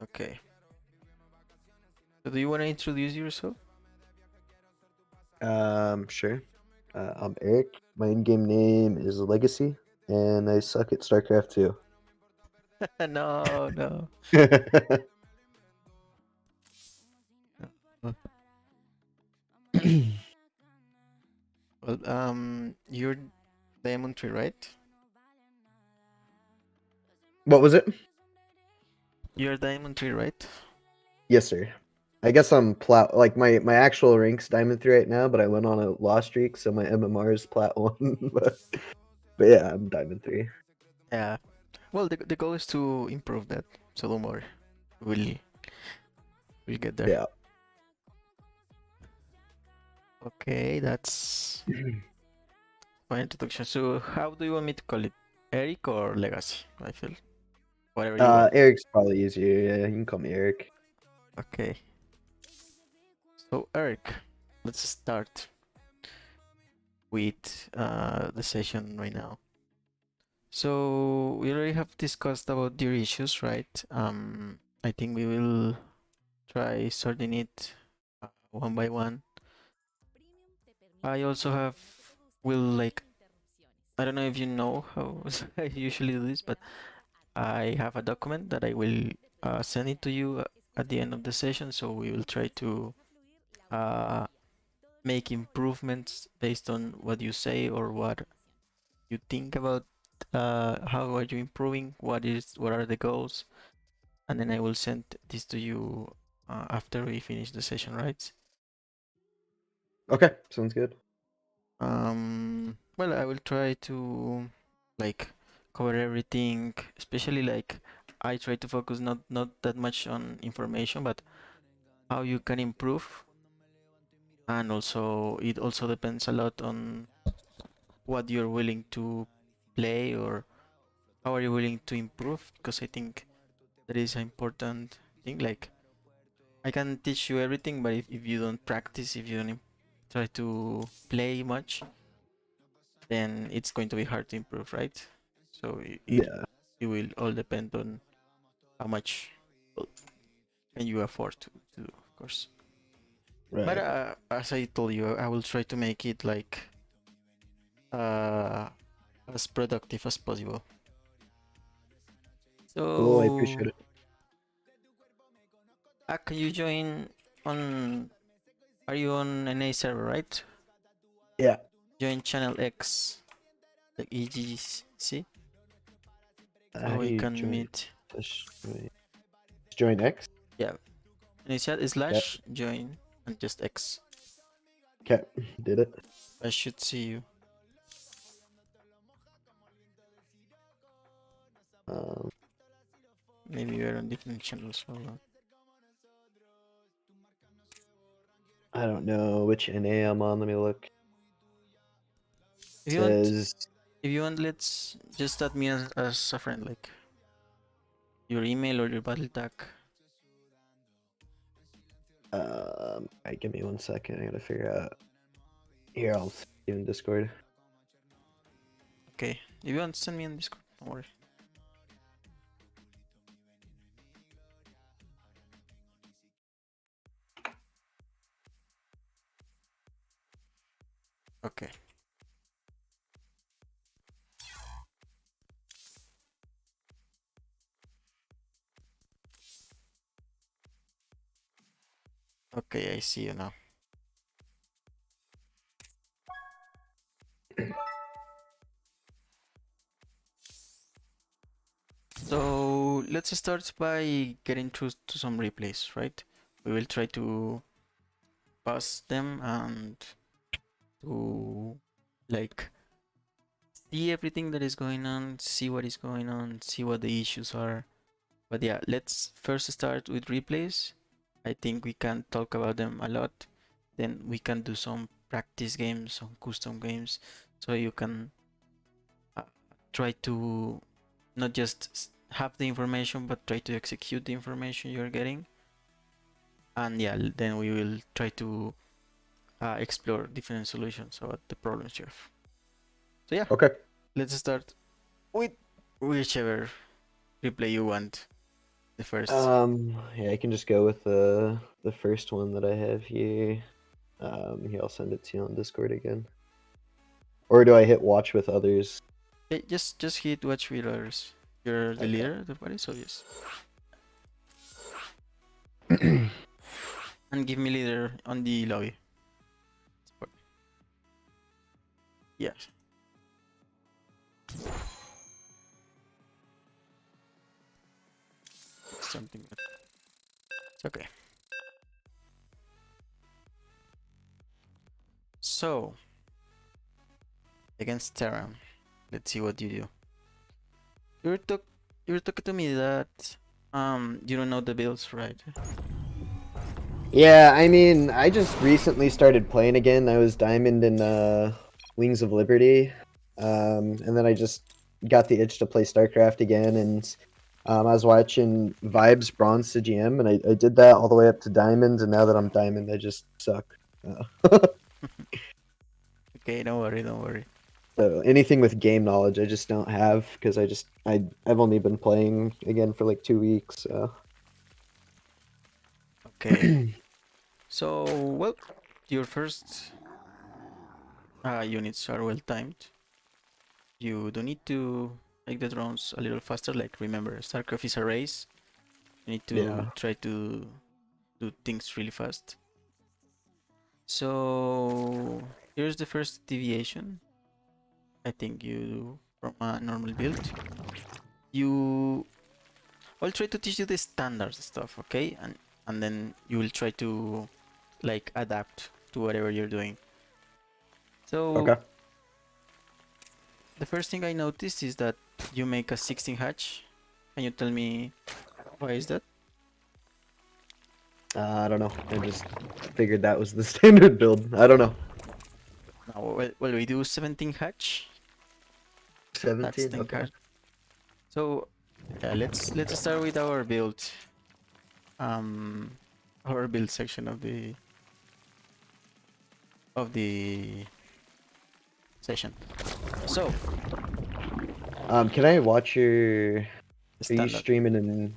Okay. So do you want to introduce yourself? Sure. I'm Eric. My in-game name is Legacy, and I suck at StarCraft 2. No, no. No. Well, you're Diamond Tree, right? What was it? You're Diamond Tree, right? Yes, sir. I guess I'm plat. Like my actual rank's Diamond 3 right now, but I went on a loss streak, so my MMR is Plat 1. But yeah, I'm Diamond 3. Yeah. Well, the goal is to improve that, so don't worry. We'll get there. Yeah. Okay, that's my introduction. So how do you want me to call it? Eric or Legacy? I feel whatever you want. Eric's probably easier. Yeah, you can call me Eric. Okay. So Eric, let's start with the session right now. So we already have discussed about your issues, right? I think we will try sorting it one by one. I also have will like I don't know if you know how I usually do this, but I have a document that I will send it to you at the end of the session. So we will try to uh, make improvements based on what you say or what you think about how are you improving, what are the goals, and then I will send this to you after we finish the session, right? Okay, sounds good. Well, I will try to like cover everything, especially like I try to focus not that much on information, but how you can improve, and also it also depends a lot on what you're willing to play or how are you willing to improve, because I think that is an important thing. Like I can teach you everything, but if you don't practice, if you don't try to play much, then it's going to be hard to improve, right? So Yeah. it will all depend on how much can you afford to do, of course. But Right. as I told you, I will try to make it like uh, as productive as possible. Cool. I So, appreciate it. can you join on? Are you on an A server, right? Yeah. Join channel X, like eGGz, How so do we you can join? meet. Wait. Join X? Yeah, initial Okay. slash join and just X. Okay. Did it. I should see you. Um, Maybe you're on different channels. Hold on. I don't know which NA I'm on. Let me look. If It you want, says let's just add me as a friend, like your email or your battle tag. Alright, give me 1 second. I gotta figure out. Here, I'll see you in Discord. Okay. If you want, send me on Discord. Don't worry. Okay. Okay, I see you now. So let's start by getting through to some replays, right? We will try to pass them and to like see everything that is going on, see what is going on, see what the issues are. But yeah, let's first start with replays. I think we can talk about them a lot. Then we can do some practice games, some custom games, so you can uh, try to not just have the information, but try to execute the information you're getting. And yeah, then we will try to explore different solutions about the problems you have. So yeah, Okay. let's start with whichever replay you want. The first. Yeah, I can just go with the first one that I have here. Here, I'll send it to you on Discord again. Or do I hit watch with others? Yeah, just hit watch with others. You're the Okay. leader of the party, so yes. And give me leader on the lobby. Yes. Something. It's okay. So against Terra, let's see what you do. You're talk you're talking to me that you don't know the builds, right? Yeah, I mean, I just recently started playing again. I was Diamond in Wings of Liberty. And then I just got the itch to play StarCraft again, and I was watching Vibes Bronze to GM, and I did that all the way up to Diamond, and now that I'm Diamond, I just suck. Okay, don't worry, don't worry. So anything with game knowledge, I just don't have because I've only been playing again for like 2 weeks. So. Okay. So well, your first units are well timed. You don't need to make the drones a little faster. Like remember, StarCraft is a race. You need to Yeah. try to do things really fast. So here's the first deviation. I think you do from a normal build. You I'll try to teach you the standard stuff, okay? And then you will try to like adapt to whatever you're doing. So Okay. the first thing I noticed is that you make a 16 hatch. Can you tell me why is that? I don't know. I just figured that was the standard build. I don't know. No, well, we do 17 hatch. That's 17. 10 Okay. hatch. So yeah, let's start with our build. Um, our build section of the session. So Can I watch your? Are you standard. streaming in?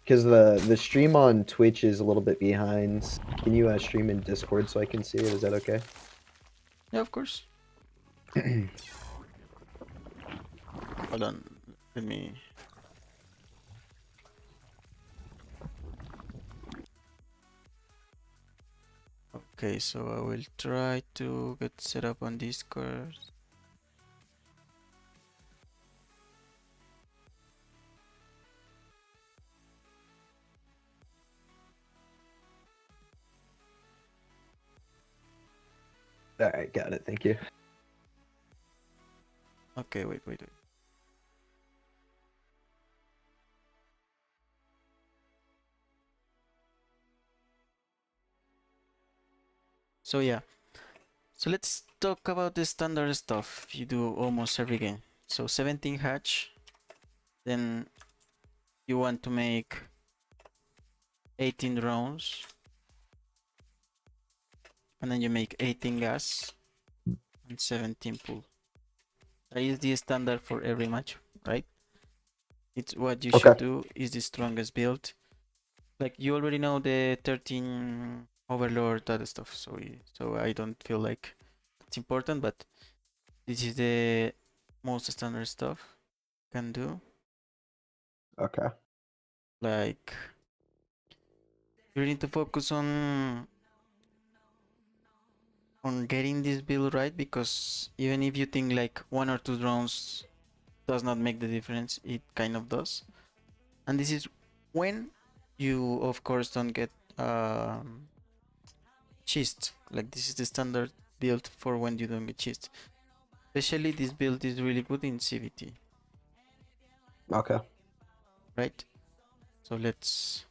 Because the stream on Twitch is a little bit behind. Can you stream in Discord so I can see it? Is that okay? Yeah, of course. Hold on. Let me. Okay, so I will try to get set up on Discord. All right, got it. Thank you. Okay, wait. So yeah, so let's talk about the standard stuff you do almost every game. So 17 hatch, then you want to make 18 drones, and then you make 18 gas and 17 pool. That is the standard for every match, right? It's what you Okay. should do is the strongest build. Like you already know the 13 overlord that stuff, so I don't feel like it's important, but this is the most standard stuff you can do. Okay. Like you need to focus on getting this build right, because even if you think like one or two drones does not make the difference, it kind of does. And this is when you of course don't get chist. Like this is the standard build for when you don't get chist. Especially this build is really good in CVT, Okay. right? So let's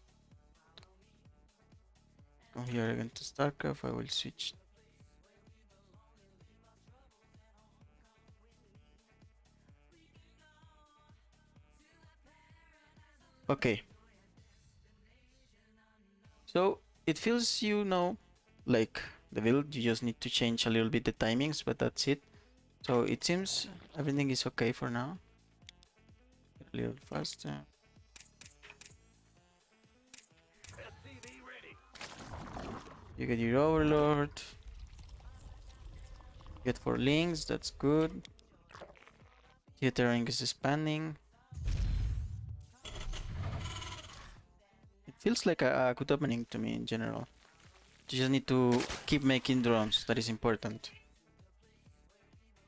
go here again to StarCraft. I will switch. Okay. So it feels like the build. You just need to change a little bit the timings, but that's it. So it seems everything is okay for now. A little faster. You get your Overlord. Get 4 links, that's good. Tethering is expanding. It feels like a good opening to me in general. You just need to keep making drones, that is important.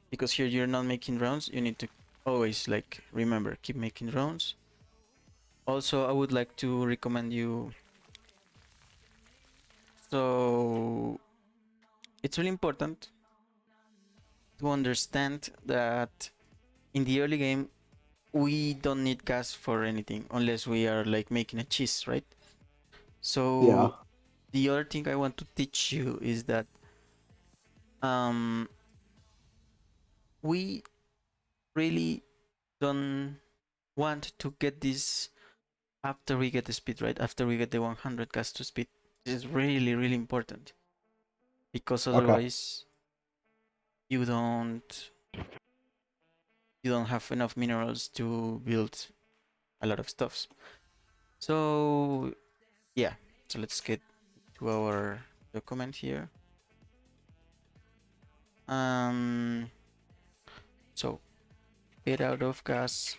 Because here you're not making drones, you need to always like remember, keep making drones. Also, I would like to recommend you. So it's really important to understand that in the early game we don't need gas for anything unless we are like making a cheese, right? So Yeah. the other thing I want to teach you is that we really don't want to get this after we get the speed, right? After we get the 100 gas to speed. This is really, really important because Okay. otherwise you don't have enough minerals to build a lot of stuffs. So yeah, so let's get to our document here. So get out of gas.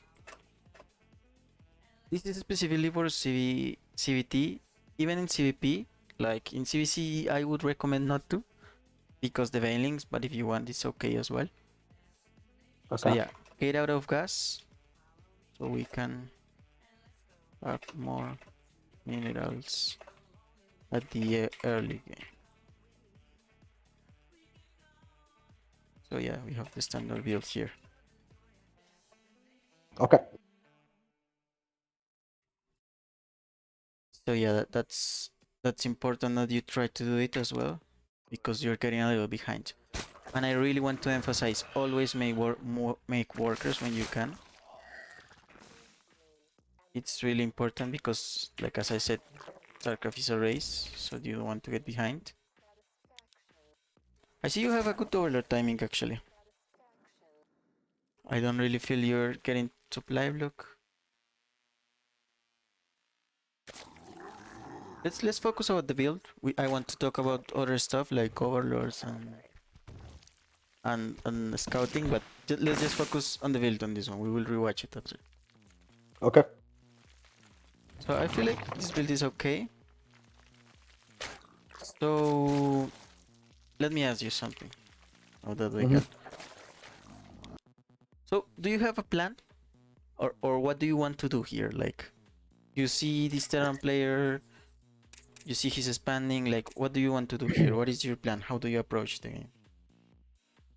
This is specifically for CVT. Even in CVP, like in CVC, I would recommend not to because the veilings, but if you want, it's okay as well. So Okay. yeah, get out of gas so we can pack more minerals at the early game. So yeah, we have the standard build here. Okay. So yeah, that's important that you try to do it as well because you're getting a little behind. And I really want to emphasize always make workers when you can. It's really important because, like as I said, StarCraft is a race, so you don't want to get behind. I see you have a good overlord timing actually. I don't really feel you're getting supply block. Let's focus on the build. I want to talk about other stuff like overlords and scouting, but let's just focus on the build on this one. We will rewatch it after. Okay. So I feel like this build is okay. So let me ask you something. Now that we Mm-hmm. can. So do you have a plan, or what do you want to do here? Like, you see this Terran player, you see he's expanding. Like, what do you want to do here? What is your plan? How do you approach the game?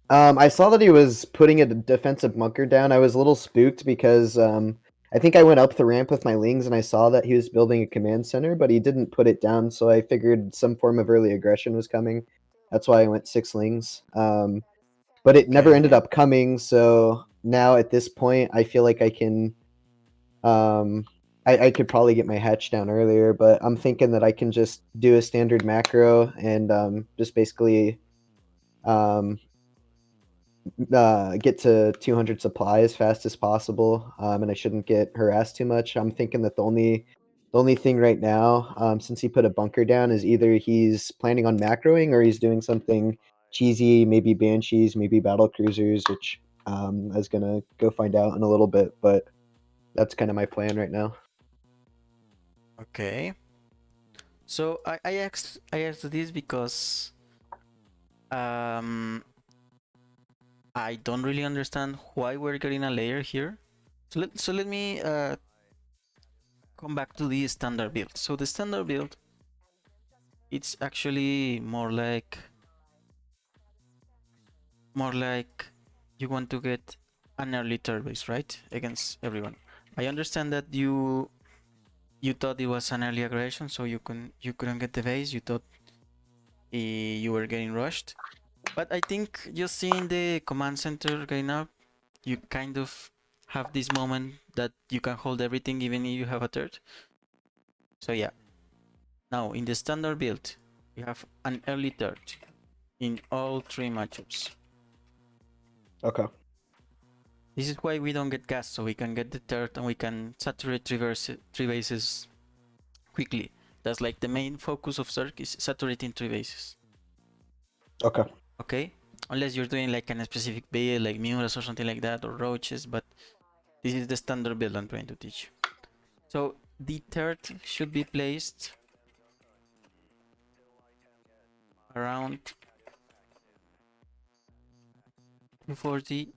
I saw that he was putting a defensive bunker down. I was a little spooked because I think I went up the ramp with my lings and I saw that he was building a command center, but he didn't put it down. So I figured some form of early aggression was coming. That's why I went 6 lings. But it never ended Okay. up coming. So now at this point, I feel like I can. I could probably get my hatch down earlier, but I'm thinking that I can just do a standard macro and just basically um, get to 200 supply as fast as possible, and I shouldn't get harassed too much. I'm thinking that the only thing right now, since he put a bunker down, is either he's planning on macroing or he's doing something cheesy, maybe banshees, maybe battle cruisers, which I was gonna go find out in a little bit, but that's kind of my plan right now. Okay. So I asked this because um I don't really understand why we're getting a layer here. So let me come back to the standard build. So the standard build, it's actually more like you want to get an early turn base, right? Against everyone. I understand that you thought it was an early aggression, so you couldn't get the base. You thought you were getting rushed. But I think just seeing the command center going up, you kind of have this moment that you can hold everything even if you have a third. So yeah. Now in the standard build, we have an early third in all 3 matchups. Okay. This is why we don't get gas, so we can get the third and we can saturate three bases quickly. That's like the main focus of Zerg is saturating 3 bases. Okay. Okay? Unless you're doing like a specific build like Muras or something like that, or Roaches, but this is the standard build I'm trying to teach. So the third should be placed around 240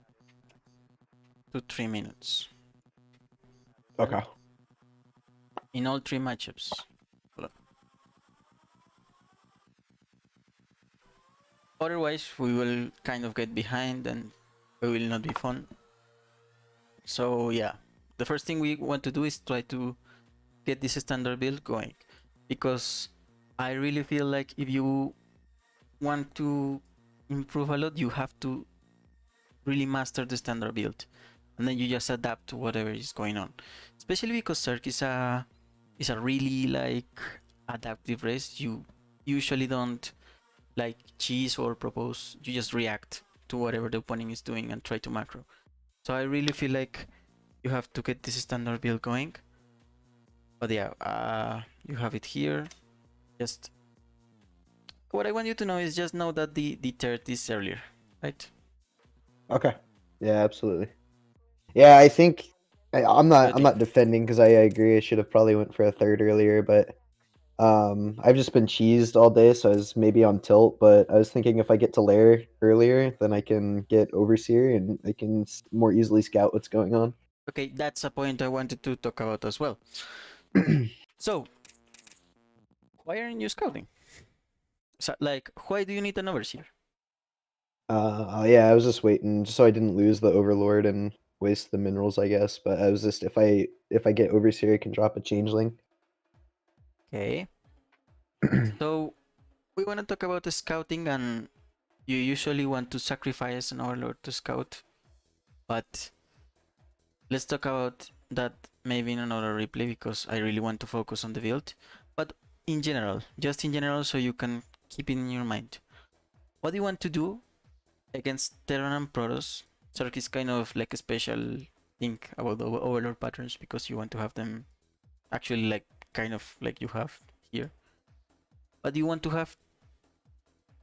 to 3 minutes. Okay. In all 3 matchups. Otherwise, we will kind of get behind and it will not be fun. So yeah, the first thing we want to do is try to get this standard build going, because I really feel like if you want to improve a lot, you have to really master the standard build, and then you just adapt to whatever is going on. Especially because Zerg is a really like adaptive race. You usually don't like cheese or propose. You just react to whatever the opponent is doing and try to macro. So I really feel like you have to get this standard build going. But yeah, you have it here. Just what I want you to know is just know that the third is earlier, right? Okay. Yeah, absolutely. Yeah, I think I'm What do you not think? defending because I agree I should have probably went for a third earlier, but I've just been cheesed all day, so I was maybe on tilt. But I was thinking if I get to lair earlier, then I can get overseer and I can more easily scout what's going on. Okay, that's a point I wanted to talk about as well. So, why aren't you scouting? So, like, why do you need an overseer? Yeah, I was just waiting just so I didn't lose the overlord and waste the minerals, I guess. But I was just if I get overseer, I can drop a changeling. Okay, so we want to talk about the scouting, and you usually want to sacrifice an overlord to scout, but let's talk about that maybe in another replay because I really want to focus on the build. But in general, just in general, so you can keep it in your mind. What do you want to do against Terran and Protoss? Zerg is kind of like a special thing about the overlord patterns because you want to have them actually like kind of like you have here. But you want to have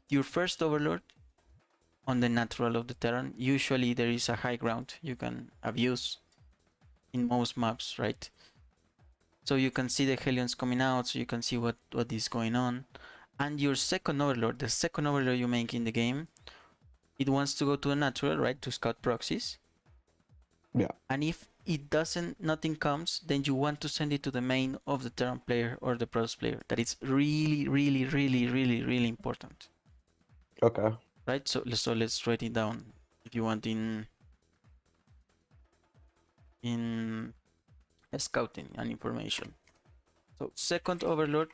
your first overlord on the natural of the Terran. Usually there is a high ground you can abuse in most maps, right? So you can see the Hellions coming out, so you can see what is going on. And your second overlord, the second overlord you make in the game, it wants to go to a natural, right, to scout proxies. Yeah. And if it doesn't, nothing comes, then you want to send it to the main of the Terran player or the Protoss player. That is really, really, really, really, really important. Okay. Right? So let's write it down if you want in scouting and information. So second overlord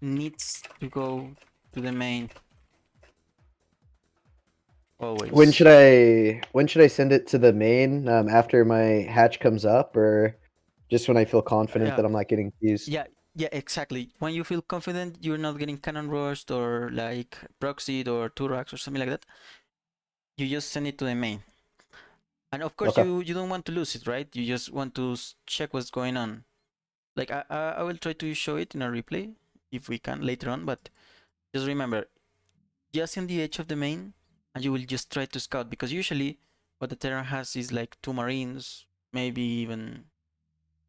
needs to go to the main always. When should I send it to the main? After my hatch comes up, or just when I feel confident Yeah, that I'm not getting teased? yeah, exactly. When you feel confident you're not getting cannon rushed or like proxied or Turax or something like that, you just send it to the main. And of course Okay. you don't want to lose it, right? You just want to check what's going on. Like I will try to show it in a replay if we can later on, but just remember, just in the edge of the main, and you will just try to scout, because usually what the Terran has is like 2 Marines, maybe even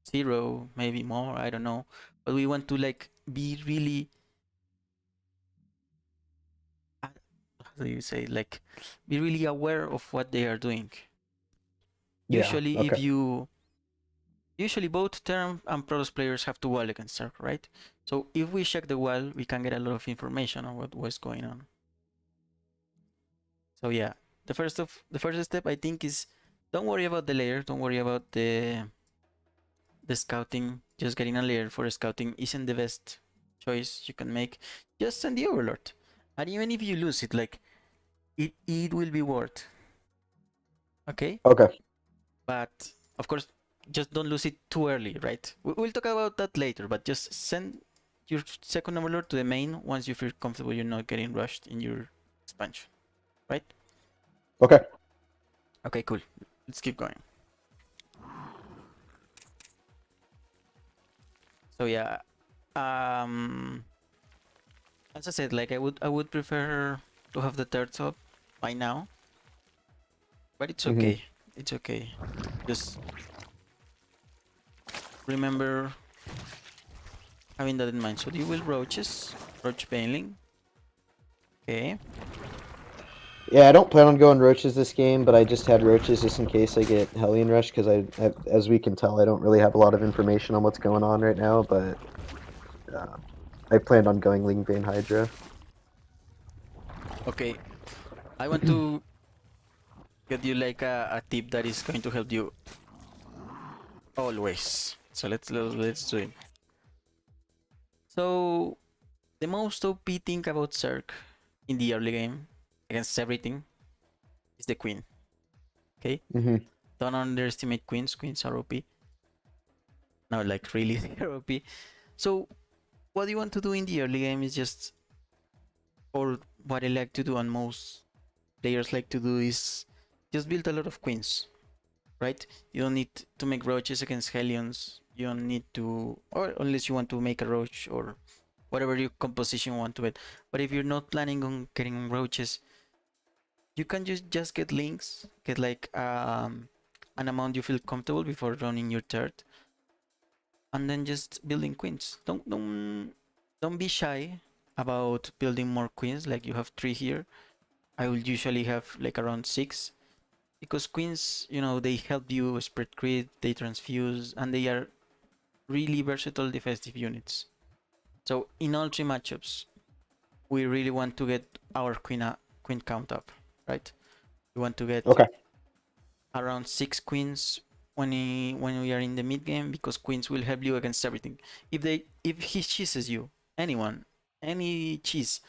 0, maybe more, I don't know. But we want to like be really, how do you say, like be really aware of what they are doing. Yeah. Usually, if Okay. you usually both Terran and Protoss players have to wall against Zerg, right? So if we check the wall, we can get a lot of information on what was going on. So yeah, the first step I think is, don't worry about the layer, don't worry about the scouting. Just getting a layer for scouting isn't the best choice you can make. Just send the overlord, and even if you lose it, like it will be worth. Okay, Okay. but of course, just don't lose it too early, right? We'll talk about that later, but just send your second overlord to the main once you feel comfortable you're not getting rushed in your expansion, right? Okay. Okay, cool. Let's keep going. So yeah, um, as I said, like I would prefer to have the third up by now, but it's Hmm. okay. It's okay. Just remember having that in mind. So you will roaches, roach paneling. Okay. Yeah, I don't plan on going roaches this game, but I just had roaches just in case I get Hellion Rush because as we can tell, I don't really have a lot of information on what's going on right now. But I planned on going Lingbane Hydra. Okay. I want to get you like a tip that is going to help you always. So let's do it. So the most OP thing about Zerg in the early game against everything is the queen. Okay, Hmm. don't underestimate queens. Queens are OP. No, like really they're OP. So what you want to do in the early game is just, or what I like to do and most players like to do is just build a lot of queens, right? You don't need to make roaches against Hellions. You don't need to, or unless you want to make a roach or whatever your composition you want to it. But if you're not planning on getting roaches, you can just get links, get like an amount you feel comfortable before running your third, and then just building queens. Don't be shy about building more queens. Like you have 3 here. I will usually have like around 6 because queens, they help you spread crit, they transfuse, and they are really versatile defensive units. So in all 3 matchups, we really want to get our queen count up, right? We want to get Okay. around 6 queens when we are in the mid game because queens will help you against everything. If he cheeses you, anyone, any cheese,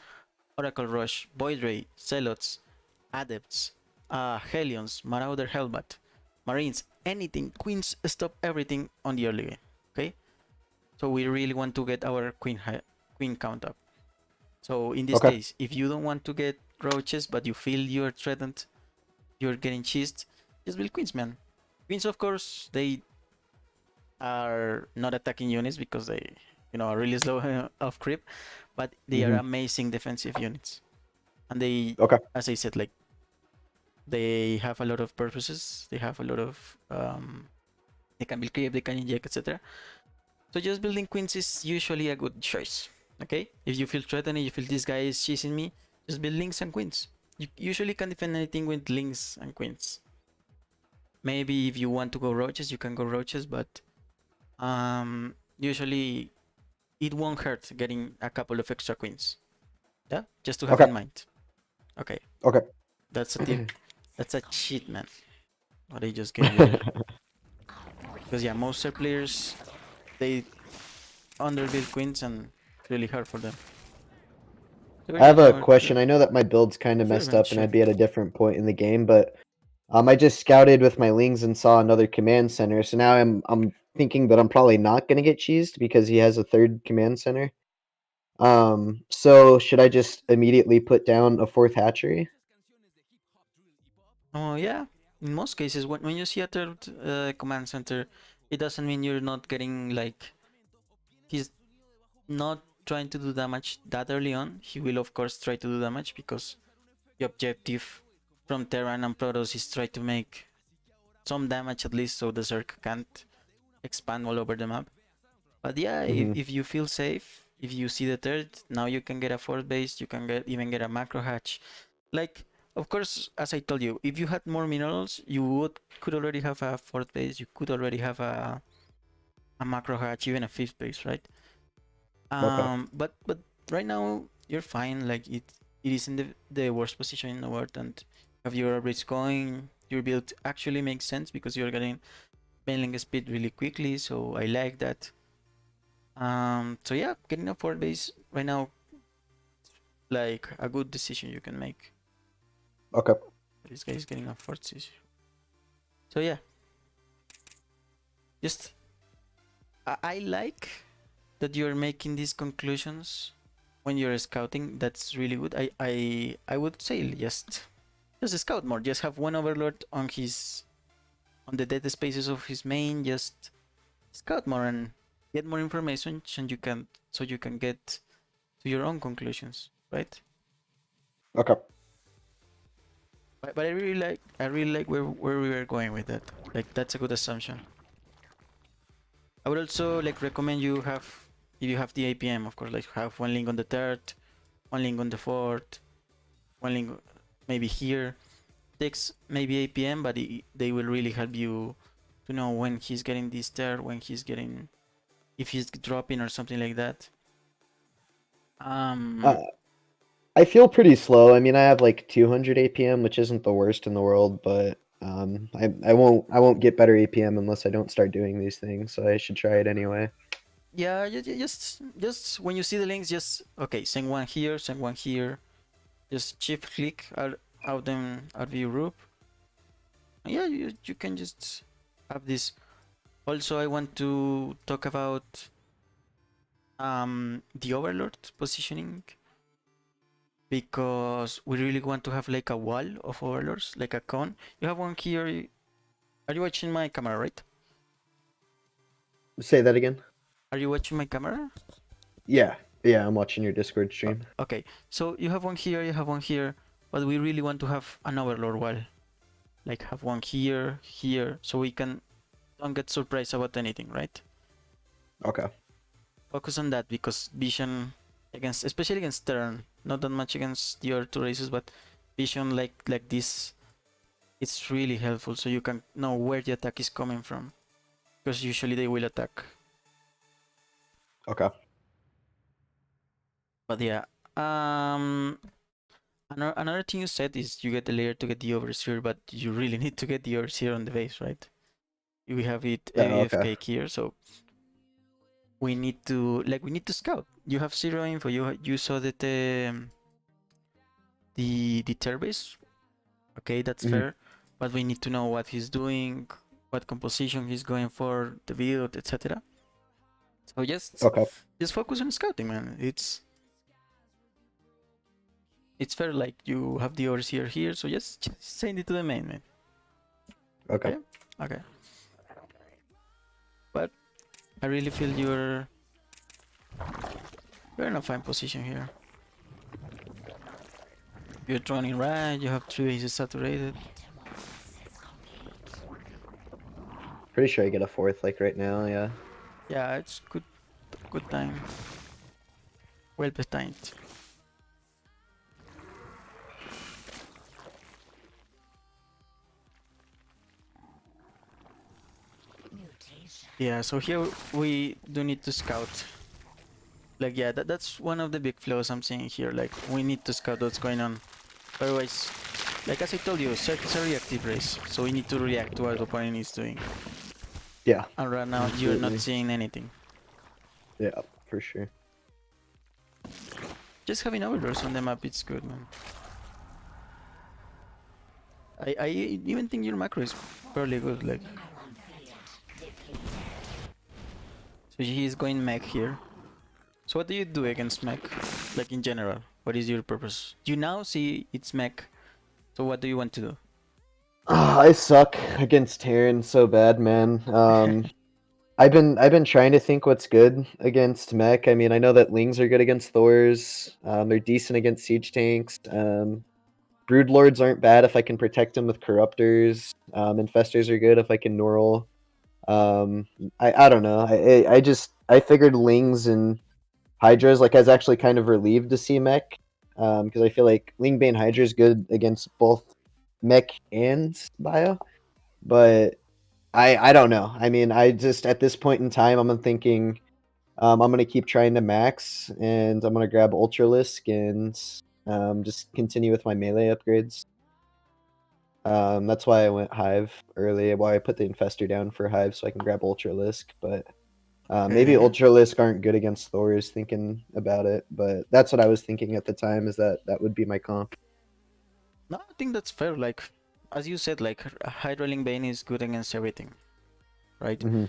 Oracle Rush, Void Ray, Zealots, Adepts, Hellions, Marauder Hellbat, Marines, anything, queens stop everything on the early game. Okay, so we really want to get our queen count up. So in this Okay. case, if you don't want to get roaches but you feel you're threatened, you're getting cheesed, just build queens, man. Queens, of course, they are not attacking units because they, are really slow off creep, but they are Hmm. amazing defensive units. And they, Okay. as I said, like they have a lot of purposes. They have a lot of, they can build creep, they can inject, etc. So just building queens is usually a good choice. Okay, if you feel threatened, you feel this guy is chasing me, just build links and queens. You usually can defend anything with links and queens. Maybe if you want to go roaches, you can go roaches, but usually it won't hurt getting a couple of extra queens. Yeah, just to have Okay. in mind. Okay, Okay. that's a tip. That's a cheat, man. What I just gave you there. Because yeah, most players they underbuild queens and it's really hard for them. So I yeah, have a now question. I know that my build's kind of sure, messed man, up and sure. I'd be at a different point in the game, but I just scouted with my lings and saw another command center. So now I'm thinking that I'm probably not gonna get cheesed because he has a third command center. So should I just immediately put down a fourth hatchery? Oh yeah, in most cases, when you see a third command center, it doesn't mean you're not getting like he's not trying to do damage that early on. He will of course try to do damage because the objective from Terran and Protoss is try to make some damage at least so the Zerg can't expand all over the map. But yeah, Mm-hmm. if you feel safe, if you see the third, now you can get a fourth base, you can even get a macro hatch. Like, of course, as I told you, if you had more minerals, you could already have a fourth base, you could already have a macro hatch, even a fifth base, right? Okay. But right now you're fine. Like it is in the worst position in the world, and have your upgrades going. Your build actually makes sense because you're getting mailing speed really quickly. So I like that. So yeah, getting a fourth base right now, like a good decision you can make. Okay. This guy is getting a fourth base. So yeah, just I like that you're making these conclusions when you're scouting. That's really good. I would say just scout more. Just have one overlord on the dead spaces of his main. Just scout more and get more information, so you can get to your own conclusions, right? Okay. But I really like where we were going with that. Like that's a good assumption. I would also like recommend you have, if you have the APM, of course, like have one link on the third, one link on the fourth, one link maybe here. Takes maybe APM, but they will really help you to know when he's getting this third, when he's getting, if he's dropping or something like that. Uh, I feel pretty slow. I mean, I have like 200 APM, which isn't the worst in the world, but I won't get better APM unless I don't start doing these things. So I should try it anyway. Yeah, just when you see the links, just okay, send one here, send one here. Just shift click out them out of your group. Yeah, you can just have this. Also, I want to talk about the overlord positioning, because we really want to have like a wall of overlords, like a cone. You have one here. Are you watching my camera, right? Say that again. Are you watching my camera? Yeah, yeah, I'm watching your Discord stream. Okay, so you have one here, you have one here, but we really want to have an overlord wall. Like have one here, here, so we can don't get surprised about anything, right? Okay. Focus on that, because vision against, especially against turn, not that much against the other two races, but vision like this, it's really helpful, so you can know where the attack is coming from, because usually they will attack. Okay. But yeah, another thing you said is you get the layer to get the overseer, but you really need to get the overseer on the base, right? We have it Oh, okay. AFK here, so we need to scout. You have zero info. You saw that the tier base. Okay, that's Mhm. fair, but we need to know what he's doing, what composition he's going for, the build, etc. So Okay. just focus on scouting, man. It's fair. Like you have the overseer here, so just send it to the main, man. Okay. Okay, okay. But I really feel you're in a fine position here. You're running right. You have 3 bases saturated. Pretty sure I get a fourth like right now. Yeah. Yeah, it's good time. Well timed. Yeah, so here we do need to scout. Like, yeah, that's one of the big flaws I'm seeing here. Like, we need to scout what's going on. Otherwise, like as I told you, Zerg is a reactive race, so we need to react to what the opponent is doing. Yeah. And right now, you're not Absolutely. seeing anything. Yeah, for sure. Just having overlords on the map, it's good, man. I even think your macro is fairly good. Like, so he is going mech here. So what do you do against mech? Like in general, what is your purpose? You now see it's mech. So what do you want to do? I suck against Terran so bad, man. I've been trying to think what's good against mech. I mean, I know that Lings are good against Thors. They're decent against siege tanks. Broodlords aren't bad if I can protect them with Corruptors. Infestors are good if I can Neural. Um, I don't know. I figured Lings and Hydras. Like I was actually kind of relieved to see mech, because I feel like Lingbane Hydra is good against both mech and bio. But I don't know. I mean, I just at this point in time, I'm thinking I'm gonna keep trying to max, and I'm gonna grab Ultralisk and just continue with my melee upgrades. That's why I went Hive early. Why I put the Infestor down for Hive so I can grab Ultralisk. But maybe Okay. Ultralisk aren't good against Thors. Thinking about it, but that's what I was thinking at the time. Is that would be my comp. No, I think that's fair. Like, as you said, like Hydra Bane is good against everything, right? Hmm.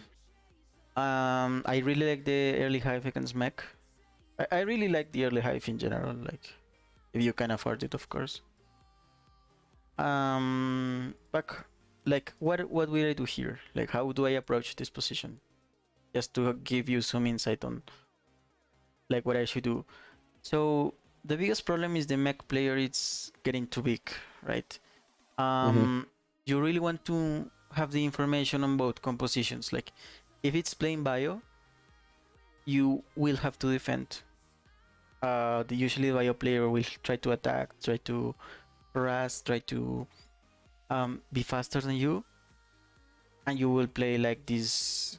I really like the early hive against mech. I really like the early hive in general. Like, if you can afford it, of course. But like, what will I do here? Like, how do I approach this position? just to give you some insight on like what I should do. So the biggest problem is the mech player is getting too big, right? Mm-hmm. You really want to have the information on both compositions. Like if it's plain bio, you will have to defend. Usually the bio player will try to attack, try to harass, try to be faster than you, and you will play like this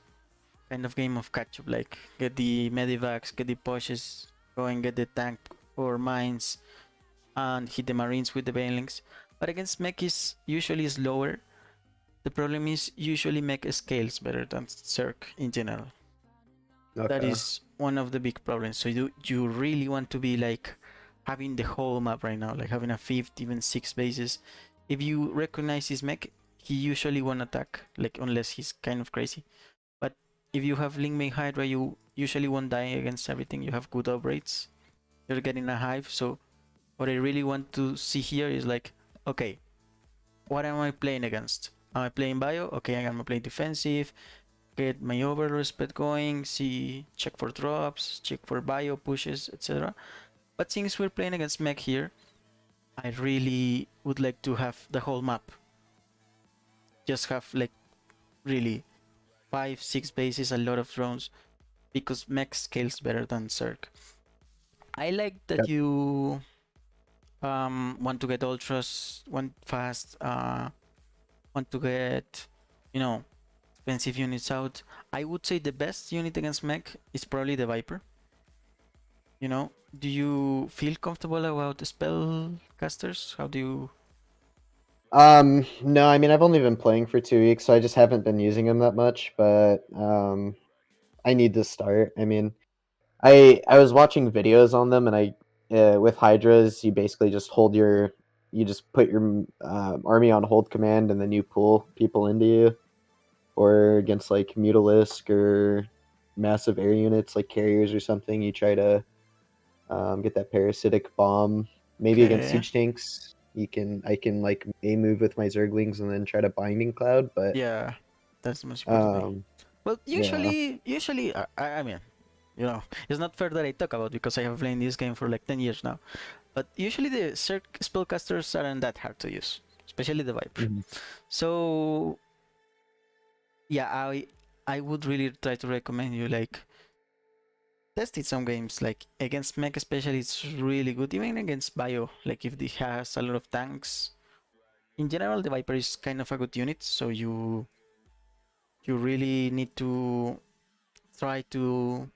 kind of game of catch up. Like get the medivacs, get the pushes, go and get the tank or mines, and hit the marines with the banelings. But against mech is usually slower. The problem is usually mech scales better than Zerg in general. That Okay. is one of the big problems. So you really want to be like having the whole map right now, like having a fifth, even six bases. If you recognize his mech, he usually won't attack, like unless he's kind of crazy. But if you have Link Main Hydra, you usually won't die against everything. You have good upgrades. You're getting a hive. So what I really want to see here is like, okay, what am I playing against? Am I playing bio? Okay, I'm gonna play defensive, get my overlord speed going, see, check for drops, check for bio pushes, etc. But since we're playing against mech here, I really would like to have the whole map. Just have like really 5, 6 bases, a lot of drones, because mech scales better than Zerg. I like that Got you want to get ultras, want fast, want to get, you know, expensive units out. I would say the best unit against mech is probably the Viper. You know, do you feel comfortable about the spell casters? How do you? No, I mean I've only been playing for 2 weeks, so I just haven't been using them that much. But I need to start. I mean, I was watching videos on them, and with Hydras, you basically just you just put your army on hold command, and then you pull people into you. Or against like Mutalisk or massive air units like carriers or something, you try to get that parasitic bomb. Maybe against Okay. siege tanks, I can like a move with my Zerglings and then try to binding cloud. But Yeah, that's the most important thing. um, Well, yeah. usually, I mean, you know, it's not fair that I talk about because I have played this game for like 10 years now. But usually the Zerg spellcasters aren't that hard to use, especially the Viper. Mhm. So yeah, I would really try to recommend you like test it some games like against mech especially. It's really good even against bio. Like if it has a lot of tanks. In general, the Viper is kind of a good unit, so you really need to try to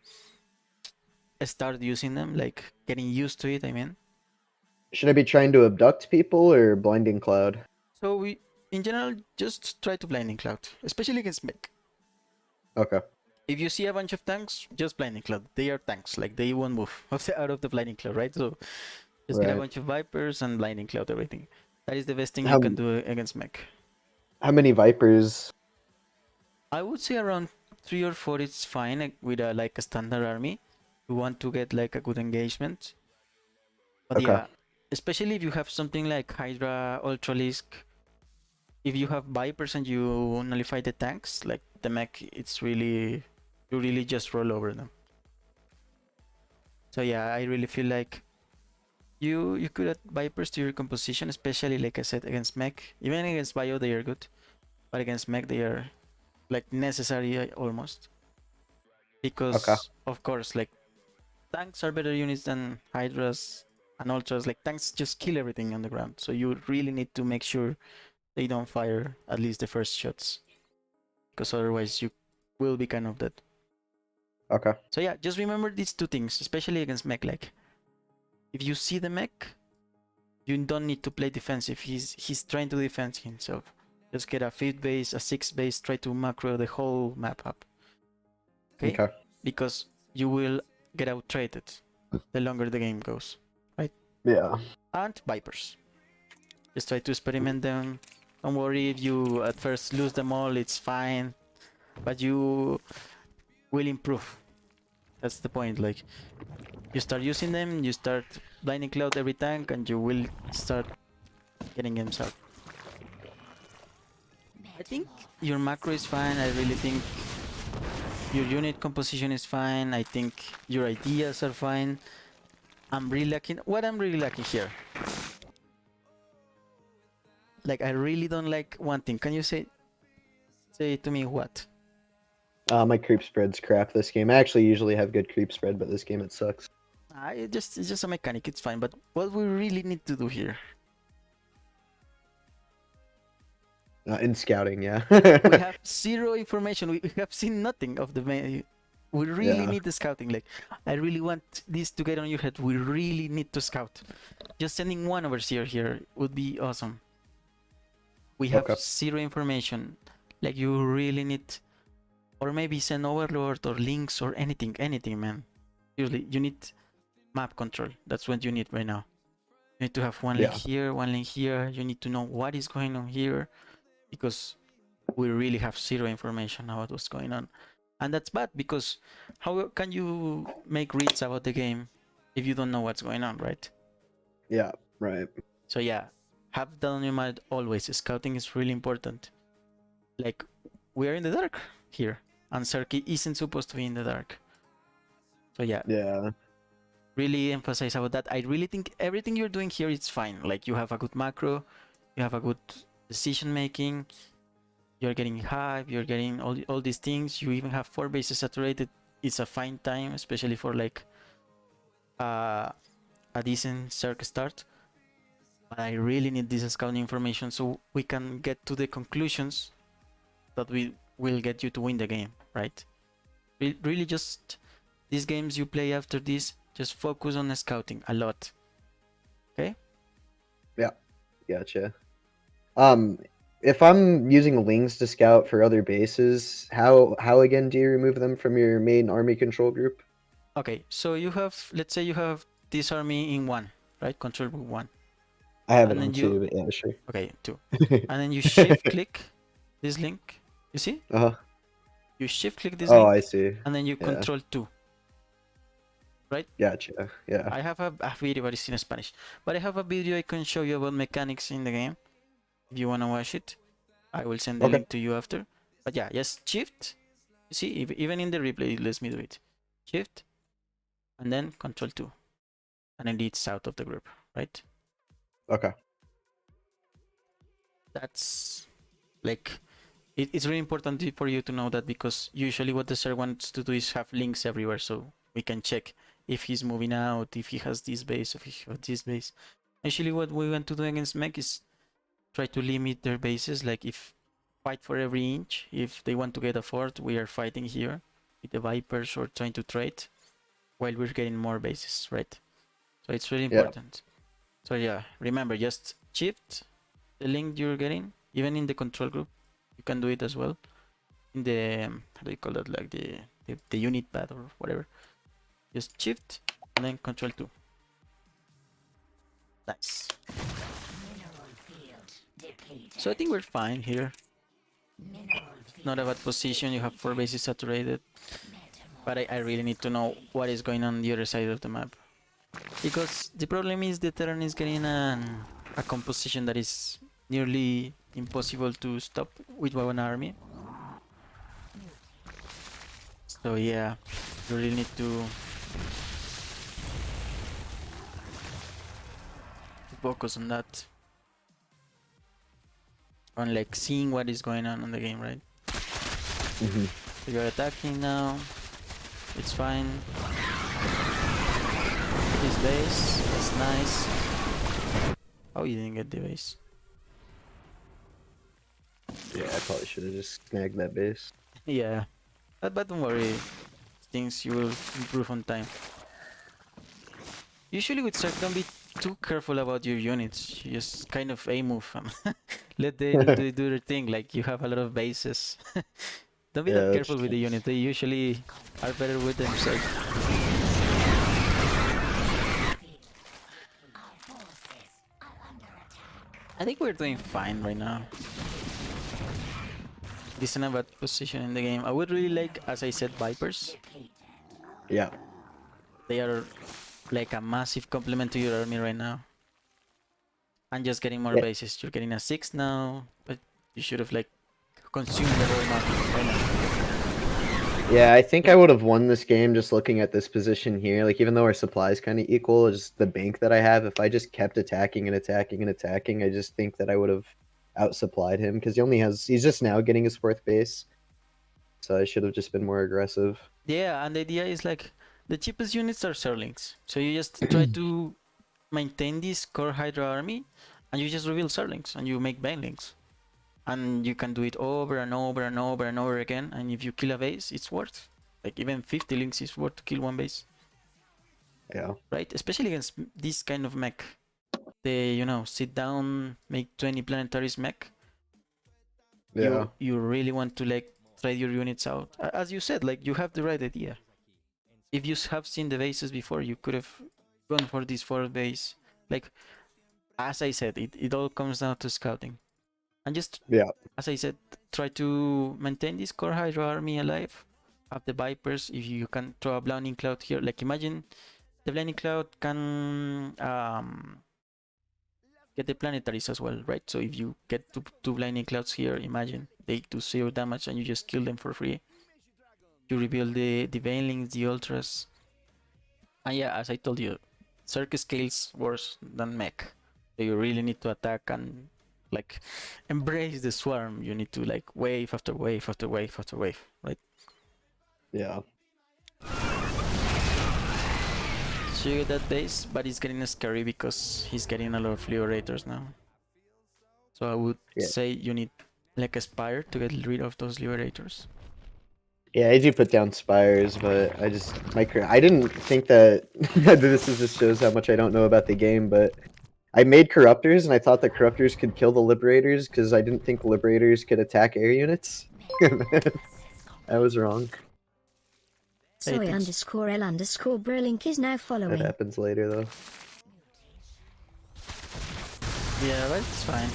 start using them, like getting used to it. I mean, Should I be trying to abduct people or blinding cloud? so in general, just try to blinding cloud, especially against mech. Okay. If you see a bunch of tanks, just blinding cloud. They are tanks, like they won't move out of the blinding cloud, right? So just get a Right. bunch of vipers and blinding cloud everything. That is the best thing you How can do against mech. how many vipers? I would say around 3 or 4 is fine with a like a standard army. You want to get like a good engagement. But Okay. yeah, especially if you have something like Hydra, Ultralisk, if you have Vipers and you nullify the tanks, like the mech, it's really, you really just roll over them. So yeah, I really feel like you could add Vipers to your composition, especially like I said against mech. Even against Bio they are good, but against mech they are like necessary almost. Okay. Because of course, like tanks are better units than Hydras and Ultras. Like tanks just kill everything on the ground, so you really need to make sure they don't fire at least the first shots, because otherwise you will be kind of dead. Okay. So yeah, just remember these two things, especially against mech. Like if you see the mech, you don't need to play defensive. He's trying to defend himself. Just get a fifth base, a sixth base, try to macro the whole map up. Okay? Okay. Because you will get out traded the longer the game goes. Right? Yeah. And Vipers. Just try to experiment them. Don't worry if you at first lose them all, it's fine. But you will improve. That's the point. Like you start using them, you start blinding cloud every tank, and you will start getting games out. I think your macro is fine. I really think Your unit composition is fine. I think your ideas are fine. I'm really lacking. What I'm really lacking here? Like, I really don't like one thing. Can you say to me what? My creep spread's crap this game. I actually usually have good creep spread, but this game it sucks. It's just a mechanic. It's fine. But what we really need to do here? In scouting, yeah. We have zero information. We have seen nothing of the main. We really Yeah. need the scouting. Like, I really want this to get on your head. We really need to scout. Just sending one overseer here would be awesome. We have Okay. zero information. Like, you really need, or maybe send overlord or links or anything, man. Usually, you need map control. That's what you need right now. You need to have one link here, one link here. You need to know what is going on here, because we really have zero information about what's going on. And that's bad, because how can you make reads about the game if you don't know what's going on, right? Yeah, right. So yeah, have that on your mind always. Scouting is really important. Like, we are in the dark here, and Zerg isn't supposed to be in the dark. So yeah, really emphasize about that. I really think everything you're doing here is fine. Like, you have a good macro, you have a good decision making, you're getting hive, you're getting all these things. You even have 4 bases saturated. It's a fine time, especially for like a decent Zerg start. But I really need this scouting information so we can get to the conclusions that we will get you to win the game, right? Really, just these games you play after this, just focus on the scouting a lot. Okay? Yeah, gotcha. If I'm using wings to scout for other bases, how again do you remove them from your main army control group? Okay, so you have, let's say you have this army in 1, right? Control group 1. I have it And on then 2, but yeah, sure. okay, 2. And then you shift click this link. You see? Uh-huh. You shift click this Oh, link. I see. And then you Yeah. control 2. Right? Gotcha. Yeah. I have a video, but it's in Spanish. But I have a video I can show you about mechanics in the game. If you want to watch it, I will send the link to you after. But yeah, just shift. You see, even in the replay, it lets me do it. Shift, and then control 2. And then it's out of the group, right? Okay. That's like, it's really important for you to know that, because usually what the Zerg wants to do is have links everywhere, so we can check if he's moving out, if he has this base, if he has this base. Actually, what we want to do against mech is try to limit their bases. Like, if fight for every inch. If they want to get a fort, we are fighting here with the Vipers or trying to trade while we're getting more bases, right? So it's really important. So yeah, remember, just shift the link you're getting, even in the control group. You can do it as well in the how do you call that, like the unit pad or whatever. Just shift and then control 2. Nice. So I think we're fine here. Not a bad position. You have 4 bases saturated, but I really need to know what is going on the other side of the map, because the problem is the Terran is getting a composition that is nearly impossible to stop with one army. So yeah, you really need to focus on that, on like seeing what is going on in the game, right? So you're attacking now, it's fine. His base, that's nice. Oh, you didn't get the base. Yeah, I probably should have just snagged that base. Yeah, but don't worry, things you will improve on time. Usually with Zerg, don't be too careful about your units. You just kind of A-move them. Let them do their thing, like you have a lot of bases. Don't be that careful with the unit. They usually are better with themselves. I think we're doing fine right now. This is not a bad position in the game. I would really like, as I said, Vipers. Yeah. They are like a massive complement to your army right now. And just getting more bases. You're getting a 6 now, but you should have like consumed the whole map right now. Yeah, I think I would have won this game just looking at this position here. Like, even though our supply is kind of equal, just the bank that I have, if I just kept attacking and attacking and attacking, I just think that I would have outsupplied him because he's just now getting his fourth base. So I should have just been more aggressive. Yeah, and the idea is like the cheapest units are Zerlings. So you just try to maintain this core Hydra army and you just reveal Zerlings and you make banelings. And you can do it over and over and over and over again. And if you kill a base, it's worth. Like even 50 links is worth to kill one base. Yeah. Right? Especially against this kind of mech. They, you know, sit down, make 20 planetaries mech. Yeah. You really want to like try your units out. As you said, like you have the right idea. If you have seen the bases before, you could have gone for this fourth base. Like, as I said, it all comes down to scouting. And just, Yeah. as I said, try to maintain this core Hydra army alive. Have the Vipers. If you can throw a Blinding Cloud here, like imagine the Blinding Cloud can get the planetaries as well, right? So if you get two Blinding Clouds here, imagine they do 0 damage and you just kill them for free. You reveal the Banelings, the Ultras. And yeah, as I told you, Zerg scales worse than mech. So you really need to attack and like embrace the swarm. You need to like wave after wave after wave after wave, right? Yeah. So you get that base, but it's getting scary because he's getting a lot of liberators now. So I would say you need like a spire to get rid of those liberators. Yeah, I do put down spires, but I didn't think that this just shows how much I don't know about the game, but I made corruptors and I thought that corruptors could kill the liberators because I didn't think liberators could attack air units. I was wrong. Soy underscore L underscore Brolink is now following. That happens later though. Yeah, but it's fine.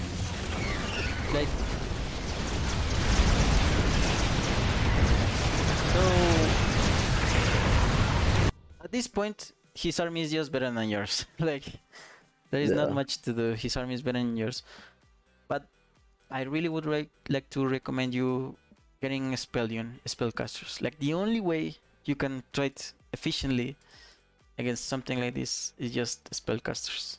Like, so at this point, his army is just better than yours. Like, there is not much to do. His army is better than yours. But I really would like to recommend you getting spellcasters. Like, the only way you can try it efficiently against something like this is just spellcasters.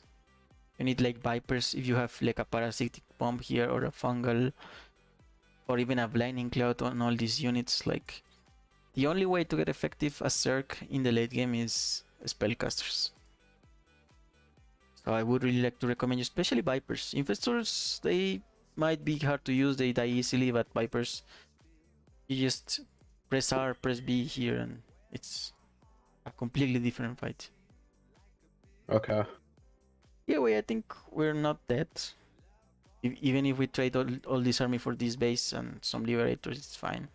You need like Vipers if you have like a parasitic bomb here or a fungal or even a blinding cloud on all these units. Like, the only way to get effective as Zerg in the late game is spellcasters. So I would really like to recommend you, especially Vipers. Infestors, they might be hard to use, they die easily, but Vipers, you just press R, press B here, and it's a completely different fight. Okay. Yeah, I think we're not dead. Even if we trade all this army for this base and some liberators, it's fine.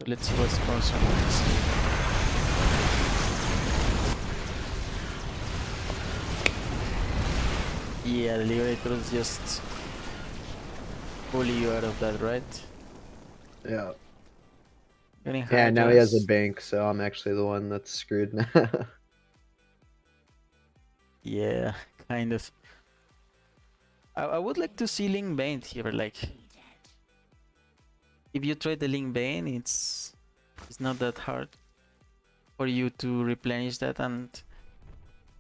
So let's see what's going on. Yeah, the liberators just bully you out of that, right? Yeah. Yeah, now he has a bank, so I'm actually the one that's screwed now. Yeah, kind of. I would like to see Link Bane here, like if you trade the Link Bane, it's not that hard for you to replenish that, and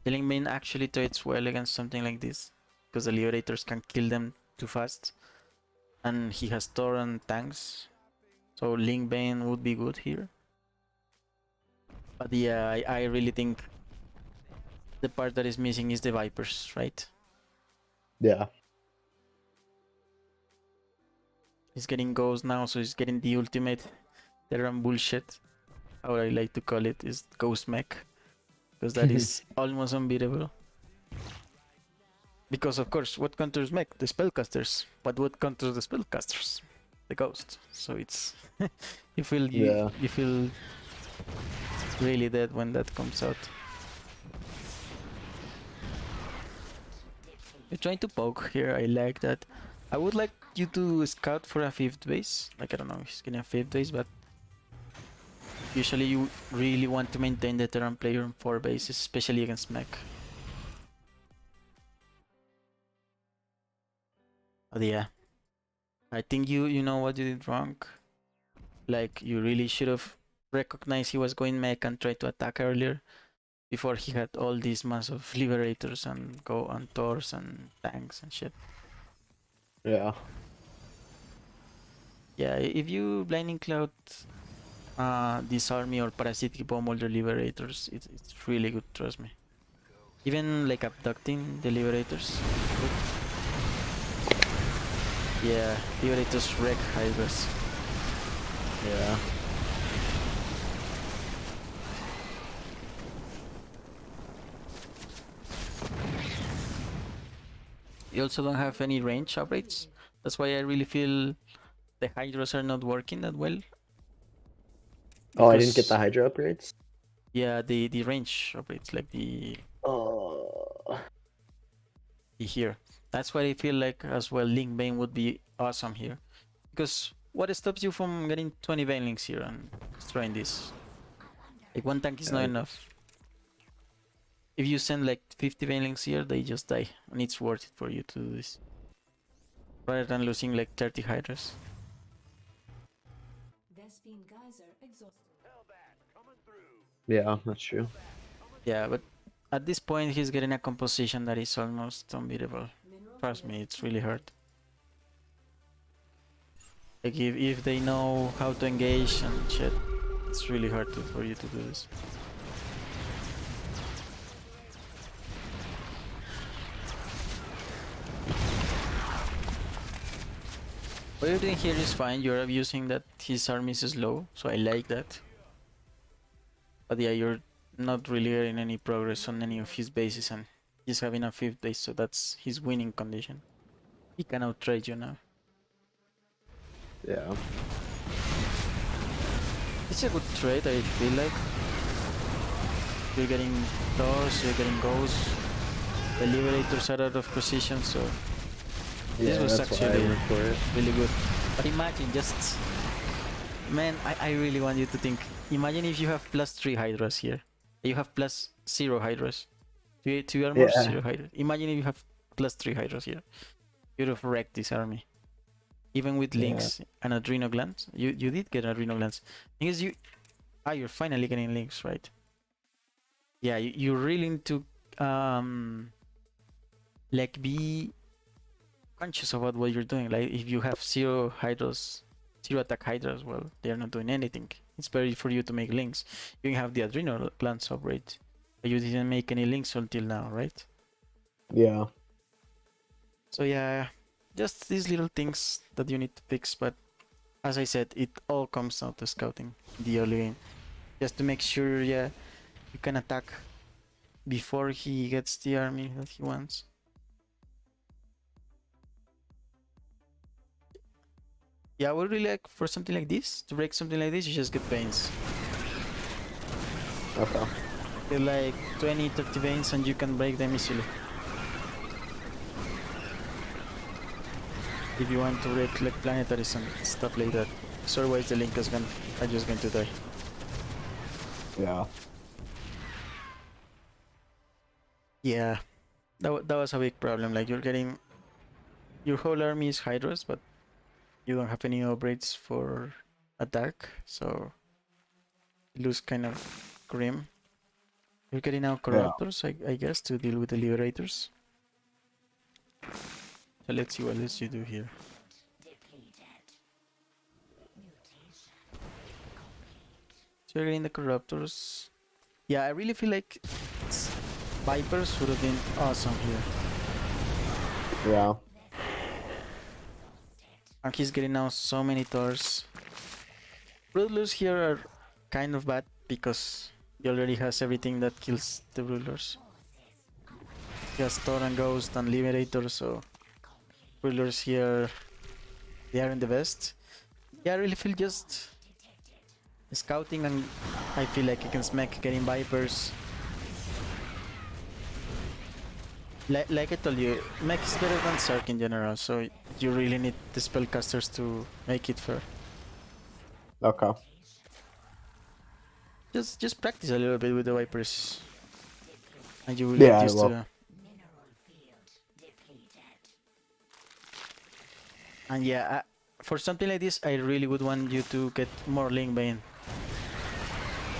the Link Bane actually trades well against something like this because the liberators can kill them too fast, and he has Thor and tanks, so Link Bane would be good here. But yeah, I really think the part that is missing is the Vipers, right? Yeah. He's getting Ghost now, so he's getting the ultimate Terran bullshit. How I like to call it is Ghost Mech, because that is almost unbeatable. Because of course, what counters Mech? The spellcasters. But what counters the spellcasters? The Ghost. So it's you feel really dead when that comes out. You're trying to poke here. I like that. I would like you to scout for a 5th base. Like, I don't know if he's getting a 5th base, but usually you really want to maintain the Terran player on 4 bases, especially against mech. But yeah, I think you know what you did wrong. Like, you really should have recognized he was going mech and tried to attack earlier before he had all these massive liberators and go on Thors and tanks and shit. Yeah. Yeah, if you Blinding Cloud this army or Parasitic Bomb all the liberators, it's really good, trust me. Even like abducting the liberators. Good. Yeah, liberators wreck Hydras. Yeah. You also don't have any range upgrades. That's why I really feel the Hydras are not working that well. Oh, I didn't get Because, the Hydra upgrades? yeah, the range upgrades, like the Oh. here. That's why I feel like as well Link Bane would be awesome here. Because what stops you from getting 20 Banelings here and destroying this? Like, one tank is not enough. If you send like 50 Banelings here, they just die. And it's worth it for you to do this. Rather than losing like 30 Hydras. Yeah, that's true. Yeah, but at this point he's getting a composition that is almost unbeatable. Trust me, it's really hard. Like, if they know how to engage and shit, it's really hard for you to do this. What you're doing here is fine. You're abusing that his army is slow, so I like that. But yeah, you're not really getting any progress on any of his bases, and he's having a 5th base, so that's his winning condition. He can outtrade you now. Yeah. It's a good trade, I feel like. You're getting Thors, you're getting Ghosts. The Liberators are out of position, so Yeah, this was that's why I actually went for it. really good. But imagine just... Man, I really want you to think. Imagine if you have +3 Hydras here. You have +0 Hydras. To your more Yeah. 0 Hydras. Imagine if you have +3 Hydras here. You'd have wrecked this army. Even with links and adrenal glands. You did get adrenal glands. Because you're finally getting links, right? Yeah, you really need to like be conscious about what you're doing. Like, if you have 0 Hydras, 0 attack Hydras, well, they're not doing anything. It's better for you to make links. You have the adrenal glands upgrade, but you didn't make any links until now, right? Yeah. So yeah, just these little things that you need to fix. But as I said, it all comes down to scouting in the early game, just to make sure, yeah, you can attack before he gets the army that he wants. Yeah, I would really like for something like this, to break something like this, you just get veins. Okay. They're like 20-30 veins and you can break them easily. If you want to break like planetaries and stuff like that. So otherwise the link is just going to die. Yeah. Yeah, that was a big problem. Like, you're getting... Your whole army is Hydras, but you don't have any upgrades for attack, so it looks kind of grim. You're getting now Corruptors, I guess, to deal with the Liberators. So let's see what else you do here. So you're getting the Corruptors. Yeah, I really feel like Vipers would have been awesome here. Yeah. And he's getting now so many Thors. Rulers here are kind of bad because he already has everything that kills the Rulers. He has Thor and Ghost and Liberator, so Rulers here, they aren't the best. Yeah, I really feel just scouting, and I feel like against mech getting Vipers. Like I told you, mech is better than Zerg in general, so you really need the spellcasters to make it fair. Okay. Just practice a little bit with the Vipers, and you will get used to them. And yeah, for something like this, I really would want you to get more Link Bane.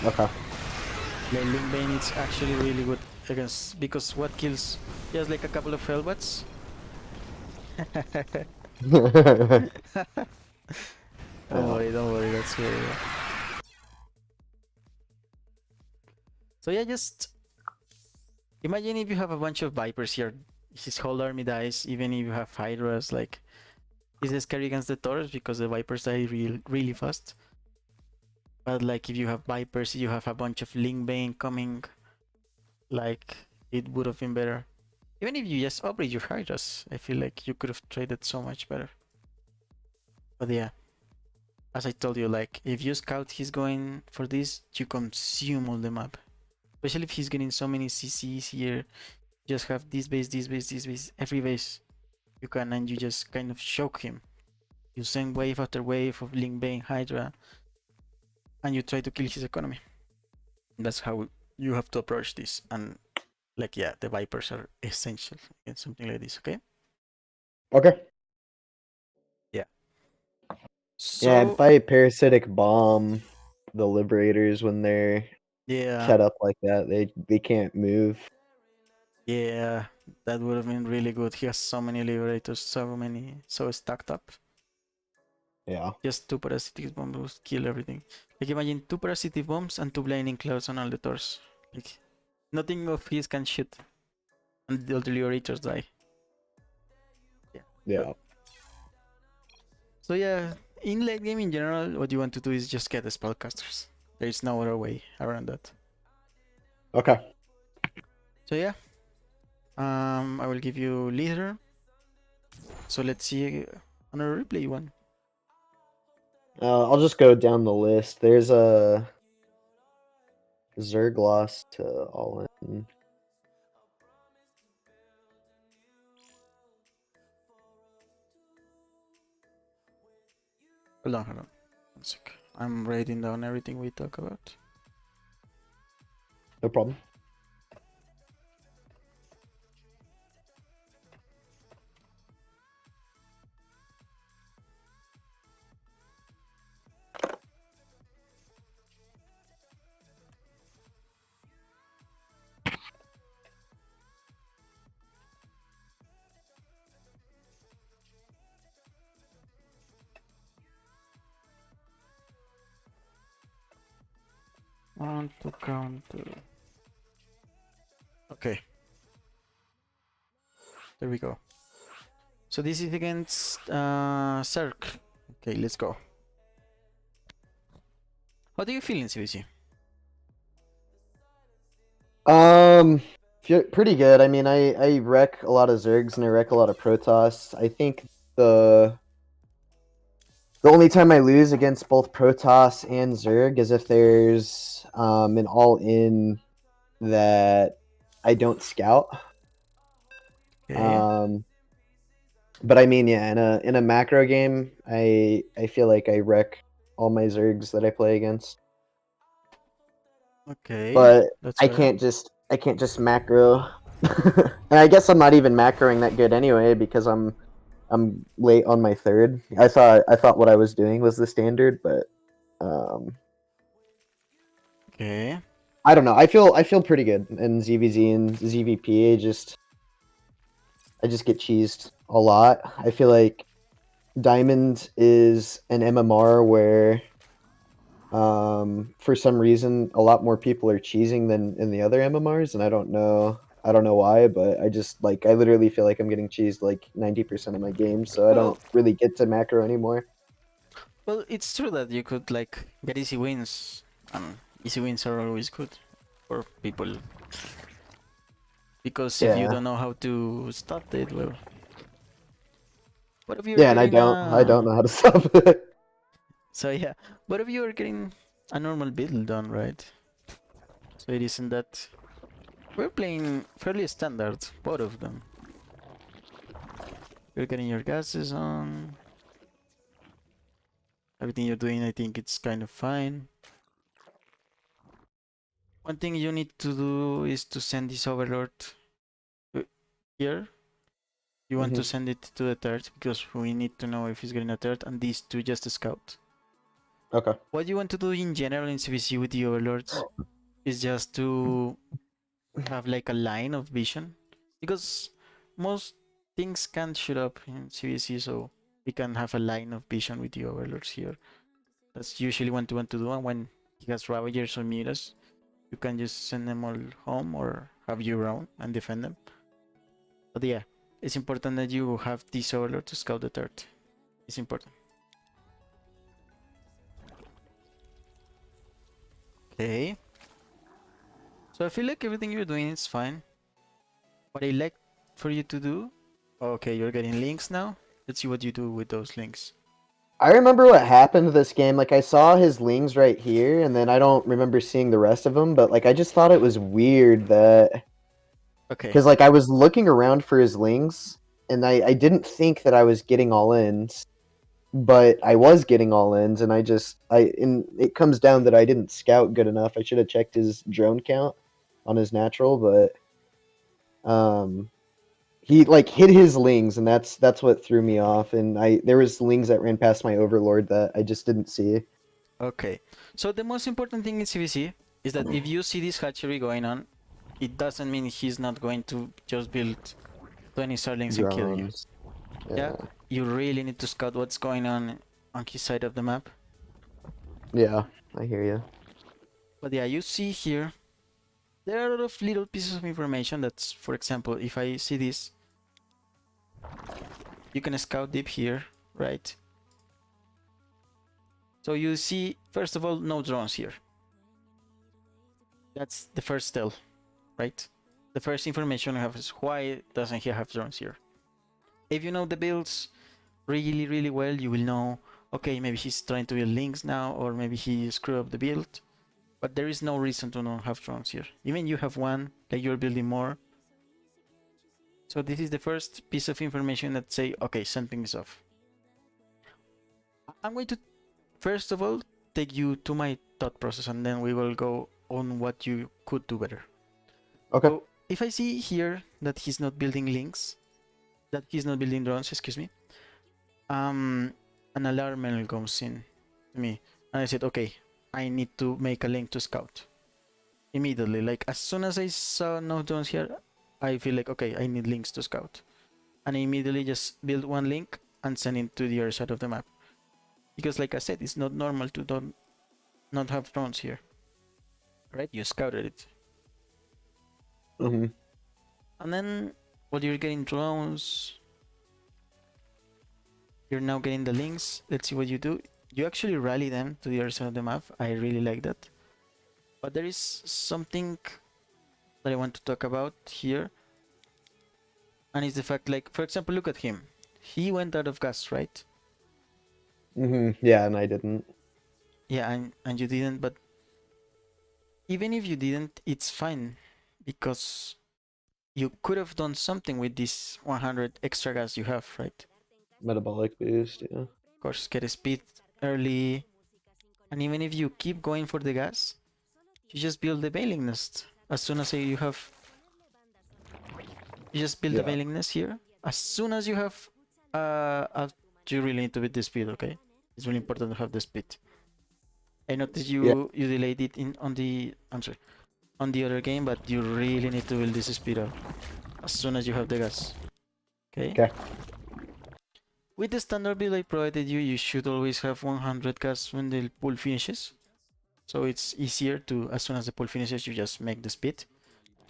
Okay. The Link Bane is actually really good against, because what kills just like a couple of Hellbats. Don't worry, that's very. So yeah, just imagine if you have a bunch of Vipers here. His whole army dies, even if you have Hydras. Like, he's scary against the Taurus because the Vipers die really fast. But like, if you have Vipers, you have a bunch of Link Bane coming. Like, it would have been better. Even if you just upgrade your Hydras, I feel like you could have traded so much better. But yeah, as I told you, like, if you scout he's going for this, you consume all the map. Especially if he's getting so many CCs here. Just have this base, this base, this base, every base you can, and you just kind of choke him. You send wave after wave of Link Bane, Hydra, and you try to kill his economy. That's how you have to approach this. And like, yeah, the Vipers are essential in something like this, okay? Okay. Yeah. Yeah, if So, I parasitic bomb the liberators when they're yeah, set up like that, they can't move. yeah, that would have been really good. He has so many liberators, so stacked up. Yeah. Just 2 parasitic bombs would kill everything. Like, imagine 2 parasitic bombs and 2 blinding clouds on all the doors. Like, nothing of his can shoot, and the liberators die. Yeah. Yeah. So yeah, in late game in general, what you want to do is just get the spellcasters. There is no other way around that. Okay. So yeah, I will give you leader. So let's see another replay one. I'll just go down the list. There's a Zerg lost to all in. Hold on. 1 sec. I'm writing down everything we talk about. No problem. Want to counter. Okay. There we go. So this is against Zerg. Okay, let's go. How do you feel in CBC? Pretty good. I mean, I wreck a lot of Zergs and I wreck a lot of Protoss. I think the only time I lose against both Protoss and Zerg is if there's an all-in that I don't scout. Okay. But I mean, yeah, in a macro game, I feel like I wreck all my Zergs that I play against. Okay. But That's fair. I can't just macro. And I guess I'm not even macroing that good anyway because I'm late on my third. I thought what I was doing was the standard, but Okay. I don't know. I feel pretty good in ZVZ and ZVP. I just get cheesed a lot. I feel like Diamond is an MMR where for some reason a lot more people are cheesing than in the other MMRs, and I don't know why, but I literally feel like I'm getting cheesed like 90% of my games, so I Well, don't really get to macro anymore. well, it's true that you could like get easy wins, and easy wins are always good for people. Because if you Yeah. don't know how to stop it, well, what if you're Yeah, and getting I don't know how to stop it. So yeah, what if you're getting a normal build done, right? So it isn't that we're playing fairly standard, both of them. You're getting your gases on. Everything you're doing, I think it's kind of fine. One thing you need to do is to send this overlord here. You want to send it to the third because we need to know if he's getting a third, and these two just a scout. Okay. What you want to do in general in CVC with the overlords is just to have like a line of vision, because most things can't shoot up in CVC, so we can have a line of vision with the overlords here. That's usually what you want to do, and when he has Ravagers or Mutas, you can just send them all home or have your own and defend them. But yeah, it's important that you have this overlord to scout the third. It's important. Okay. So I feel like everything you're doing is fine. What I like for you to do... Okay, you're getting links now. Let's see what you do with those links. I remember what happened this game. Like, I saw his lings right here, and then I don't remember seeing the rest of them, but, like, I just thought it was weird that... Okay. Because, like, I was looking around for his lings, and I didn't think that I was getting all-ins, but I was getting all-ins, and and it comes down that I didn't scout good enough. I should have checked his drone count on his natural, but... He like hit his lings, and that's what threw me off. And there was lings that ran past my overlord that I just didn't see. Okay. So the most important thing in CVC is that if you see this hatchery going on, it doesn't mean he's not going to just build 20 starlings and kill you. Drones. Yeah. You really need to scout what's going on his side of the map. Yeah, I hear you. But yeah, you see here, there are a lot of little pieces of information that's, for example, if I see this, you can scout deep here, right? So you see, first of all, no drones here. That's the first tell, right? The first information you have is why doesn't he have drones here? If you know the builds really, really well, you will know, okay, maybe he's trying to build links now, or maybe he screwed up the build. But there is no reason to not have drones here. Even you have one, like you're building more. So this is the first piece of information that say, okay, something is off. I'm going to, first of all, take you to my thought process, and then we will go on what you could do better. Okay. So if I see here that he's not building links, that he's not building drones, excuse me, an alarm comes in to me, and I said, okay, I need to make a link to scout. Immediately, like as soon as I saw no drones here, I feel like, okay, I need links to scout. And I immediately just build one link and send it to the other side of the map. Because like I said, it's not normal to not have drones here. Right? You scouted it. Mm-hmm. And then, while you're getting drones, you're now getting the links. Let's see what you do. You actually rally them to the other side of the map. I really like that. But there is something that I want to talk about here. And it's the fact, like, for example, look at him. He went out of gas, right? Mm-hmm. Yeah, and I didn't. Yeah, and you didn't, but even if you didn't, it's fine. Because you could have done something with this 100 extra gas you have, right? Metabolic boost, yeah. Of course, get a speed early. And even if you keep going for the gas, you just build the bailing nest. As soon as you have... You just build the bailing nest here. As soon as you have... you really need to beat the speed, okay? It's really important to have the speed. I noticed you delayed it on the... I'm sorry. On the other game, but you really need to build this speed up. As soon as you have the gas. Okay? Okay. With the standard build I provided you, you should always have 100 gas when the pool finishes. So it's easier to, as soon as the pool finishes, you just make the speed.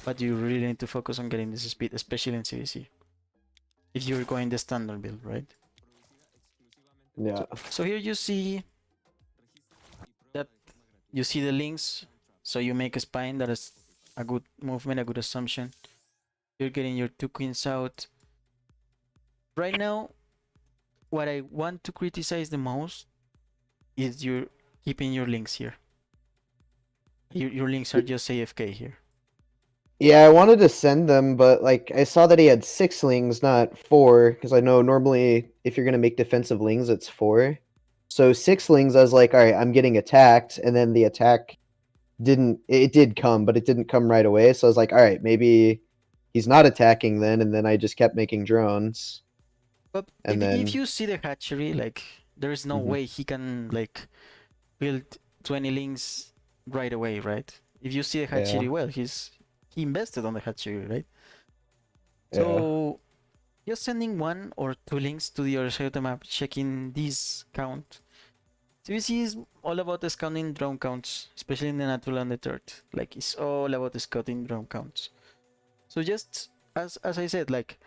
But you really need to focus on getting this speed, especially in CVC. If you're going the standard build, right? Yeah. So here you see that you see the links. So you make a spine, that is a good movement, a good assumption. You're getting your 2 queens out. Right now, what I want to criticize the most is you're keeping your links here. Your links are just AFK here. Yeah, I wanted to send them, but like I saw that he had 6 lings, not 4, because I know normally if you're gonna make defensive lings, it's 4. So 6 lings, I was like, all right, I'm getting attacked, and then the attack did come, but it didn't come right away. So I was like, all right, maybe he's not attacking then, and then I just kept making drones. But And if then you see the hatchery, like there is no Mhm. way he can like build 20 links right away, right? If you see the hatchery, Yeah. well, he invested on the hatchery, right? Yeah. So just sending one or two links to the other side of the map, checking this count. CBC is all about scouting drone counts, especially in the natural and the third. Like it's all about scouting drone counts. So just as I said, like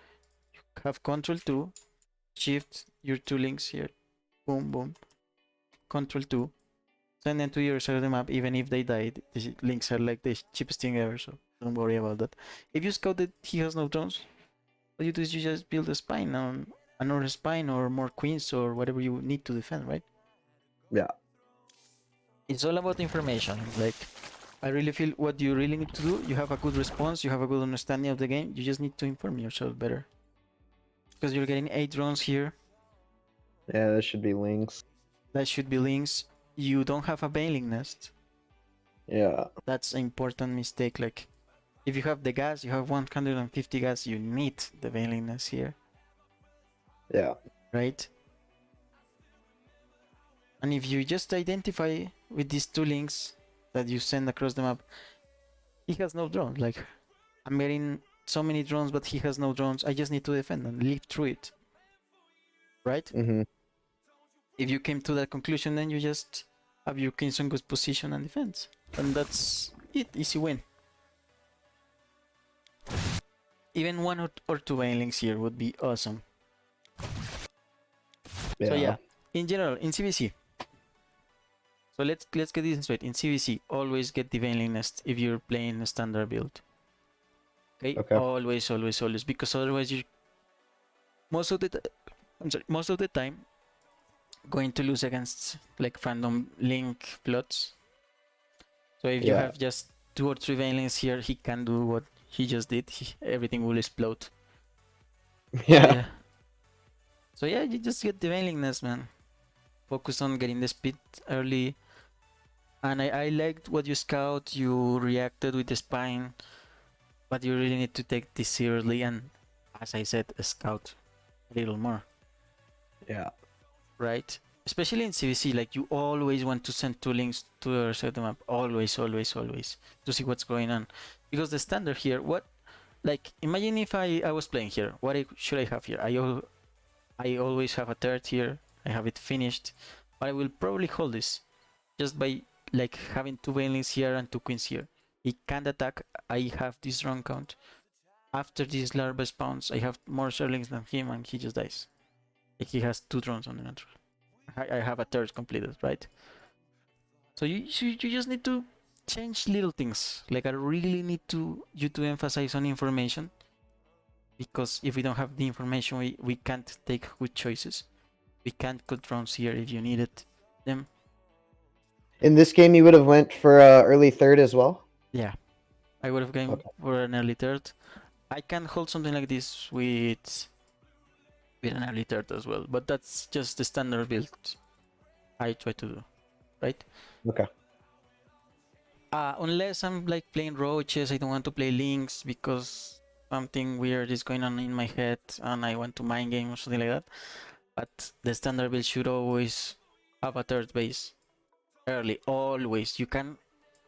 have control 2, shift your two links here, boom boom, control 2, send them to your side of the map. Even if they died, the links are like the cheapest thing ever, so don't worry about that. If you scout that he has no drones, what you do is you just build a spine on another spine or more queens or whatever you need to defend, right? Yeah. It's all about information. Like I really feel what you really need to do, you have a good response, you have a good understanding of the game, you just need to inform yourself better. Because you're getting 8 drones here, Yeah, that should be links. that should be links. You don't have a bailing nest. Yeah. That's an important mistake. Like if you have the gas, you have 150 gas, you need the bailing nest here, Yeah. right? And if you just identify with these two links that you send across the map, he has no drones. Like I'm getting so many drones, but he has no drones. I just need to defend and live through it, right? Mhm. If you came to that conclusion, then you just have your kings on good position and defense, and that's it. Easy win. Even one or two banelings here would be awesome. Yeah. So yeah, in general, in CBC. So let's get this straight. In CBC, always get the Veiling Nest if you're playing a standard build. Okay? Okay. Always, because otherwise you most of the most of the time going to lose against like random link plots. So if you Yeah. have just 2 or 3 Veilings here, he can do what he just did. Everything will explode. Yeah. So yeah, you just get the Veiling Nest, man. Focus on getting the speed early. And I liked what you scout. You reacted with the spine. But you really need to take this seriously and, as I said, scout a little more. Yeah. Right? Especially in CVC, like you always want to send 2 links to the other side of the map. Always, to see what's going on. Because the standard here, what, like, imagine if I was playing here. What should I have here? I always have a third here. I have it finished. But I will probably hold this just by like having 2 banelings here and 2 queens here. He can't attack. I have this drone count. After this larva spawns, I have more Zerglings than him and he just dies. Like he has 2 drones on the natural. I have a third completed, right? So you just need to change little things. Like I really need you to emphasize on information. Because if we don't have the information, we can't take good choices. We can't cut drones here if you needed them. In this game, you would have went for early third as well. Yeah, I would have gone Okay. for an early third. I can hold something like this with an early third as well, but that's just the standard build I try to do, right? Okay. Unless I'm like playing roaches, I don't want to play links because something weird is going on in my head and I want to mind game or something like that. But the standard build should always have a third base early, always. You can,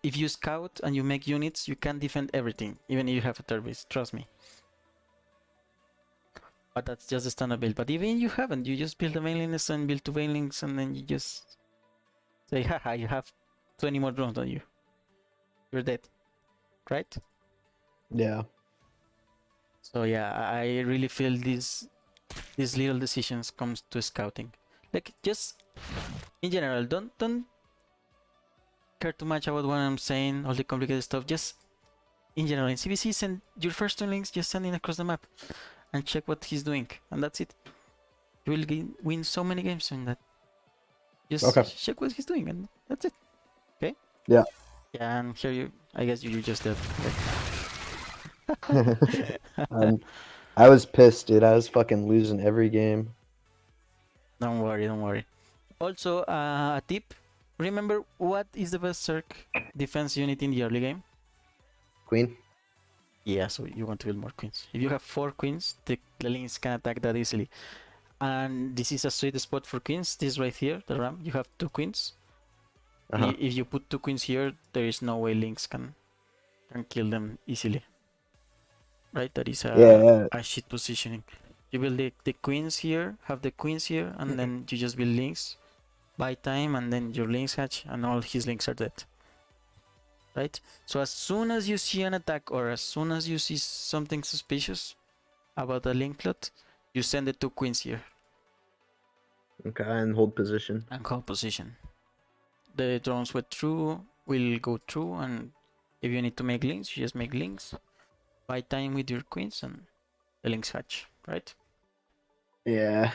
if you scout and you make units, you can defend everything, even if you have a third base. Trust me. But that's just the standard build. But even you haven't, you just build a mainliness and build 2 mainlinks and then you just say, haha, you have 20 more drones than you. You're dead. Right? Yeah. So yeah, I really feel these little decisions comes to scouting. Like just in general, don't care too much about what I'm saying, all the complicated stuff. Just in general, in CBC, send your first 2 links, just send it across the map and check what he's doing, and that's it. You will win so many games in that. Just check what he's doing, and that's it. Okay? Yeah. Yeah, and here I guess you just did. I was pissed, dude. I was fucking losing every game. Don't worry. Also, a tip. Remember, what is the best Zerg defense unit in the early game? Queen. Yeah, so you want to build more queens. If you have 4 queens, the links can attack that easily. And this is a sweet spot for queens. This right here, the ram, you have 2 queens. Uh-huh. If you put 2 queens here, there is no way links can kill them easily. Right? That is Yeah. a shit positioning. You build the queens here, have the queens here, and then you just build links, buy time, and then your links hatch, and all his links are dead. Right? So as soon as you see an attack, or as soon as you see something suspicious about a link plot, you send the 2 queens here. Okay, and hold position. And hold position. The drones will go through, and if you need to make links, you just make links, buy time with your queens, and the links hatch, right? Yeah.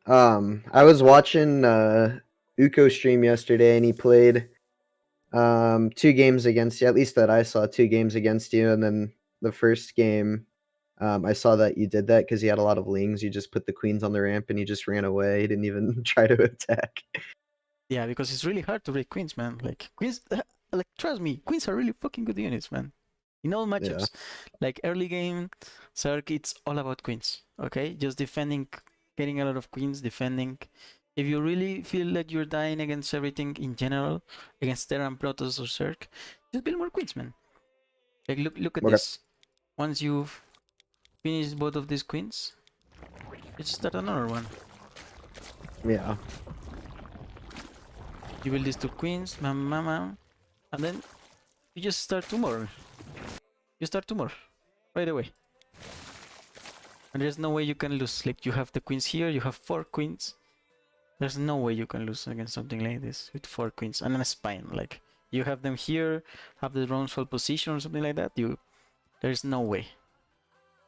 I was watching Uko stream yesterday, and he played 2 games against you. At least that I saw 2 games against you, and then the first game, I saw that you did that because he had a lot of lings. You just put the queens on the ramp, and he just ran away. He didn't even try to attack. Yeah, because it's really hard to break queens, man. Like queens, like trust me, queens are really fucking good units, man. In all matchups, like early game, Zerg, it's all about queens. Okay, just defending, getting a lot of queens, defending. If you really feel like you're dying against everything in general, against Terran, Protoss, or Zerg, just build more queens, man. Like look at Okay. this. Once you've finished both of these queens, you just start another one. Yeah. You build these 2 queens, and then you just start 2 more. You start 2 more right away. And there's no way you can lose. Like you have the queens here, you have 4 queens. There's no way you can lose against something like this with 4 queens and then a spine. Like you have them here, have the drones hold position or something like that. There's no way.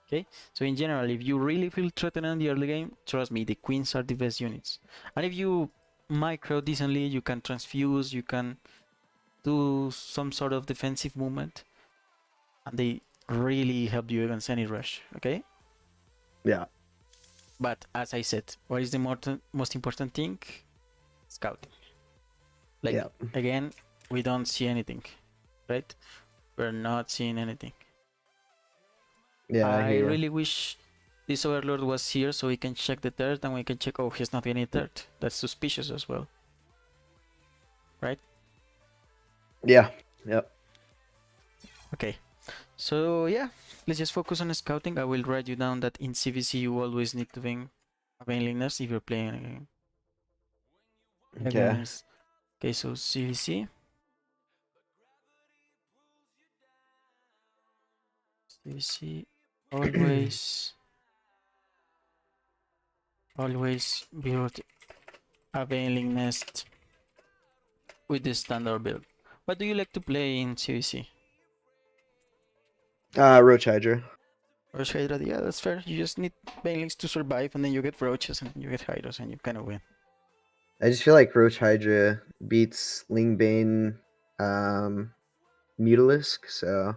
Okay, so in general, if you really feel threatened in the early game, trust me, the queens are the best units. And if you micro decently, you can transfuse, you can do some sort of defensive movement, and they really help you against any rush. Okay. Yeah. But as I said, what is the most important thing? Scouting. Like, Yeah. again, we don't see anything, right? We're not seeing anything. Yeah, I I hear you. really wish this Overlord was here so we can check the third and we can check, oh, he's not getting third. That's suspicious as well. Right? Yeah. Yep. Okay. So, yeah, let's just focus on scouting. I will write you down that in CVC you always need to bring a Liners if you're playing Okay. against. Okay, so CVC. CVC always build a Veiling Nest with the standard build. What do you like to play in CVC? Roach Hydra. Roach Hydra, yeah, that's fair. You just need Veilings to survive, and then you get Roaches, and you get Hydras, and you kind of win. I just feel like Roach Hydra beats Lingbane, Mutalisk, so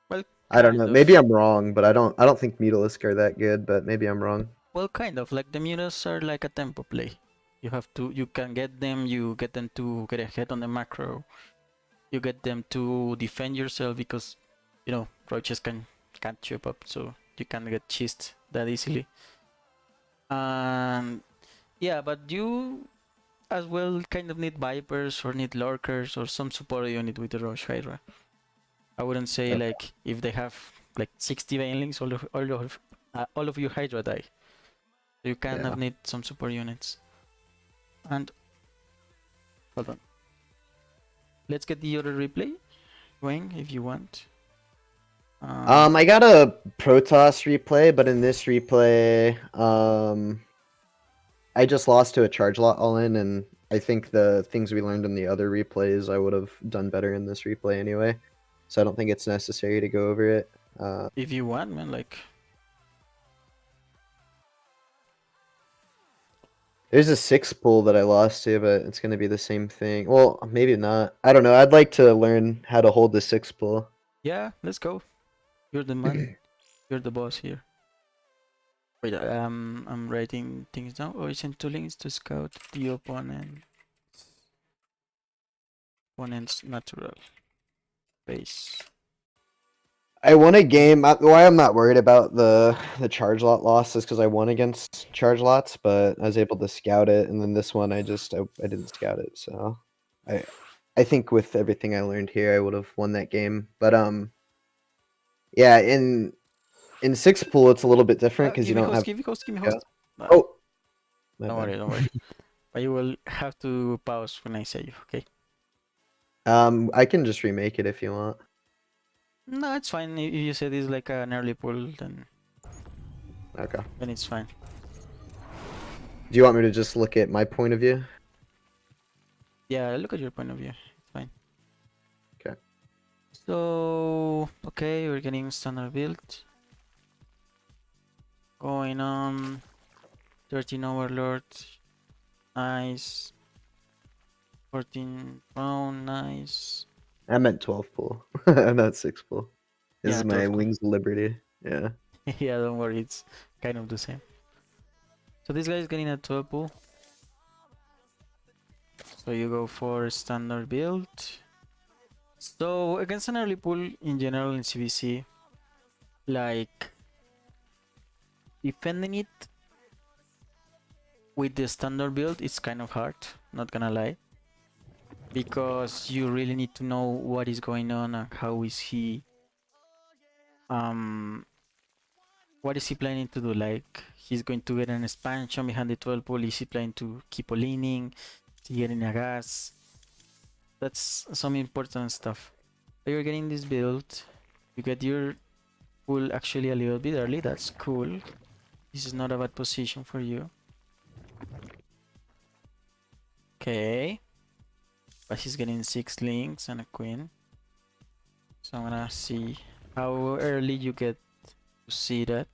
Well, I don't know. kind Maybe of. I'm wrong, but I don't think Mutalisk are that good, but maybe I'm wrong. Well, kind of. Like the Mutas are like a tempo play. You can get them, you get them to get ahead on the macro. You get them to defend yourself because, Roaches can't chip up, so you can't get cheesed that easily. And yeah, but you as well kind of need Vipers or need Lurkers or some support unit with the Roche Hydra. I wouldn't say Okay. like if they have like 60 Banelings, all of your Hydra die. You kind Yeah. of need some support units. And hold on, let's get the other replay going if you want. I got a Protoss replay, but in this replay, I just lost to a charge lot all in, and I think the things we learned in the other replays I would have done better in this replay anyway. So I don't think it's necessary to go over it. If you want, man, like There's a 6 pull that I lost to, but it's gonna be the same thing. Well, maybe not. I don't know. I'd like to learn how to hold the 6 pull. yeah, let's go. You're the man. You're the boss here. Wait, I'm writing things down. Oh, I sent 2 links to scout the opponent's natural base. I won a game. Why I'm not worried about the charge lot loss is because I won against charge lots, but I was able to scout it, and then this one I didn't scout it. So I I think with everything I learned here, I would have won that game. But yeah, in six pool it's a little bit different because you Give me don't host, have. give me host, give me Yeah. host. Oh, my Don't bad. worry, don't worry. But you will have to pause when I say you, okay? I can just remake it if you want. No, it's fine. If you said it's like an early pull, Okay. then it's fine. Do you want me to just look at my point of view? Yeah, look at your point of view. It's fine. Okay. So, okay, we're getting standard build. Going on. 13 Overlord. Nice. 14 Crown. Nice. I meant 12 pool, not 6 pool. This Yeah, is my 12 pool. Wings of Liberty. Yeah. Yeah, don't worry. It's kind of the same. So this guy is getting a 12 pool. So you go for standard build. So against an early pool in general in CBC, like defending it with the standard build is kind of hard, not gonna lie. Because you really need to know what is going on and how is he what is he planning to do? Like he's going to get an expansion behind the 12 pool, is he planning to keep leaning? Is he getting a gas? That's some important stuff. So you're getting this build. You get your pool actually a little bit early, that's cool. This is not a bad position for you. Okay. But he's getting 6 links and a queen. So I'm gonna see how early you get to see that.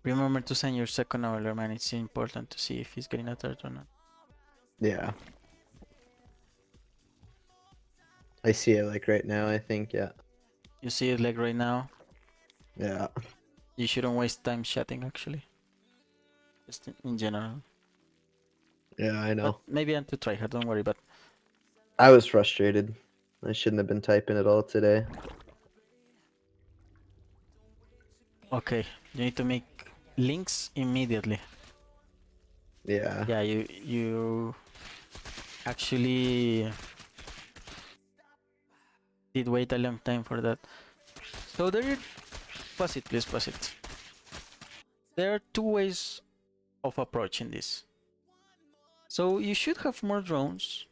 Remember to send your second overlord, man. It's important to see if he's getting a third or not. Yeah. I see it like right now, I think, yeah. You see it like right now. Yeah. You shouldn't waste time chatting actually. Just in general. Yeah, I know. But maybe I'm too tryhard, don't worry, but I was frustrated. I shouldn't have been typing at all today. okay. You need to make links immediately. Yeah. Yeah, you actually did wait a long time for that. So there, pause it, please pause it. There are two ways of approaching this. So you should have more drones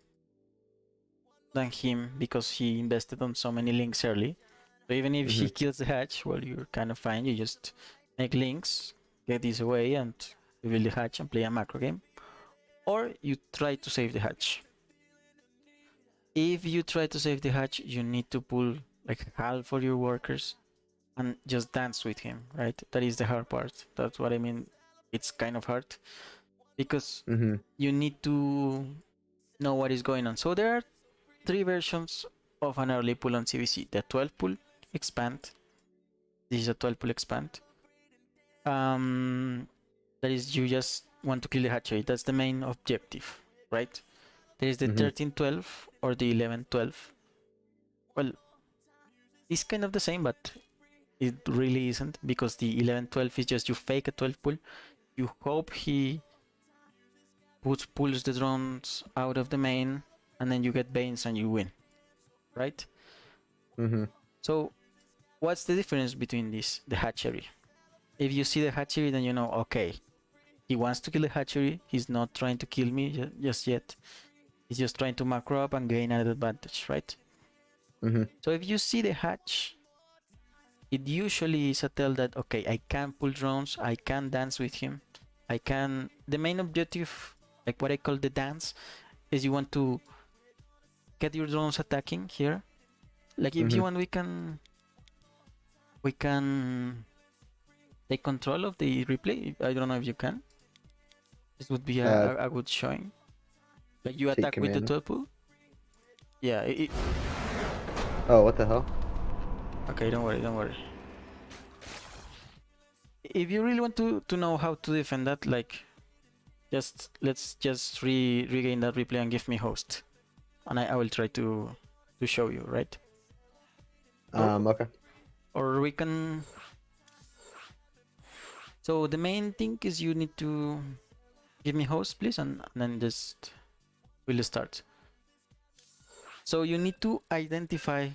than him because he invested on so many links early. So even if he kills the hatch, well, you're kind of fine. You just make links, get this away, and reveal the hatch and play a macro game. Or you try to save the hatch. If you try to save the hatch, you need to pull like half of your workers and just dance with him, right? That is the hard part. That's what I mean. It's kind of hard because you need to know what is going on. So there are 3 versions of an early pull on CBC. The 12 pull expand. This is a 12 pull expand. That is, you just want to kill the hatchery. That's the main objective, right? There is the 13-12 or the 11-12. Well, it's kind of the same, but it really isn't because the 11-12 is just you fake a 12 pull. You hope he pulls the drones out of the main, and then you get Banes and you win, right? So what's the difference between this? The hatchery. If you see the hatchery, then you know, okay, he wants to kill the hatchery. He's not trying to kill me just yet. He's just trying to macro up and gain an advantage, right? So if you see the hatch, it usually is a tell that, okay, I can pull drones, I can dance with him, I can... The main objective, like what I call the dance, is you want to get your drones attacking here. Like if you want, we can take control of the replay. I don't know if you can. This would be a good showing. Like you attack with the 12 pull. Yeah. Oh, what the hell? Okay, don't worry, don't worry. If you really want to know how to defend that, like, let's just regain that replay and give me host, and I will try to show you, right? Okay. Or we can. So the main thing is you need to give me host, please, and then just we'll start. So you need to identify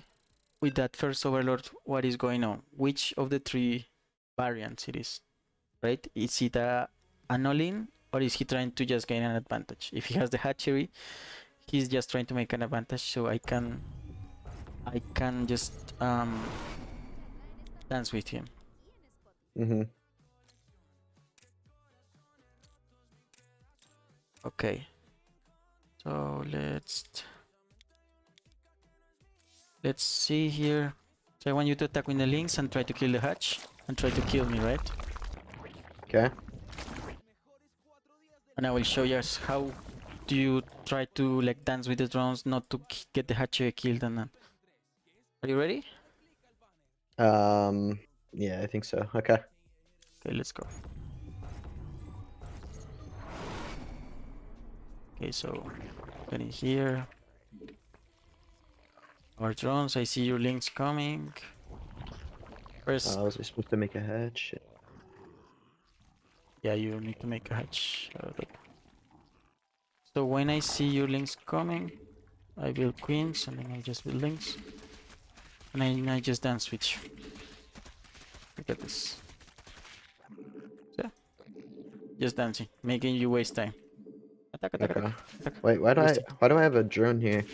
with that first overlord what is going on, which of the three variants it is, right? Is it an all-in, or is he trying to just gain an advantage? If he has the hatchery, he's just trying to make an advantage, so I can just dance with him. Mm-hmm. Okay, so let's see here. So I want you to attack with the links and try to kill the hatch and try to kill me, right? Okay. And I will show you how do you try to like dance with the drones, not to get the hatchery killed. And then, are you ready? Yeah, I think so. Okay. Okay, let's go. Okay, so getting here. Our drones, I see your links coming. First, Was I supposed to make a hatch? yeah, you need to make a hatch. So when I see your links coming, I build queens and then I just build links. And I just dance with you. Look at this. So, just dancing, making you waste time. Attack, attack, Okay. attack. Wait, why do I have a drone here?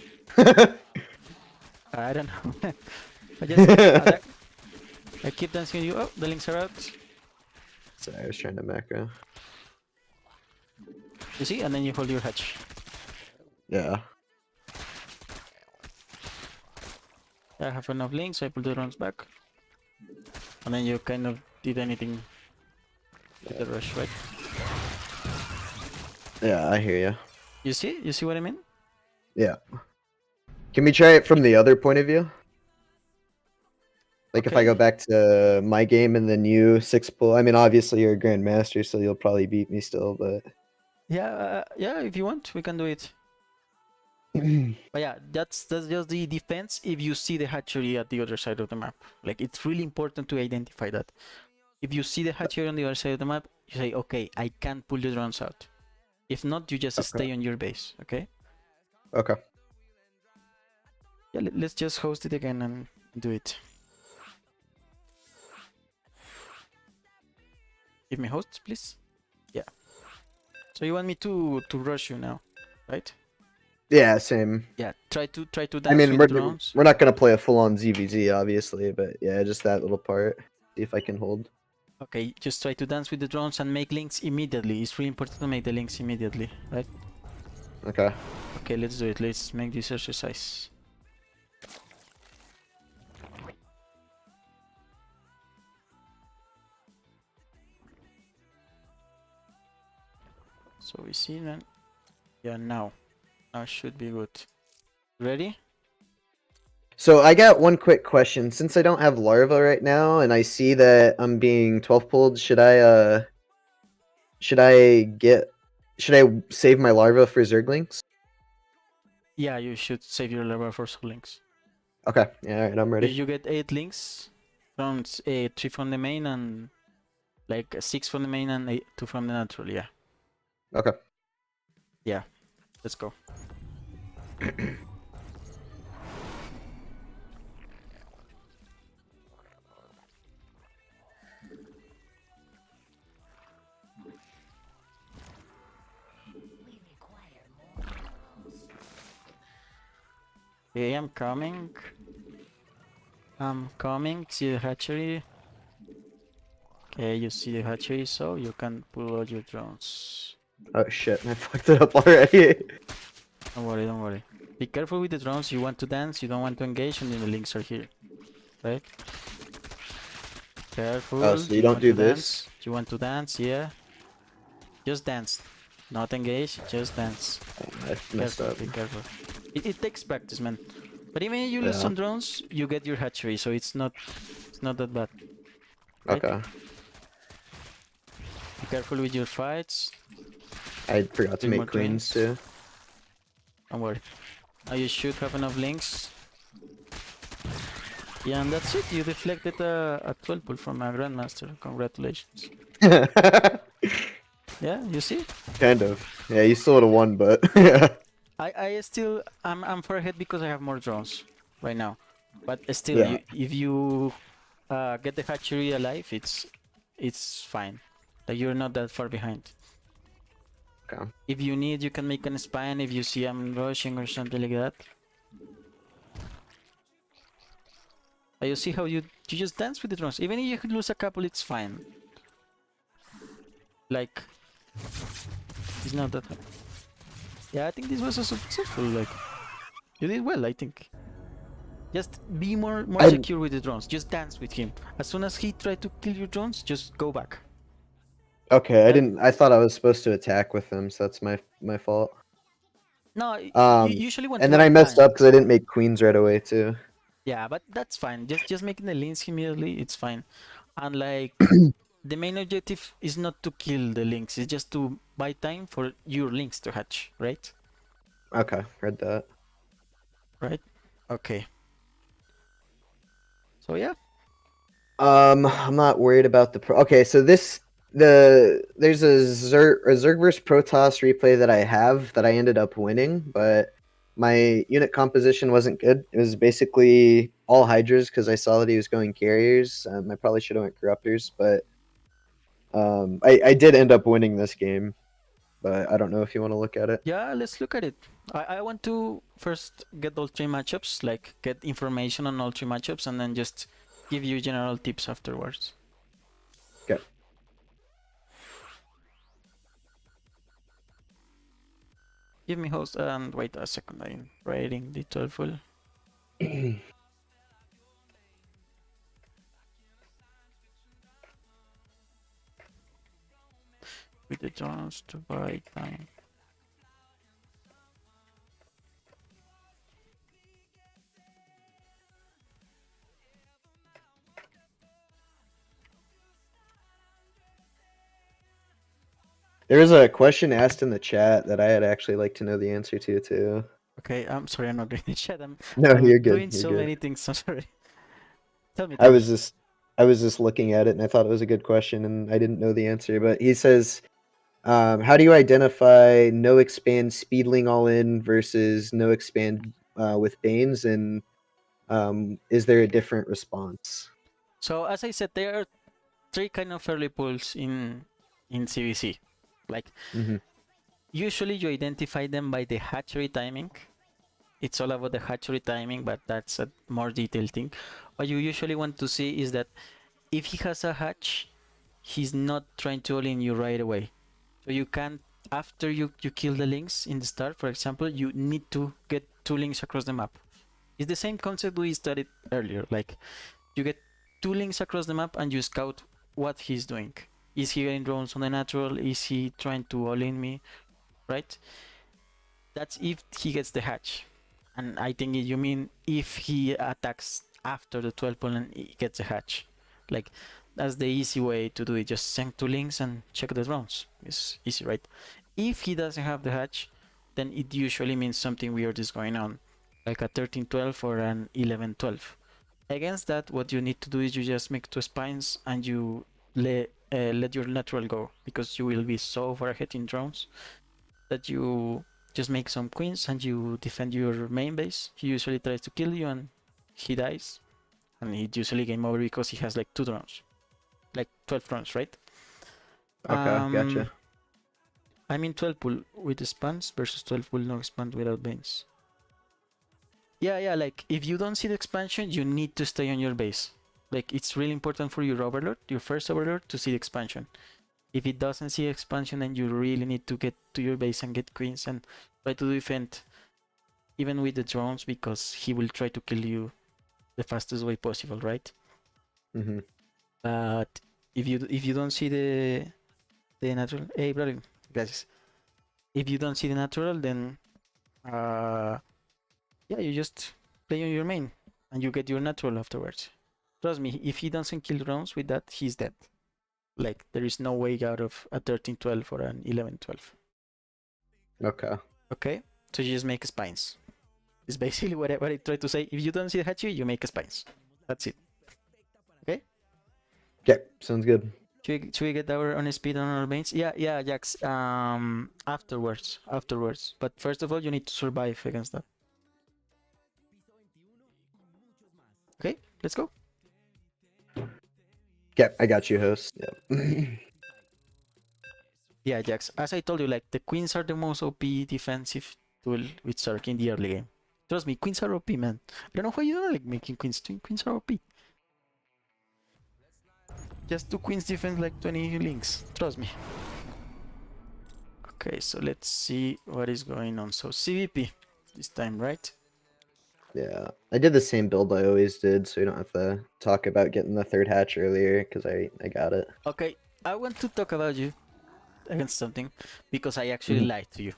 I don't know. I just attack. I keep dancing with you. Oh, the links are out. Sorry, I was trying to macro. You see? And then you hold your hatch. Yeah. I have enough links, so I pull the drones back. And then you kind of did anything with the rush, right? Yeah, I hear you. You see? You see what I mean? Yeah. Can we try it from the other point of view? Like if I Okay. go back to my game and then you 6-pull. I mean, obviously you're a grandmaster, so you'll probably beat me still, but Yeah, if you want, we can do it. But yeah, that's just the defense if you see the hatchery at the other side of the map. Like, it's really important to identify that. If you see the hatchery on the other side of the map, you say, okay, I can't pull the drones out. If not, you just stay on your base, okay? Okay. Yeah, let's just host it again and do it. Give me host, please. Yeah. So you want me to rush you now, right? Yeah, same. Yeah. Try to dance I mean, with drones. we're not gonna play a full-on ZVZ, obviously, but yeah, just that little part. See if I can hold. Okay, just try to dance with the drones and make links immediately. It's really important to make the links immediately, right? Okay. Okay, let's do it. Let's make this exercise. So we see then. Yeah, now should be good. Ready? So I got one quick question. Since I don't have larva right now, and I see that I'm being 12 pulled, should I save my larva for zerglings? Yeah, you should save your level for some links. Okay. Yeah. All right. I'm ready. You get 8 links from 3 from the main and like 6 from the main and 2 from the natural. Yeah. Okay. Yeah. Let's go. Okay, I'm coming. I'm coming. See the hatchery. Okay, you see the hatchery, so you can pull out your drones. Oh shit! I fucked it up already. Don't worry, don't worry. Be careful with the drones. You want to dance, you don't want to engage, and then the links are here, right? Careful. Oh, so you don't do this? Dance? You want to dance? Yeah. Just dance. Not engage, just dance. I messed Careful, up. be careful. It takes practice, man. But even if you lose Yeah. some drones, you get your hatchery, so it's not that bad. Right? Okay. Be careful with your fights. I forgot to Three make more queens queens. too. Don't worry. Now you should have enough links. Yeah, and that's it. You deflected a 12 pull from a Grandmaster. Congratulations. Yeah, you see? Kind of. Yeah, you still would have won, but yeah. I still I'm far ahead because I have more drones right now. But still, Yeah. if you get the hatchery alive, it's fine. Like you're not that far behind. Okay. If you need, you can make an spine if you see I'm rushing or something like that. You see how you just dance with the drones. Even if you could lose a couple, it's fine. Like it's not that hard. Yeah, I think this was a successful. Like you did well, I think. Just be more I secure with the drones. Just dance with him. As soon as he tried to kill your drones, just go back. okay. I That didn't. I thought I was supposed to attack with them, so that's my fault. no, you usually want And to then buy I messed time. up because I didn't make queens right away too. Yeah, but that's fine. Just making the links immediately, it's fine. And like the main objective is not to kill the links. It's just to buy time for your links to hatch, right? Okay, read that. Right? Okay. So yeah. I'm not worried about the pro. Okay, so there's a Zerg vs Protoss replay that I have that I ended up winning, but my unit composition wasn't good. It was basically all Hydras because I saw that he was going carriers. I probably should have went Corruptors, but I did end up winning this game. But I don't know if you want to look at it. Yeah, let's look at it. I want to first get all three matchups, like get information on all three matchups, and then just give you general tips afterwards. Okay. Give me host and wait a second. I'm writing the 12 full. With the chance to buy time. There was a question asked in the chat that I had actually like to know the answer to too. Okay, I'm sorry, I'm not reading the chat. No, I'm you're good. doing You're so good. many things. I'm sorry. Tell me, I tell me. was just I was just looking at it and I thought it was a good question and I didn't know the answer. But he says, how do you identify no expand speedling all in versus no expand with Banes, and is there a different response? So as I said, there are three kind of early pulls in CVC. Like Mm-hmm. usually you identify them by the hatchery timing. It's all about the hatchery timing, but that's a more detailed thing. What you usually want to see is that if he has a hatch, he's not trying to all in you right away. So you can't, after you kill the links in the start, for example, you need to get two links across the map. It's the same concept we studied earlier. Like you get two links across the map and you scout what he's doing. Is he getting drones on the natural? Is he trying to all in me? Right? That's if he gets the hatch. And I think you mean if he attacks after the 12 pull and he gets a hatch. Like that's the easy way to do it. Just send two links and check the drones. It's easy, right? If he doesn't have the hatch, then it usually means something weird is going on, like a 13-12 or an 11-12. Against that, what you need to do is you just make two spines and you let your natural go, because you will be so far ahead in drones that you just make some queens and you defend your main base. He usually tries to kill you and he dies, and he usually game over because he has like two drones, like 12 drones, right? Okay, gotcha. I mean 12 pull with the spans versus 12 pull no expand without veins. Yeah, like if you don't see the expansion, you need to stay on your base. Like it's really important for your overlord, your first overlord, to see the expansion. If it doesn't see expansion, then you really need to get to your base and get queens and try to defend even with the drones, because he will try to kill you the fastest way possible, right? Mm-hmm. But if you don't see the natural, hey brother, gracias. If you don't see the natural, then yeah, you just play on your main and you get your natural afterwards. Trust me, if he doesn't kill drones with that, he's dead. Like there is no way out of a 13-12 or an 11-12. Okay. Okay, so you just make spines. It's basically what I try to say. If you don't see the hatchery, you make spines. That's it. Okay. Yeah, sounds good. Should we get our on speed on our mains? Yeah, Jax. Afterwards. But first of all, you need to survive against that. Okay, let's go. Yeah, I got you, host. Yeah. Yeah, Jax. As I told you, like the queens are the most OP defensive tool with Zerg in the early game. Trust me, queens are OP, man. I don't know why you don't like making queens. Queens are OP. Just do queens defense like 20 links. Trust me. Okay, so let's see what is going on. So CVP this time, right? Yeah, I did the same build I always did, so we don't have to talk about getting the third hatch earlier because I got it. Okay, I want to talk about you against something because I actually lied to you.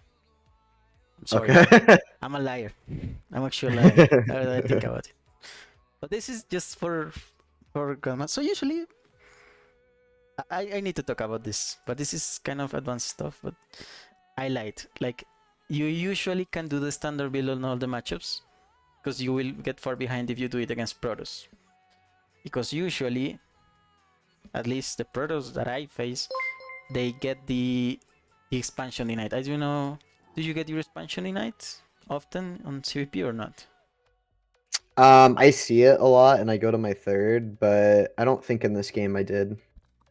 I'm sorry. Okay. I'm a liar. I'm actually lying. Now that I think about it. But this is just for grandma. So usually I need to talk about this, but this is kind of advanced stuff. But I lied. Like you usually can do the standard build on all the matchups because you will get far behind if you do it against Protoss. Because usually, at least the Protoss that I face, they get the expansion denied. I don't know. Do you get your expansion denied often on CVP or not? I see it a lot, and I go to my third, but I don't think in this game I did.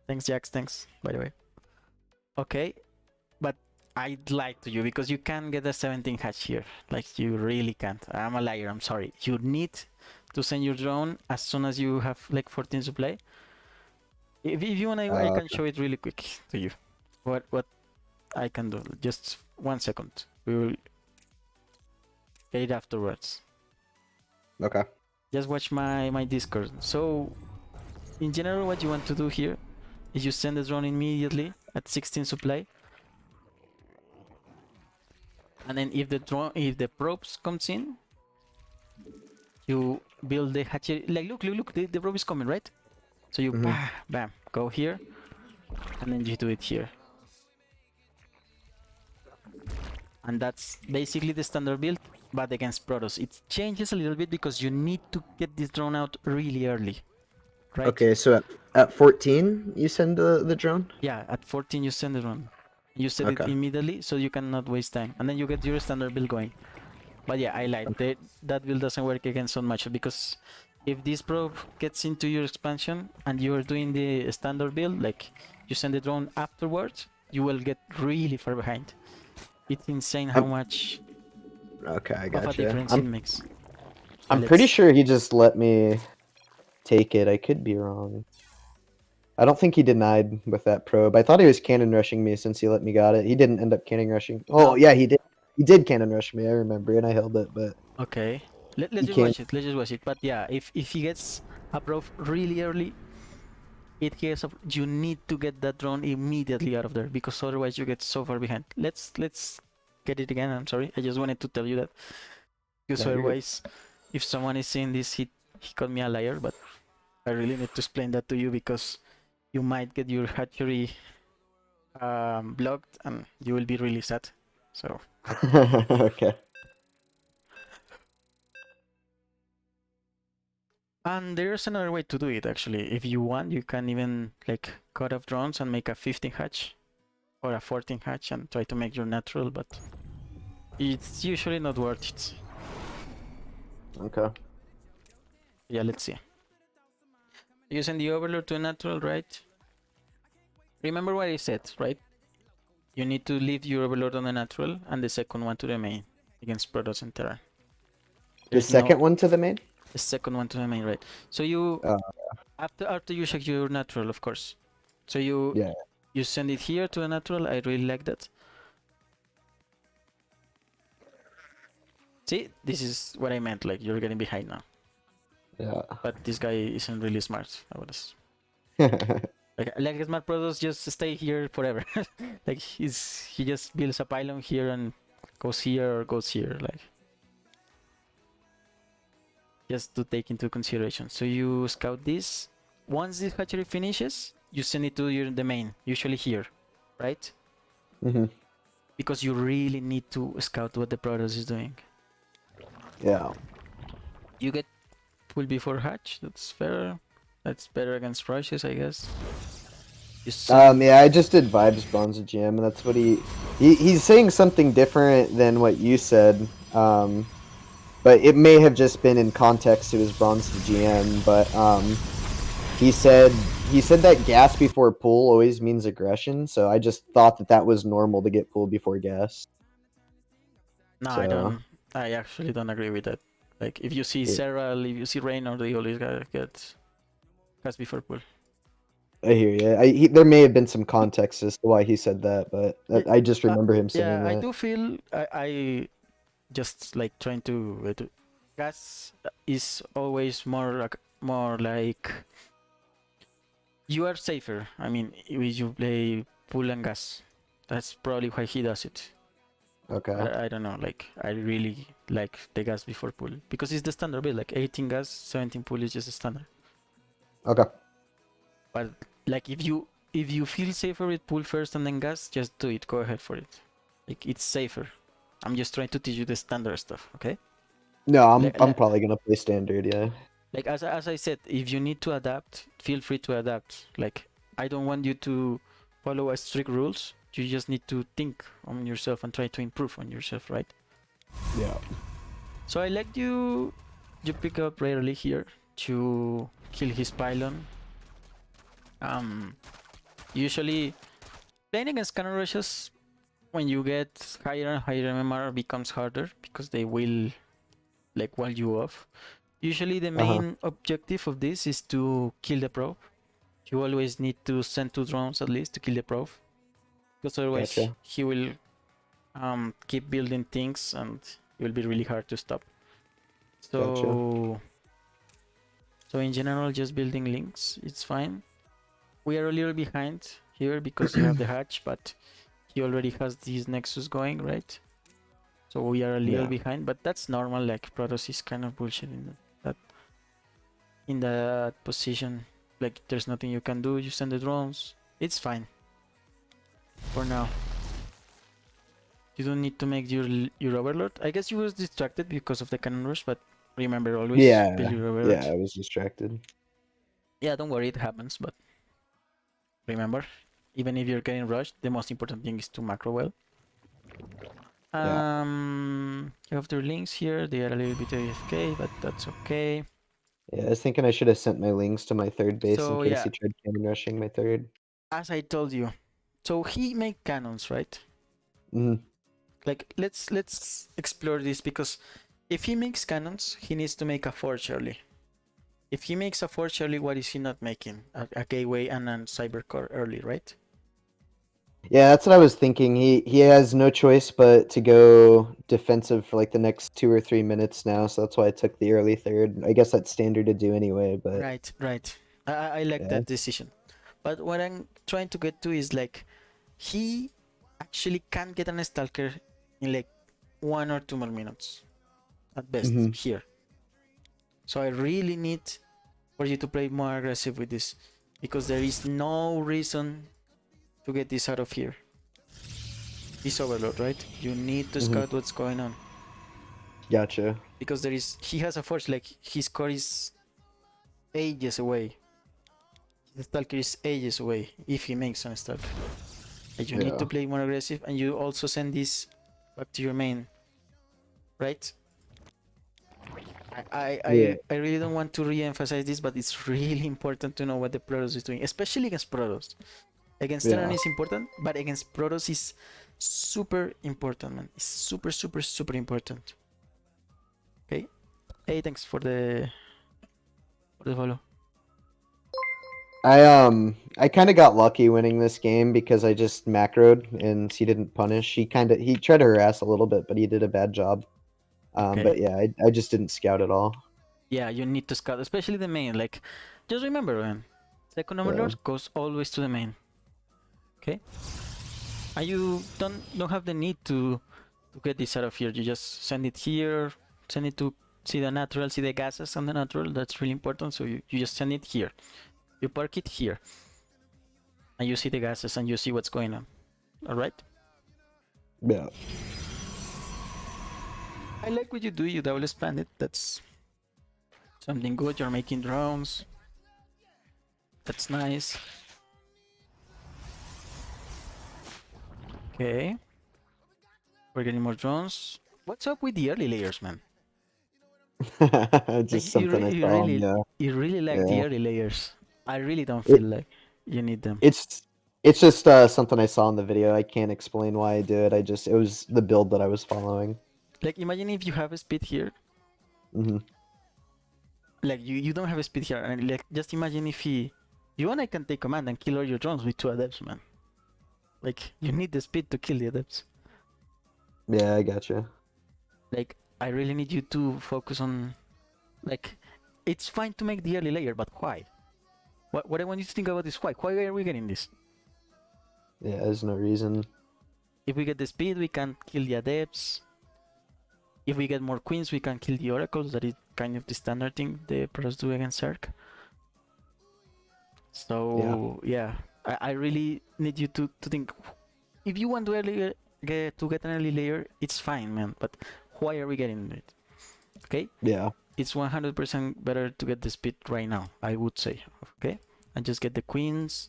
Thanks, Jax. Thanks, by the way. Okay, but I'd lie to you because you can get a 17 hatch here. Like, you really can't. I'm a liar. I'm sorry. You need to send your drone as soon as you have like 14 supply. If you want, I can show it really quick to you. What I can do. Just 1 second. We will get it afterwards. Okay. Just watch my Discord. So, in general, what you want to do here is you send the drone immediately at 16 supply. And then if the probes comes in, you build the hatchery. Like, look, the probe is coming, right? So you bam, go here, and then you do it here. And that's basically the standard build, but against Protoss. It changes a little bit because you need to get this drone out really early, right? Okay, so at 14 you send the drone? Yeah, at 14 you send the drone. You set it immediately so you cannot waste time. And then you get your standard build going. But yeah, I lied. That build doesn't work against so much because if this probe gets into your expansion and you're doing the standard build, like you send the drone afterwards, you will get really far behind. It's insane how much Okay, I of gotcha. a difference it makes. I'm pretty sure he just let me take it. I could be wrong. I don't think he denied with that probe. I thought he was cannon rushing me since he let me got it. He didn't end up cannon rushing. Oh, yeah, he did. He did cannon rush me. I remember, and I held it, but... Okay. Let's just watch it. Let's just watch it. But yeah, if he gets a probe really early, you need to get that drone immediately out of there because otherwise you get so far behind. Let's get it again. I'm sorry. I just wanted to tell you that because otherwise, if someone is seeing this, he called me a liar. But I really need to explain that to you because you might get your hatchery blocked and you will be really sad. So okay. And there's another way to do it actually. If you want, you can even like cut off drones and make a 15 hatch or a 14 hatch and try to make your natural, but it's usually not worth it. Okay. Yeah, let's see. You send the overlord to a natural, right? Remember what I said, right? You need to leave your overlord on the natural and the second one to the main against Protoss and Terran. The second one to the main? The second one to the main, right? So you after you check your natural, of course. So you send it here to a natural. I really like that. See, this is what I meant. Like you're getting behind now. Yeah. But this guy isn't really smart. I was like smart Protoss just stay here forever. Like he just builds a pylon here and goes here or goes here. Like. Just to take into consideration. So you scout this. Once this hatchery finishes, you send it to the main, usually here, right? Because you really need to scout what the Protoss is doing. Yeah. You get pull before hatch. That's fair. That's better against rushes, I guess. Yeah, I just did vibes Bronze GM, and that's what he's saying something different than what you said. But it may have just been in context to his Bronze GM. But he said that gas before pull always means aggression. So I just thought that was normal to get pull before gas. No, so, I don't. I actually don't agree with that. Like, if you see Sarah, if you see Reynor, they always gotta get gas before pull. I hear you. There may have been some context as to why he said that, but I just remember him saying that. Yeah, I do feel I just like trying to gas is always more like you are safer. I mean, if you play pull and gas, that's probably why he does it. Okay. I don't know. Like, I really like the gas before pull because it's the standard build. Like 18 gas, 17 pull is just a standard. Okay. But like, if you feel safer with pull first and then gas, just do it. Go ahead for it. Like, it's safer. I'm just trying to teach you the standard stuff, okay? No, I'm probably gonna play standard, yeah. Like, as I said, if you need to adapt, feel free to adapt. Like, I don't want you to follow a strict rules. You just need to think on yourself and try to improve on yourself, right? Yeah. So I like you pick up rarely here to kill his pylon. Usually playing against cannon rushes, when you get higher and higher MMR, becomes harder because they will like wall you off. Usually the main objective of this is to kill the probe. You always need to send 2 drones at least to kill the probe, because otherwise he will keep building things and it will be really hard to stop. So so in general, just building links, it's fine. We are a little behind here because you have the hatch, but he already has this nexus going, right? So we are a little behind, but that's normal. Like, Protoss is kind of bullshit in that position. Like, there's nothing you can do. You send the drones. It's fine for now. You don't need to make your overlord. I guess you was distracted because of the cannon rush, but remember, always build your overlord. Yeah, I was distracted. Yeah, don't worry, it happens, but remember, even if you're getting rushed, the most important thing is to macro well. You have their links here. They are a little bit AFK, but that's okay. Yeah, I was thinking I should have sent my links to my third base in case he tried cannon rushing my third. As I told you, so he made cannons, right? Like, let's explore this, because if he makes cannons, he needs to make a forge early. If he makes a forge early, what is he not making? A gateway and a cybercore early, right? Yeah, that's what I was thinking. He has no choice but to go defensive for like the next 2 or 3 minutes now, so that's why I took the early third. I guess that's standard to do anyway, but right. I like that decision. But what I'm trying to get to is, like, he actually can get an stalker in like 1 or 2 more minutes at best here. So I really need for you to play more aggressive with this, because there is no reason to get this out of here. This overload, right? You need to scout what's going on. Gotcha. Because he has a force, like, his core is ages away. The stalker is ages away if he makes an stalker. Like, you need to play more aggressive, and you also send this back to your main, right? I really don't want to re-emphasize this, but it's really important to know what the Protoss is doing, especially against Protoss. Against Terran is important, but against Protoss is super important, man. It's super, super, super important. Okay? Hey, thanks for the follow. I kind of got lucky winning this game because I just macroed and he didn't punish. He tried to harass a little bit, but he did a bad job. But yeah, I just didn't scout at all. Yeah, you need to scout, especially the main. Like, just remember, man, second overlord goes always to the main. Okay? And you don't have the need to get this out of here. You just send it here, send it to see the natural, see the gases on the natural. That's really important. So you just send it here. You park it here. And you see the gases and you see what's going on. Alright? Yeah. I like what you do. You double expand it. That's Something good, you're making drones. That's nice. Okay. We're getting more drones. What's up with the early layers, man? Like Just something I saw on the you really like the yeah. early layers. I really don't It, feel like you need them. it's just something I saw in the video. I can't explain why I do it. It was the build that I was following. Like imagine if you have a speed here. Hmm. Like you don't have a speed here, and like just imagine if you and I can take command and kill all your drones with 2 adepts, man. Like you need the speed to kill the adepts. Yeah, I gotcha. Like I really need you to focus on, like, it's fine to make the early layer, but why? What I want you to think about is why. Why are we getting this? Yeah, there's no reason. If we get the speed, we can kill the adepts. If we get more queens, we can kill the oracles. That is kind of the standard thing the pros do against Zerg. So yeah, I really need you to think. If you want to get an early layer, it's fine, man. But why are we getting it? Okay, Yeah. it's 100% better to get the speed right now, I would say. Okay, and just get the queens,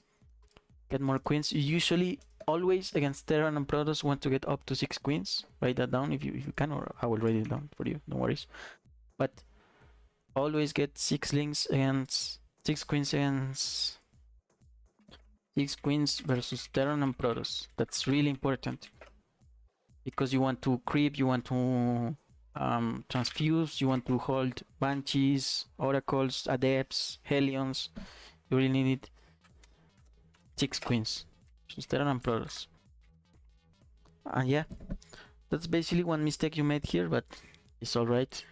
get more queens. You usually always against Terran and Protoss want to get up to 6 queens. Write that down if you can, or I will write it down for you. No worries. But always get 6 links against 6 queens against 6 queens versus Terran and Protoss. That's really important because you want to creep, you want to transfuse, you want to hold banshees, oracles, adepts, hellions. You really need 6 queens versus Terran and Protoss. And yeah, that's basically one mistake you made here, but it's all right.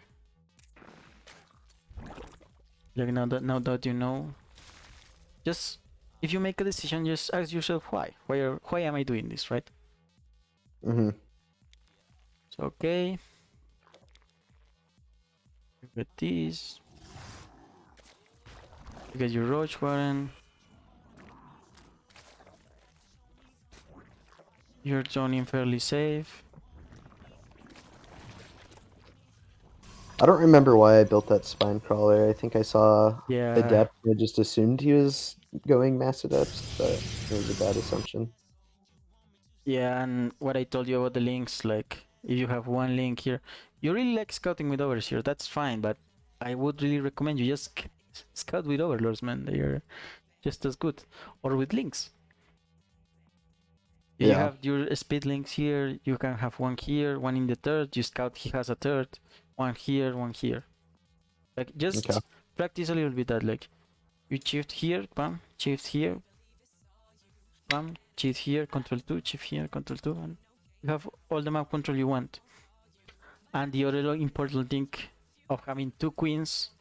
Like now that you know, just if you make a decision, just ask yourself why. Why am I doing this, right? Hmm. So okay, you get this. You get your Roach Warren. You're zoning fairly safe. I don't remember why I built that spine crawler. I think I saw Yeah, adept. I just assumed he was going mass adepts, but it was a bad assumption. yeah, and what I told you about the links, like if you have one link here, you really like scouting with overseer, that's fine, but I would really recommend you just scout with overlords, man. They are just as good, or with links. If you Yeah. have your speed links here, you can have one here, one in the third. You scout, he has a third, one here, one here. Like just Okay. practice a little bit that, like you shift here, bam, shift here, bam, shift here, control 2, shift here, control 2, and you have all the map control you want. And the other important thing of having 2 queens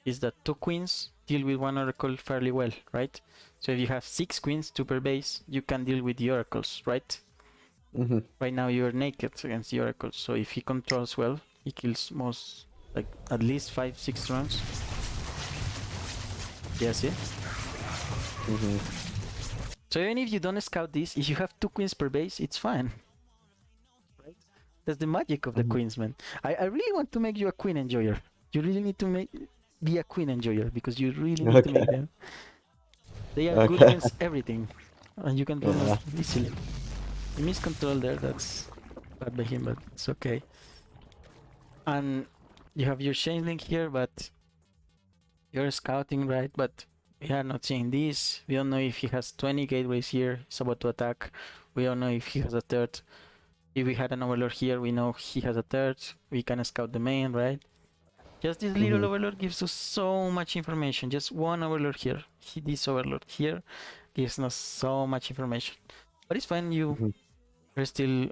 is that 2 queens deal with 1 oracle fairly well, right? So if you have 6 queens, 2 per base, you can deal with the oracles, right? Hmm. Right now you're naked against the oracles, so if he controls well, he kills like at least 5-6 rounds. Yeah, see? Hmm. So even if you don't scout this, if you have 2 queens per base, it's fine. Right? That's the magic of the queens, man. I really want to make you a queen enjoyer. You really need to be a queen enjoyer because you really need to make them. They are good Okay. against everything, and you can run them easily. The miscontrol there, that's bad by him, but it's okay. And you have your chain link here, but you're scouting, right? But we are not seeing this. We don't know if he has 20 gateways here. He's about to attack. We don't know if he has a third. If we had an overlord here, we know he has a third. We can scout the main, right? Just this little overlord gives us so much information. Just one overlord here. This overlord here gives us so much information. But it's fine, you are still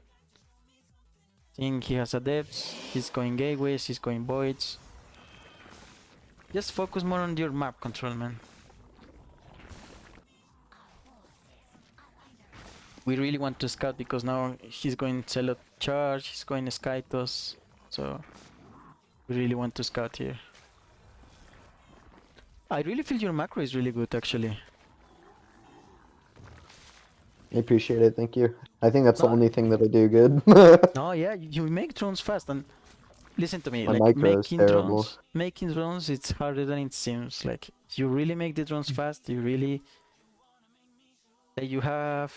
seeing he has adepts, he's going gateways, he's going voids. Just focus more on your map control, man. We really want to scout because now he's going Zealot Charge, he's going Skytos, so we really want to scout here. I really feel your macro is really good, actually. I appreciate it. Thank you. I think that's the No, only thing that I do good. no, yeah, you make drones fast, and listen to me. My Like micro is terrible. making drones, it's harder than it seems. Like you really make the drones fast. You really like you have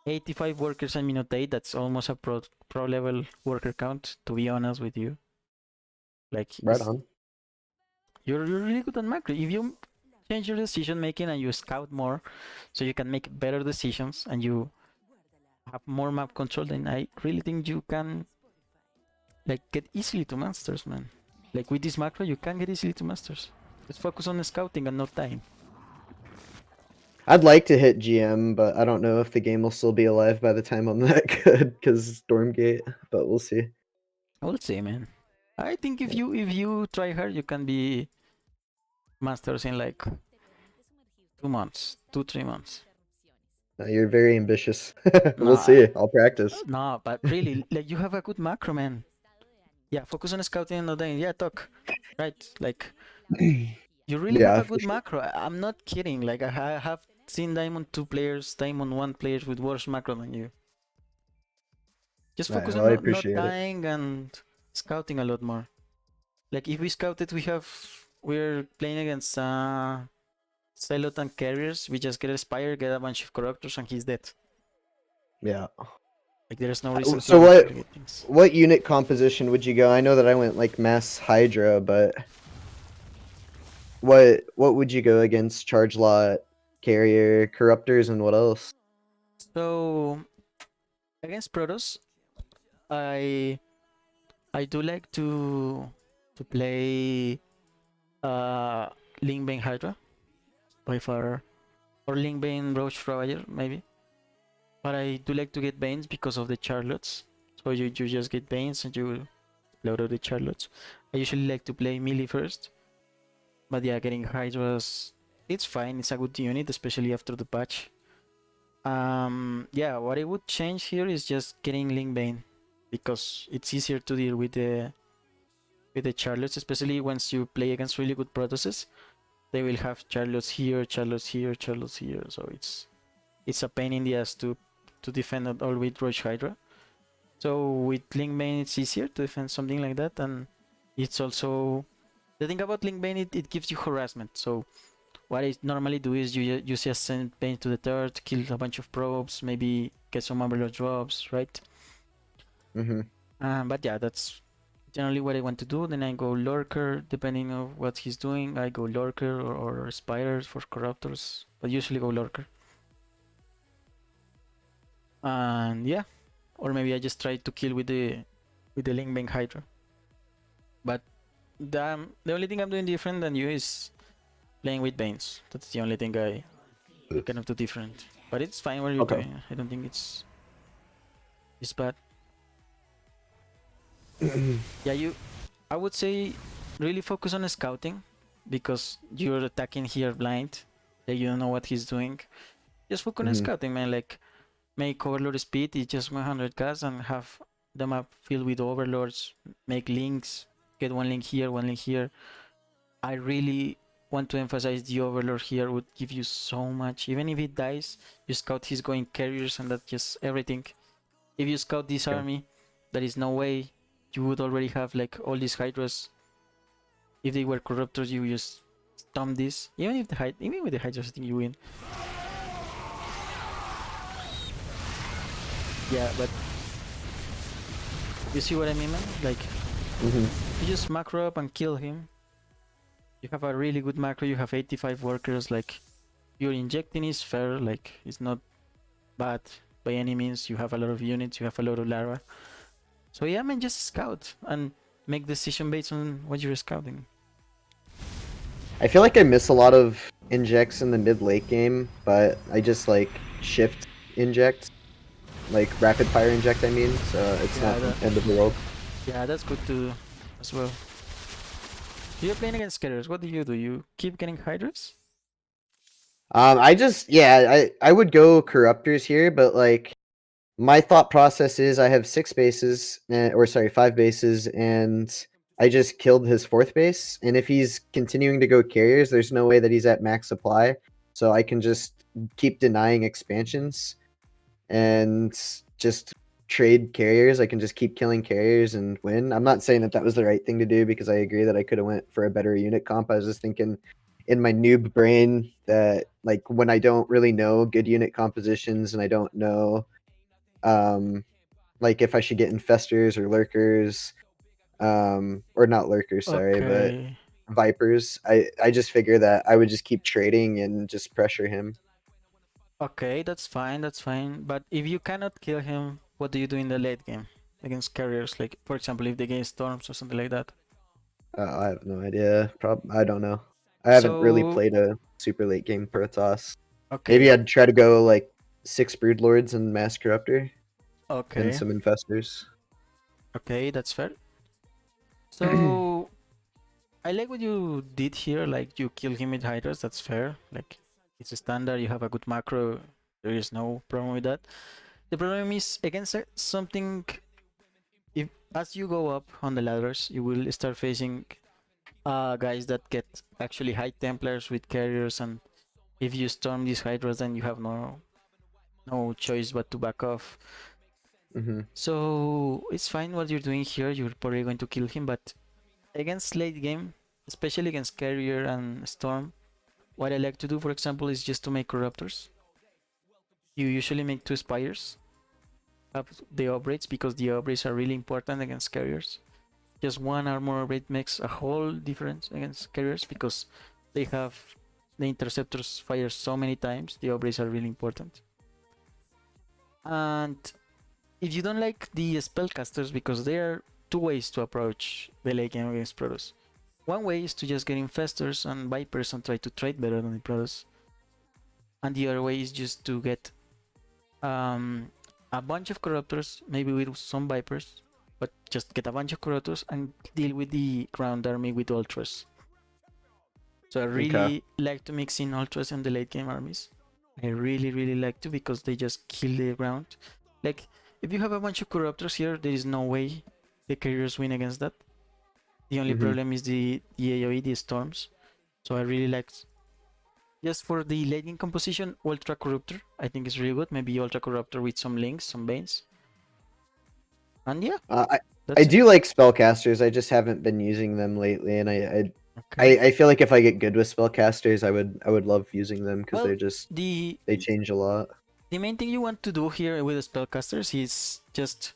85 workers in minute 8. That's almost a pro level worker count. To be honest with you, like Right on. you're really good on macro. If you change your decision making and you scout more, so you can make better decisions and you have more map control, then I really think you can like get easily to masters, man. Like with this macro, you can get easily to masters. Just focus on the scouting and not dying. I'd like to hit GM, but I don't know if the game will still be alive by the time I'm that good because Stormgate. But we'll see. We'll see, man. I think if you try hard, you can be masters in like 2 months, 2-3 months. You're very ambitious. No, We'll see. I'll practice. no, but really, like you have a good macro, man. Yeah, focus on scouting and not dying. Yeah, talk. Right, like you really have Yeah, a for good sure. macro. I'm not kidding. Like I have seen Diamond 2 players, Diamond 1 players with worse macro than you. Just Alright, focus well, on I not appreciate it. dying and scouting a lot more. Like if we scouted, we're playing against Silot and carriers. We just get a Spire, get a bunch of corruptors, and he's dead. Yeah. Like there's no reason to So overcomplicate things. what unit composition would you go? I know that I went like mass Hydra, but what would you go against? Charge lot, carrier, corruptors, and what else? So against Protoss, I I do like to play Lingbane Hydra by far, or Lingbane Roach Ravager maybe. But I do like to get Banes because of the Charlottes. So you just get Banes and you load out the Charlottes. I usually like to play melee first. But yeah, getting Hydras, it's fine. It's a good unit, especially after the patch. Yeah, what I would change here is just getting Lingbane because it's easier to deal with the Charlottes, especially once you play against really good Protosses. They will have Charlottes here, Charlottes here, Charlottes here. So it's a pain in the ass to defend it all with Roach Hydra. So with Lingbane, it's easier to defend something like that, and it's also the thing about Lingbane. It gives you harassment. So what I normally do is you just send Bane to the third, kill a bunch of probes, maybe get some Overlord drops, right? Mm-hmm. But yeah, that's generally what I want to do. Then I go Lurker, depending on what he's doing. I go Lurker or Spiders for Corruptors, but usually go Lurker. And yeah, or maybe I just try to kill with the Lingbane Hydra. But the only thing I'm doing different than you is playing with Banes. That's the only thing I kind of do different. But it's fine what you're Okay. doing. I don't think it's bad. Yeah, I would say really focus on scouting because you're attacking here blind. Like you don't know what he's doing. Just focus on Mhm. scouting, man. Like make overlord speed is just 100 gas and have the map filled with overlords. Make links. Get one link here, one link here. I really want to emphasize the overlord here would give you so much. Even if it dies, you scout he's going carriers and that's just everything. If you scout this Okay. army, there is no way you would already have like all these hydras. If they were corruptors, you just stomp this. Even with the hydras, I think you win. Yeah, but you see what I mean, man? Like Mhm. you just macro up and kill him. You have a really good macro. You have 85 workers. Like you're injecting is fair. Like it's not bad by any means. You have a lot of units. You have a lot of larva. So yeah, man, just scout and make decision based on what you're scouting. I feel like I miss a lot of injects in the mid late game, but I just like shift inject, like rapid fire inject. I mean, so it's Yeah, not the end of the world. yeah, that's good to do as well. You're playing against scarers. What do? You keep getting hydras? I just I would go corruptors here, but like my thought process is I have 6 bases, or sorry, 5 bases, and I just killed his 4th base. And if he's continuing to go carriers, there's no way that he's at max supply. So I can just keep denying expansions and just trade carriers. I can just keep killing carriers and win. I'm not saying that that was the right thing to do because I agree that I could have went for a better unit comp. I was just thinking in my noob brain that like when I don't really know good unit compositions and I don't know like if I should get infestors or lurkers, or not lurkers, sorry, but Okay. vipers. I just figure that I would just keep trading and just pressure him. Okay, that's fine, that's fine. But if you cannot kill him, what do you do in the late game against carriers? Like, for example, if they gain storms or something like that. I have no idea. I don't know. I haven't really So, played a super late game Protoss. Maybe okay, I'd try to go like 6 Broodlords and Mass Corruptor and okay, some Infestors. okay, that's fair. So, I like what you did here. Like, you kill him with Hydras, that's fair. Like, it's a standard, you have a good macro, there is no problem with that. The problem is against something. If as you go up on the ladders, you will start facing guys that get actually high Templars with carriers, and if you storm these Hydras, then you have no choice but to back off. Mm-hmm. So it's fine what you're doing here. You're probably going to kill him, but against late game, especially against carrier and storm, what I like to do, for example, is just to make corruptors. You usually make 2 spires, have the upgrades because the upgrades are really important against carriers. Just one armor upgrade makes a whole difference against carriers because they have the interceptors fire so many times. The upgrades are really important. And if you don't like the spellcasters, because there are 2 ways to approach the late game against Protoss. One way is to just get infestors and vipers and try to trade better than the Protoss. And the other way is just to get a bunch of corruptors, maybe with some vipers, but just get a bunch of corruptors and deal with the ground army with ultras. So I Okay. really like to mix in ultras in the late game armies. I really like to because they just kill the ground. Like if you have a bunch of corruptors here, there is no way the carriers win against that. The only Mm-hmm. problem is the AoE, the storms. So I really like just for the late game composition, Ultra Corruptor. I think it's really good. Maybe Ultra Corruptor with some links, some banes. And yeah, I that's it. do like spellcasters. I just haven't been using them lately, and Okay. I feel like if I get good with spellcasters, I would love using them because Well, they're just the they change a lot. the main thing you want to do here with the spellcasters is just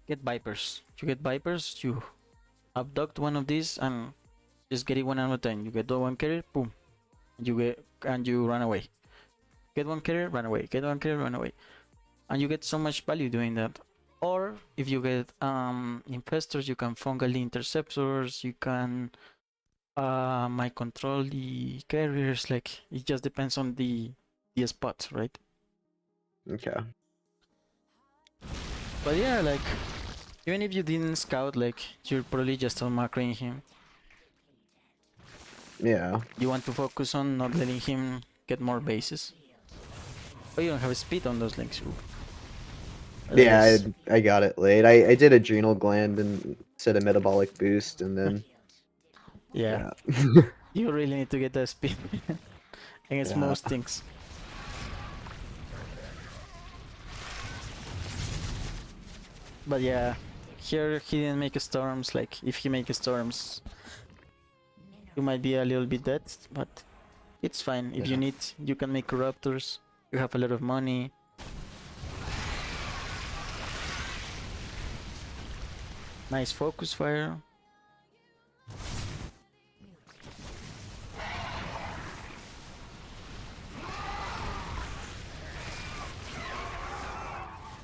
get vipers. You get vipers, you abduct one of these and just get it one at a time. You get the one carrier, boom, and you run away. Get one carrier, run away. Get one carrier, run away, and you get so much value doing that. Or if you get infestors, you can fungal the interceptors. You can might control the carriers. Like it just depends on the spot, right? Okay. But yeah, like even if you didn't scout, like you're probably just on macroing him. Yeah. You want to focus on not letting him get more bases. But you don't have speed on those links. Ooh. Yeah, Otherwise, I got it late. I did adrenal gland and set a metabolic boost, and then yeah, yeah, you really need to get that speed against yeah, most things. But yeah, here he didn't make storms. Like if he makes storms, you might be a little bit dead, but it's fine. If you yeah. need, you can make corruptors. You have a lot of money. Nice focus fire.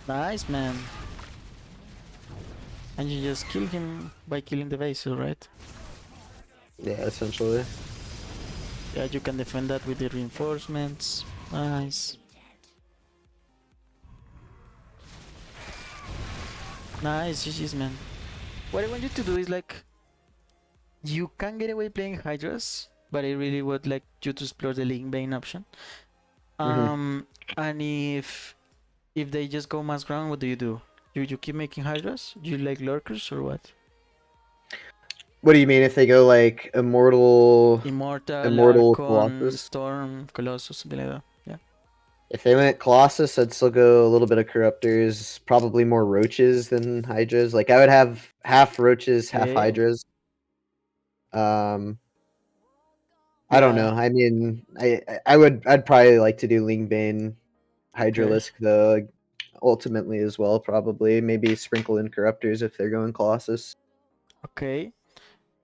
Nice, man. And you just kill him by killing the vessel, right? Yeah, essentially. Yeah, you can defend that with the reinforcements. Nice. Nice, GG's, man. What I want you to do is like, you can get away playing Hydras, but I really would like you to explore the Link Bane option. Hmm. And if they just go mass ground, what do? You keep making Hydras? Do you like lurkers or what? What do you mean if they go like Immortal, immortal Archon, Colossus? Storm, Colossus, something like that. Yeah. If they went Colossus, I'd still go a little bit of Corruptors, probably more Roaches than Hydras. Like I would have half Roaches, half Okay. Hydras. I don't Yeah. know. I mean, I'd probably like to do Lingbane, Okay. Hydralisk though, ultimately as well. Probably maybe sprinkle in Corruptors if they're going Colossus. Okay.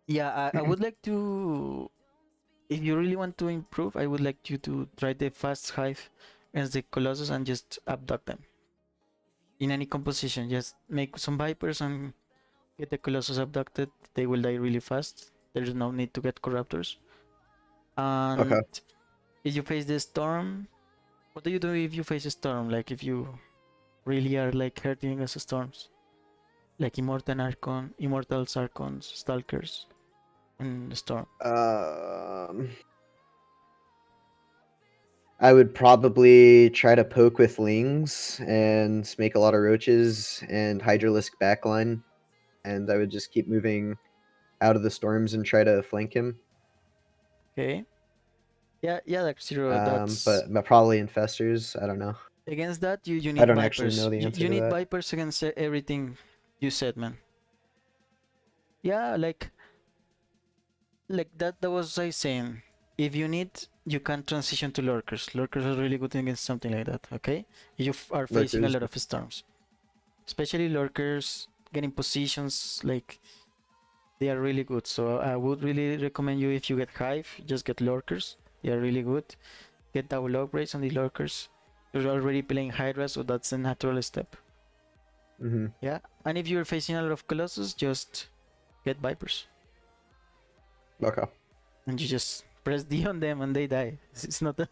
Yeah, I would like to. If you really want to improve, I would like you to try the fast hive against the Colossus and just abduct them in any composition. Just make some Vipers and get the Colossus abducted. They will die really fast. There is no need to get Corruptors. Okay. And if you face the Storm, what do you do if you face a Storm? Like if you really are like hurting against storms, like Immortals, Archons, Stalkers, and the Storm. I would probably try to poke with Lings and make a lot of Roaches and Hydralisk backline, and I would just keep moving out of the storms and try to flank him. Okay. Yeah, like zero. That's But probably Infestors. I don't know. against that. You I need don't actually know Vipers. the You, answer you to need that. Vipers against everything you said, man. Yeah, like that. That was I saying. If you need, you can transition to Lurkers. Lurkers are really good against something like that. Okay, you are facing a Lurkers. lot of storms, especially Lurkers getting positions like they are really good. So I would really recommend you if you get Hive, just get Lurkers. They are really good. Get double upgrades on the Lurkers. You're already playing Hydra, so that's a natural step. Mm-hmm. Yeah, and if you're facing a lot of Colossus, just get Vipers. Okay. And you just press D on them and they die. It's not a,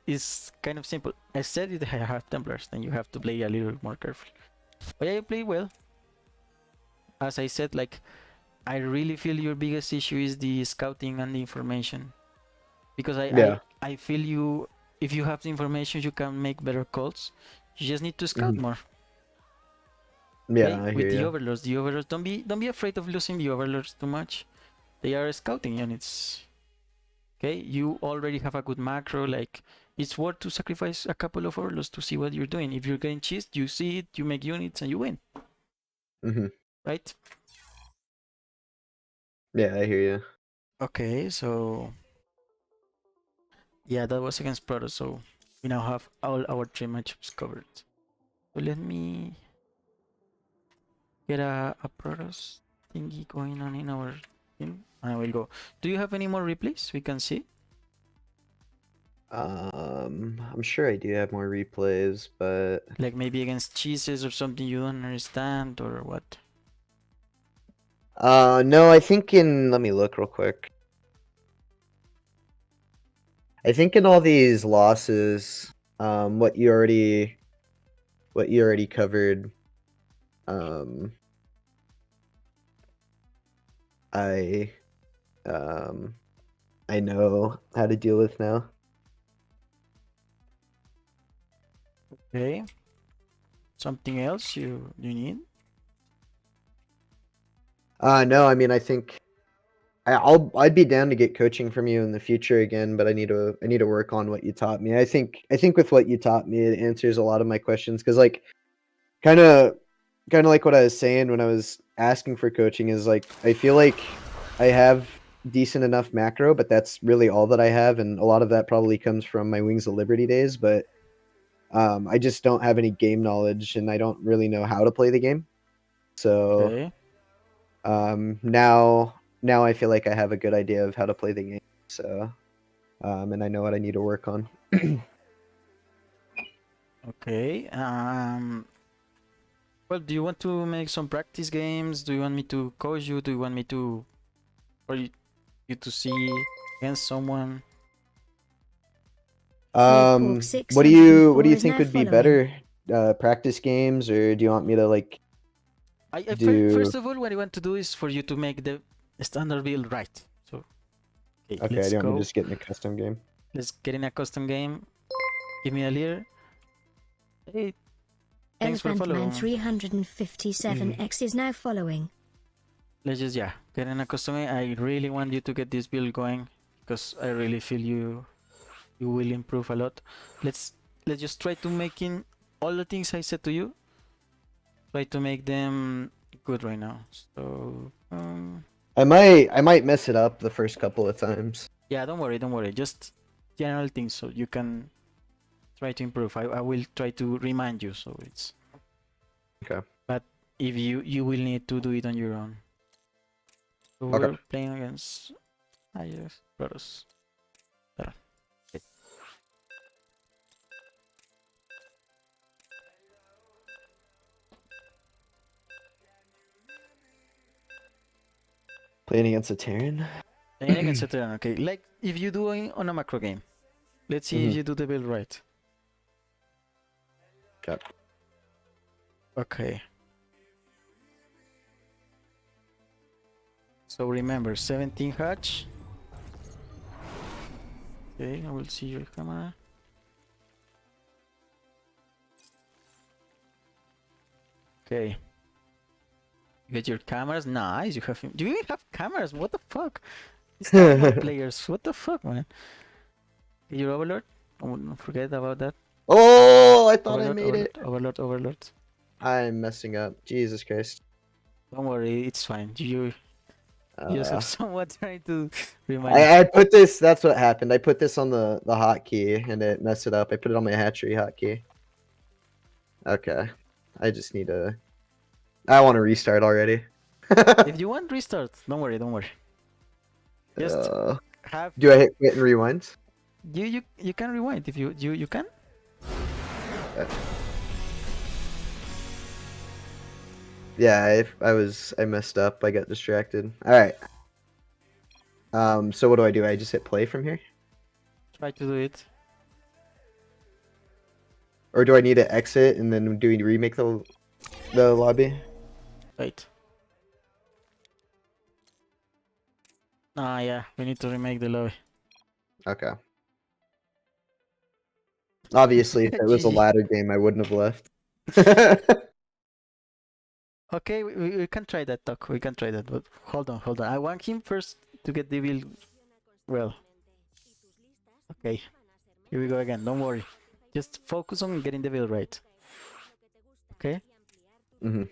it's kind of simple. I said it have Templars, then you have to play a little more careful. But yeah, you play well. As I said, like I really feel your biggest issue is the scouting and the information. Because Yeah. I feel you if you have the information you can make better calls. You just need to scout Mm-hmm. more. Yeah, Okay? I With hear the you. overlords. The overlords don't be afraid of losing the overlords too much. They are scouting units. Okay? You already have a good macro, like it's worth to sacrifice a couple of overlords to see what you're doing. If you're getting cheesed, you see it, you make units and you win. Mm-hmm. Right? Yeah, I hear you. Okay, so yeah, that was against Protoss, so we now have all our 3 matchups covered. So let me get a Protoss thingy going on in our team. I will go. Do you have any more replays we can see? I'm sure I do have more replays, but Like maybe against cheeses or something you don't understand or what? no, I think in let me look real quick. I think in all these losses, what you already covered, um, I um, I know how to deal with now. Okay. Something else you need? No, I mean I think I'd be down to get coaching from you in the future again, but I need to work on what you taught me. I think with what you taught me, it answers a lot of my questions because like kind of like what I was saying when I was asking for coaching is like I feel like I have decent enough macro, but that's really all that I have, and a lot of that probably comes from my Wings of Liberty days. But I just don't have any game knowledge, and I don't really know how to play the game. So Okay. now I feel like I have a good idea of how to play the game. So and I know what I need to work on. Okay. Well, do you want to make some practice games? Do you want me to coach you? Do you want me to or you to see against someone? Pork What do you 604 is think now would be following. better? Practice games, or do you want me to like First do? of all, what I want to do is for you to make the standard build right. So, okay, Okay, do let's you want me to go. just get in a custom game? Let's get in a custom game. Give me a leader. Hey, thanks for Elephant Man following. 357X is now following. Let's just get in a custom game. I really want you to get this build going because I really feel you will improve a lot. Let's let's just try to making all the things I said to you. Try to make them good right now. So I might mess it up the first couple of times. yeah, don't worry. Just general things so you can try to improve. I will try to remind you so it's Okay. But if you will need to do it on your own. So we're playing against Ayers Brothers. Playing against a Terran? Playing against a Terran, okay. Like if you do it on a macro game. Let's see if you do the build right. Okay. Okay. So remember, 17 hatch. Okay, I will see your camera. Okay. You get your cameras. Nice. You have. Do you even have cameras? What the fuck? These not players. What the fuck, man? Get your overlord. Oh, don't forget about that. Oh, I thought I made it. Overlord. I'm messing up. Jesus Christ. Don't worry, it's fine. You just have someone trying to remind you. I put this. That's what happened. I put this on the hotkey and it messed it up. I put it on my hatchery hotkey. Okay. I just need to. I want to restart already. If you want restart, don't worry. Just have. Do I hit quit and rewind? You can rewind if you can. Yeah, I messed up. I got distracted. All right. So what do? I just hit play from here, Try to do it. or do I need to exit and then do we remake the lobby? Wait. Ah, yeah, we need to remake the lobby. Okay. Obviously, if it was a GG. ladder game, I wouldn't have left. Okay, we can try that, Doc. We can try that, but hold on. I want him first to get the build well. Okay, here we go again. Don't worry. Just focus on getting the build right. Okay? Mm-hmm.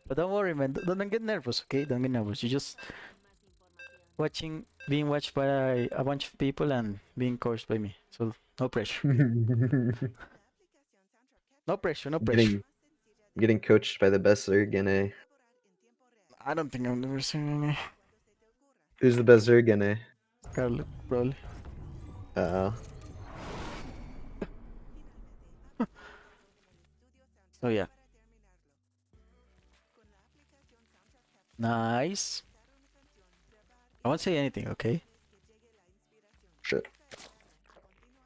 But don't worry, man. Don't get nervous, okay? Don't get nervous. You just being watched by a bunch of people and being coached by me. So no pressure. No pressure. Getting coached by the best Zerg in a. I don't think I've never seen any. Who's the best Zerg in a? Scarlet, probably. So yeah. Nice. I won't say anything, okay? Shit.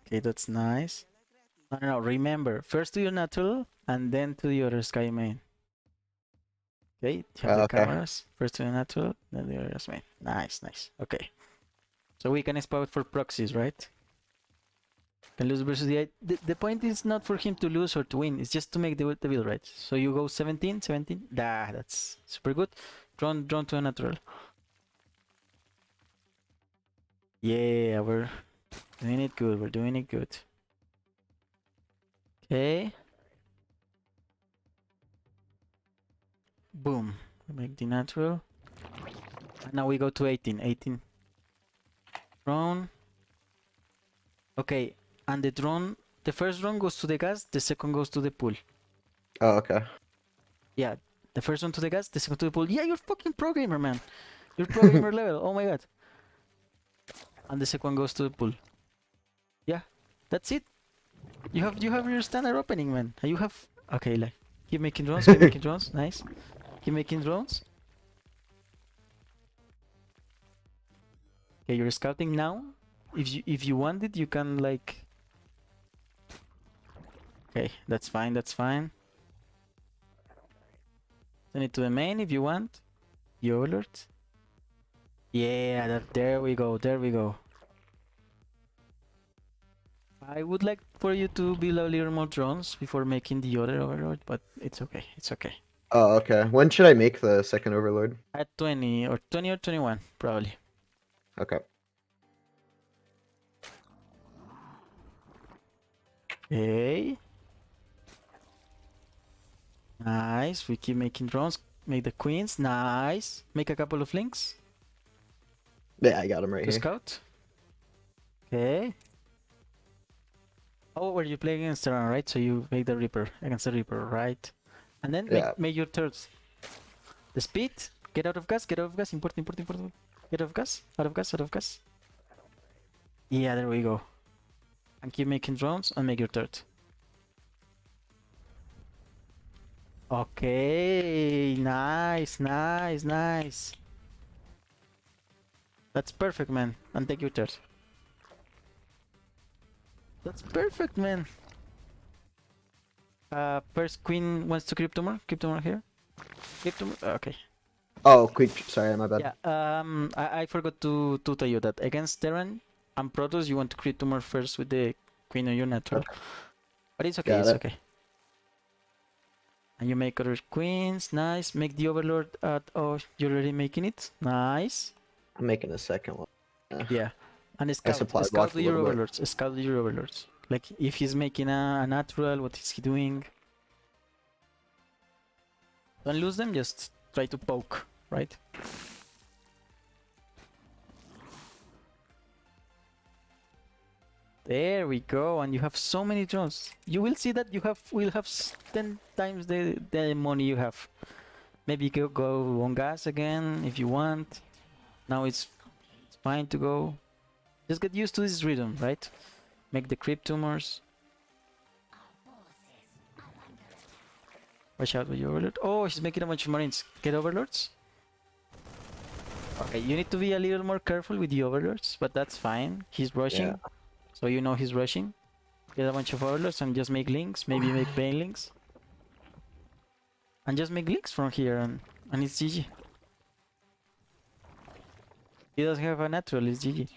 Okay, that's nice. No, remember, first do your natural and then to the other sky main. Okay, you have the cameras. First to the natural, then the other main. Nice. Okay. So we can spout for proxies, right? Can lose versus the point is not for him to lose or to win. It's just to make the build right. So you go 17. That's super good. Drawn to a natural. Yeah, we're doing it good. Okay. Boom. We make the natural. And now we go to 18. Drone. Okay, and the first drone goes to the gas, the second goes to the pool. Oh, okay. Yeah, the first one to the gas, the second to the pool. Yeah, you're fucking programmer, man. You're programmer level. Oh my god. And the second goes to the pool. Yeah, that's it. You have your standard opening, man. You have okay, like keep making drones. Nice. Keep making drones. Okay, you're scouting now. If you want it, you can like. Okay, that's fine. Send it to the main if you want. You alert. Yeah, there we go. I would like for you to build a little more drones before making the other overlord, but it's okay. Oh, okay. When should I make the second overlord? At 20 or 21, probably. Okay. Okay. Nice. We keep making drones. Make the queens. Nice. Make a couple of links Yeah, I got him right to here. scout. Okay. Oh, were you playing against Terran, right? So you make the Reaper against the Reaper, right? And then Yeah. make your turns. The speed. Get out of gas. Get out of gas. Important, important, important. Get out of gas. Out of gas. Out of gas. Yeah, there we go. And keep making drones and make your third. Okay, nice, nice, nice. That's perfect, man. And take your third. That's perfect, man. First queen wants to Cryptomore. Cryptomore here. Cryptomore. Okay. Oh, quick. Sorry, my bad. Yeah. I forgot to tell you that against Terran and Protoss, you want to Cryptomore first with the queen on your natural. Okay. But it's okay. Got It's it. okay. And you make other queens. Nice. Make the Overlord at. Oh, you're already making it. Nice. I'm making a second one. Yeah. And I scout. supply Scout blocked a with your little bit. overlords. Scout with your overlords. Like if he's making a natural, what is he doing? Don't lose them, just try to poke, right? There we go, and you have so many drones. You will see that you will have 10 times the money you have. Maybe go on gas again if you want. Now it's fine to go. Just get used to this rhythm, right? Make the creep tumors. Watch out with your overlord. Oh, he's making a bunch of marines. Get overlords. Okay, you need to be a little more careful with the overlords, but that's fine. He's rushing, Yeah. so you know he's rushing. Get a bunch of overlords and just make links. Maybe make pain links. And just make links from here, and it's GG. He doesn't have a natural, it's GG.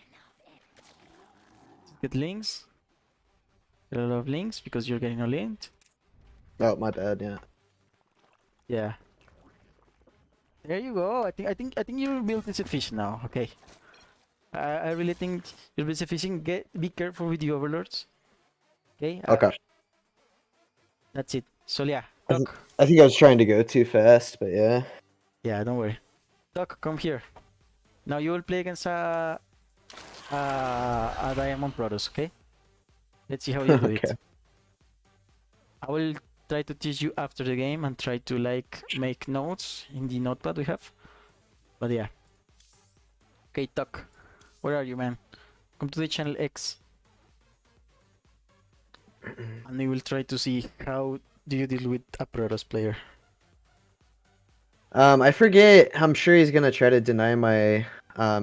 Get links. Get a lot of links because you're getting all linked. Oh, my bad. Yeah. Yeah. There you go. I think your build is efficient now. Okay. I really think your build is efficient. Be careful with the overlords. Okay. Okay. That's it. So yeah, I, th Doc. I think I was trying to go too fast, but yeah. Yeah, don't worry. Doc, come here. Now you will play against a Diamond Protoss. Okay. Let's see how you do Okay. it. I will try to teach you after the game and try to like make notes in the notepad we have. But yeah. Okay, Doc. Where are you, man? Come to the channel X. And we will try to see how do you deal with a Protoss player. I forget. I'm sure he's gonna try to deny my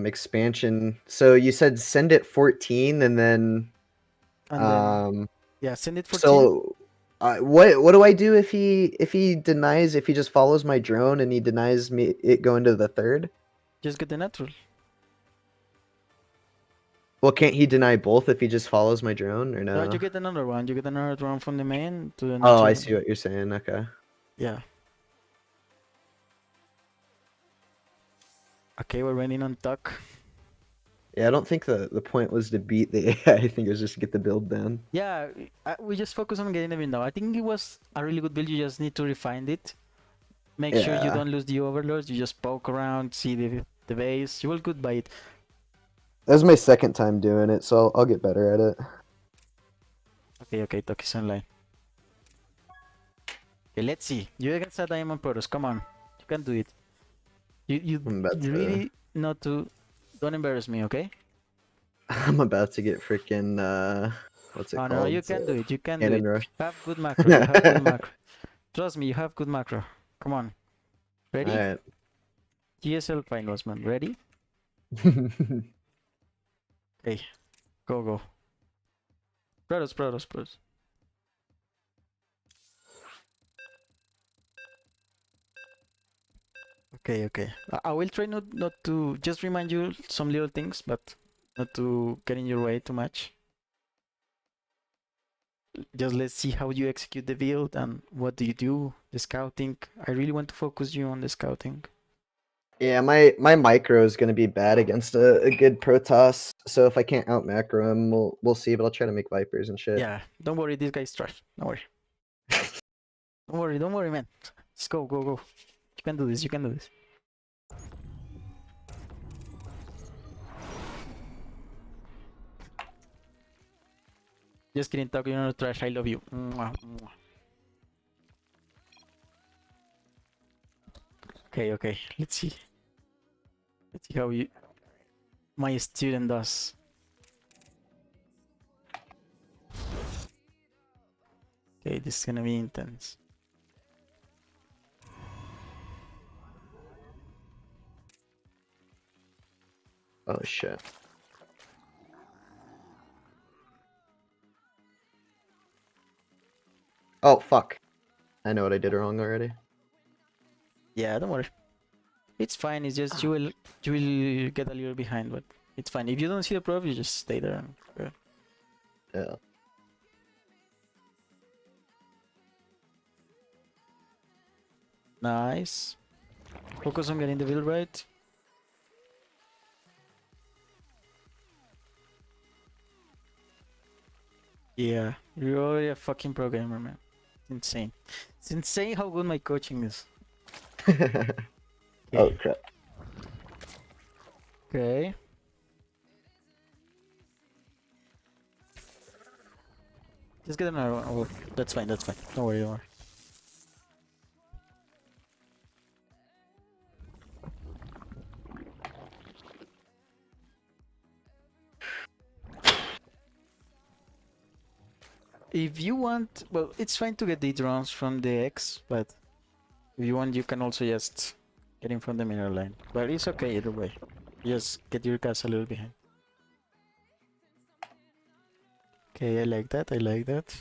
expansion. So you said send it 14, and then And then yeah, send it 14. so what do I do if he denies, if he just follows my drone and he denies me it going to the third? Just get the natural. Well, can't he deny both if he just follows my drone or No, no? you get another one. You get another one from the main to the Oh, I natural. see what you're saying. Okay. Yeah. Okay, we're running on Tuck. Yeah, I don't think the point was to beat the AI. I think it was just to get the build down. Yeah, we just focus on getting the win now. I think it was a really good build. You just need to refine it. Make sure you Yeah. don't lose the overlords. You just poke around, see the base. You will good by it. That was my second time doing it, so I'll get better at it. Okay, Tuck is online. Okay, let's see. You against a Diamond Protoss. Come on, you can do it. You I'm about to really not to. Don't embarrass me, okay? I'm about to get freaking what's it Oh called? no, you can do it. You can do Cannon it. rush. You have good macro. You have good macro. Trust me, you have good macro. Come on. Ready? Alright. GSL finals, man. Ready? Okay. Go. Protoss. Okay. I will try not to just remind you some little things, but not to get in your way too much. just let's see how you execute the build and what do you do. The scouting. I really want to focus you on the scouting. Yeah, my micro is gonna be bad against a good Protoss. So if I can't out macro him, we'll see. But I'll try to make Vipers and shit. Yeah, don't worry, this guy's trash. Don't worry. Don't worry, man. Just go. You can do this. You can do this. Just kidding, talk. You're not trash. I love you. Mwah, mwah. Okay. Let's see. Let's see how my student does. Okay, this is gonna be intense. Oh shit. Oh fuck. I know what I did wrong already. Yeah, don't worry. It's fine. It's just you will get a little behind, but it's fine. If you don't see the prop, you just stay there. And, Yeah. nice. Focus on getting the build right. Yeah, you're already a fucking pro gamer, man. It's insane. It's insane how good my coaching is. Oh crap. Okay. Just get another one. Oh, that's fine. Don't worry, don't worry. If you want, well, it's fine to get the drones from the X, but if you want, you can also just get in from the mineral line. But it's okay either way. Just get your cast a little behind. Okay, I like that. I like that.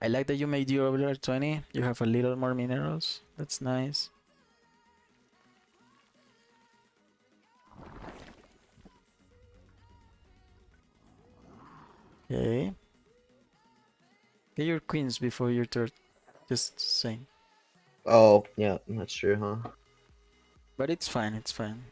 I like that you made your overlord 20. You have a little more minerals. That's nice. Okay. Get your queens before your third. Just saying. Oh yeah, that's true, huh? But it's fine. It's fine.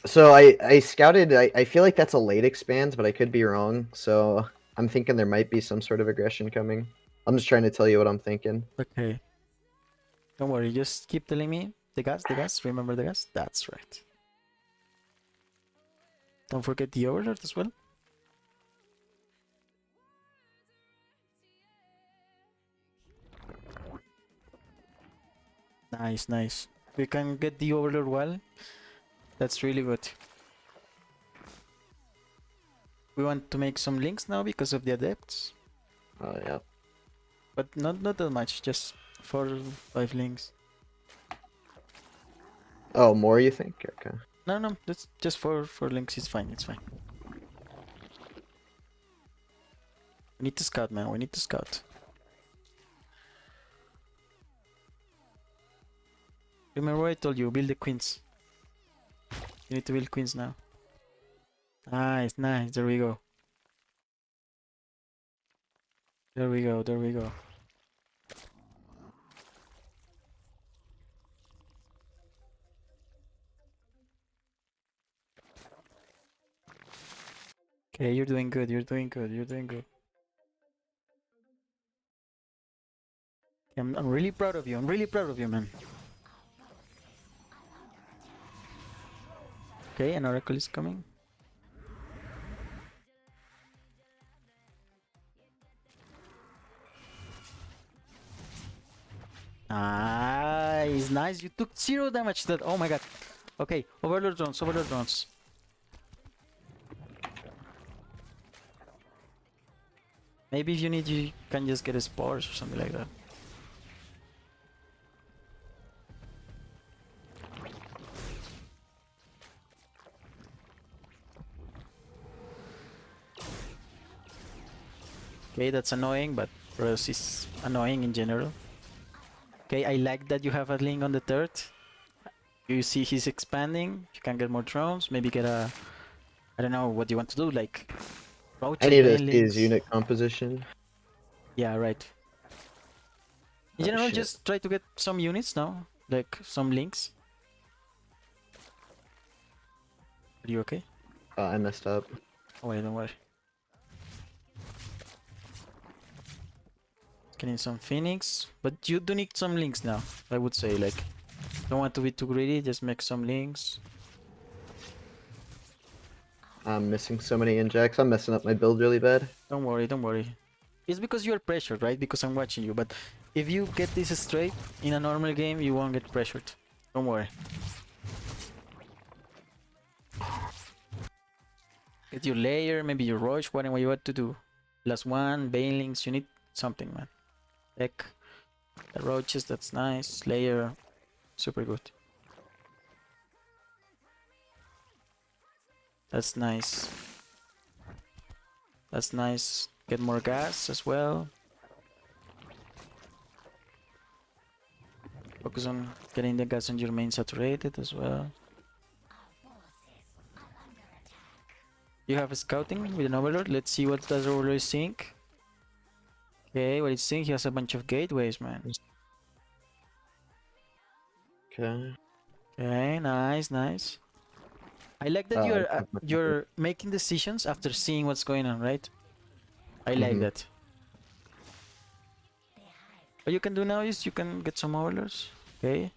So I scouted. I feel like that's a late expand, but I could be wrong. So I'm thinking there might be some sort of aggression coming. I'm just trying to tell you what I'm thinking. Okay. Don't worry. Just keep telling me the gas. The gas. Remember the gas. That's right. Don't forget the overlord as well. Nice, nice. We can get the overlord well. That's really good. We want to make some links now because of the adepts. Oh yeah. But not that much, just 4-5 links. Oh, more you think? Okay. No, that's just four links. It's fine. It's fine. We need to scout, man. We need to scout. Remember what I told you? Build the queens. You need to build queens now. Nice, nice. There we go. There we go. There we go. Okay, you're doing good. You're doing good. You're doing good. I'm really proud of you. I'm really proud of you, man. Okay, an oracle is coming. Nice, nice. You took 0 damage. That. Oh my god. Okay, overlord drones. Overlord drones. Maybe if you need, you can just get a spores or something like that. Okay, that's annoying, but for us it's annoying in general. Okay, I like that you have a link on the third. You see he's expanding. You can get more drones. Maybe get a. I don't know what you want to do. Like roaches, I need to see his banelings. unit composition. Yeah, right. In Oh, general, shit. just try to get some units now, like some links. Are you okay? Oh, I messed up. Oh wait, don't worry. Getting some phoenix, but you do need some links now. I would say, like, don't want to be too greedy. Just make some links. I'm missing so many injects. I'm messing up my build really bad. Don't worry, don't worry. It's because you're pressured, right? Because I'm watching you. But if you get this straight in a normal game, you won't get pressured. Don't worry. Get your layer, maybe your rush, whatever you want to do. Plus one, banelings, you need something, man. Heck, the roaches, that's nice. Layer, super good. That's nice. That's nice. Get more gas as well. Focus on getting the gas on your main saturated as well. You have a scouting with an overlord. Let's see what does overlord is seeing. Okay, what he's seeing, he has a bunch of gateways, man. Okay. Okay, nice, nice. I like that Oh, you're I have my you're making decisions after seeing what's going on, right? I like Mhm. that. What you can do now is you can get some overlords. Okay,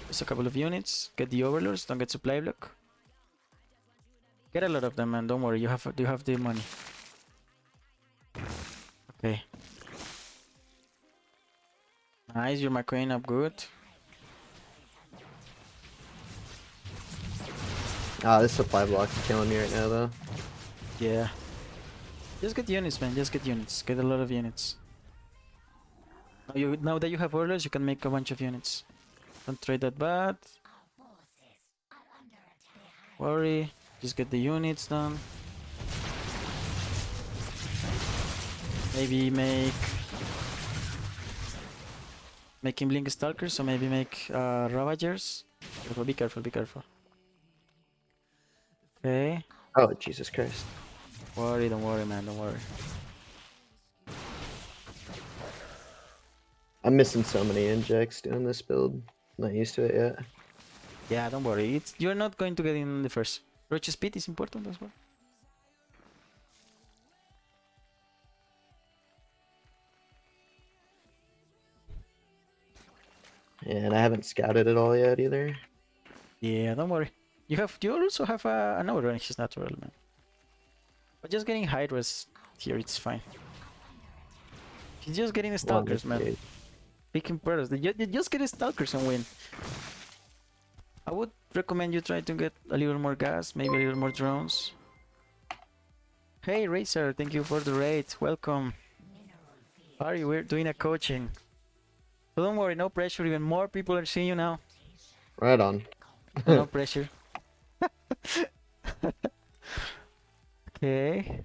just a couple of units. Get the overlords. Don't get supply block. Get a lot of them, man. Don't worry. You have the money. Okay. Nice. Your McQueen up good. Ah, this supply block's killing me right now, though. Yeah. Just get units, man. Just get units. Get a lot of units. Now that you have overlords, you can make a bunch of units. Don't trade that bad. Worry. Just get the units done. Maybe make him Blink Stalkers, so maybe make Ravagers. Careful, be careful, be careful. Okay. Oh, Jesus Christ. Don't worry, man, don't worry. I'm missing so many injects doing this build. Not used to it yet. Yeah, don't worry. You're not going to get in the first. Roach speed is important as well. And I haven't scouted it all yet either. Yeah, don't worry. You also have an overrun, which is natural, man. But just getting Hydras here, it's fine. He's just getting Stalkers, man. Picking Predators. Just get Stalkers and win. I would recommend you try to get a little more gas, maybe a little more drones. Hey Racer, thank you for the raid. Welcome. How are you? We're doing a coaching. So don't worry, no pressure. Even more people are seeing you now. Right on. So no pressure. Okay.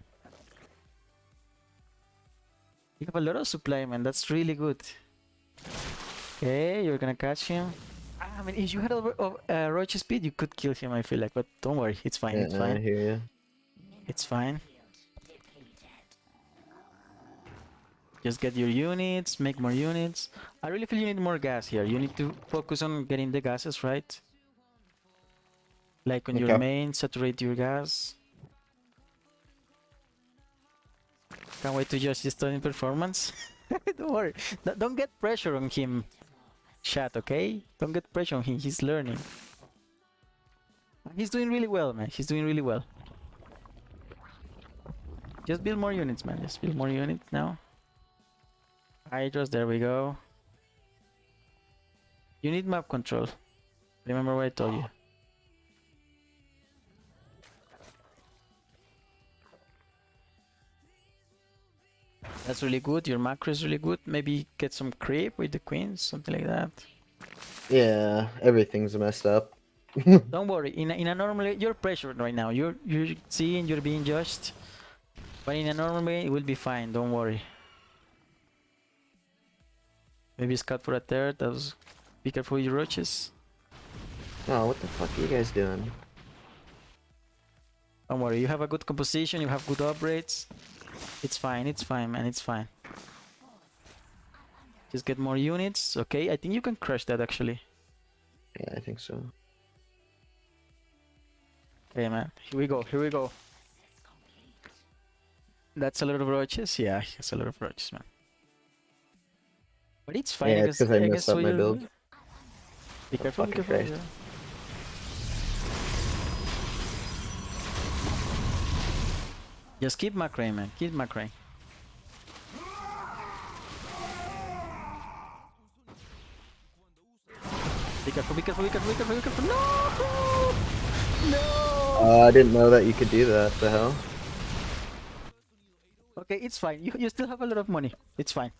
You have a lot of supply, man. That's really good. Okay, you're gonna catch him. I mean, if you had a Roach speed, you could kill him, I feel like. But don't worry, it's fine, it's I fine. hear you. It's fine. Just get your units, make more units. I really feel you need more gas here. You need to focus on getting the gases right. Like on your Okay. main, saturate your gas. Can't wait to judge his stunning performance. Don't worry. Don't get pressure on him, chat, okay? Don't get pressure on him. He's learning. He's doing really well, man. He's doing really well. Just build more units, man. Just build more units now. Hydras, there we go. You need map control. Remember what I told you. That's really good. Your macro is really good. Maybe get some creep with the queens, something like that. Yeah, everything's messed up. Don't worry. In a normal, you're pressured right now. You're seeing you're being judged, but in a normal way, it will be fine. Don't worry. Maybe scout for a third. Be careful with your roaches. Oh, what the fuck are you guys doing? Don't worry, you have a good composition, you have good upgrades. It's fine, man, it's fine. Just get more units, okay? I think you can crush that actually. Yeah, I think so. Okay, man, here we go. That's a lot of roaches? Yeah, it's a lot of roaches, man. But it's fine Yeah, it's because I messed against up my your... build. Be Oh, careful, be fucking careful. Christ. Yeah. Just keep macroing, man. Keep macroing. Be careful, be careful, be careful, be careful, be careful. No! No! I didn't know that you could do that. The hell? Okay, it's fine. You still have a lot of money. It's fine.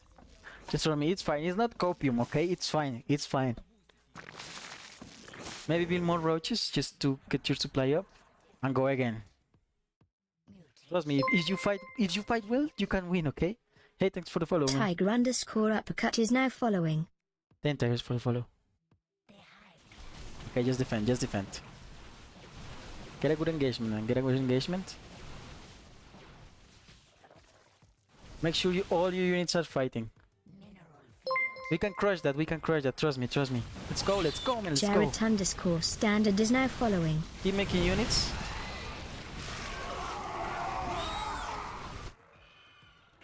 Just for me, it's fine. It's not copium, okay? It's fine. It's fine. Maybe build more roaches just to get your supply up and go again. Trust me, if you fight well, you can win, okay? Hey, thanks for the follow, man. Tiger underscore uppercut is now following. 10 tigers for the follow. Okay, just defend, just defend. Get a good engagement, man. Get a good engagement. Make sure all your units are fighting. We can crush that, we can crush that. Trust me, trust me. Let's go, man, let's go. Jarrett underscore standard is now following. Keep making units.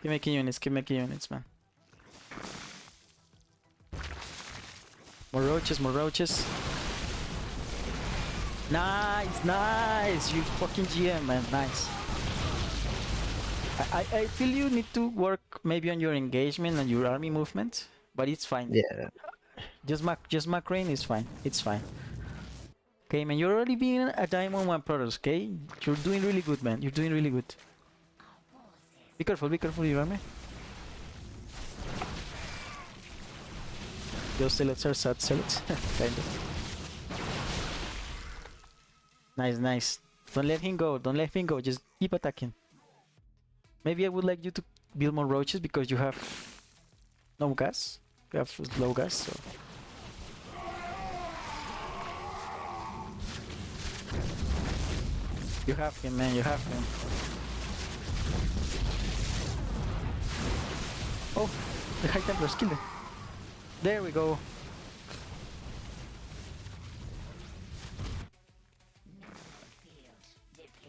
Keep making units, man. More roaches, more roaches. Nice, nice. You fucking GM, man. Nice. I feel you need to work maybe on your engagement and your army movement, but it's fine. Yeah. Just macroing is fine. It's fine. Okay, man. You're already being a Diamond 1 Protoss, okay? You're doing really good, man. You're doing really good. Be careful, your army. Those zealots are sad zealots. Kind of. Nice, nice. Don't let him go. Don't let him go. Just keep attacking. Maybe I would like you to build more roaches because you have no gas. You have low gas, so... You have him, man. You have him. Oh, the High Templars killed him. There we go.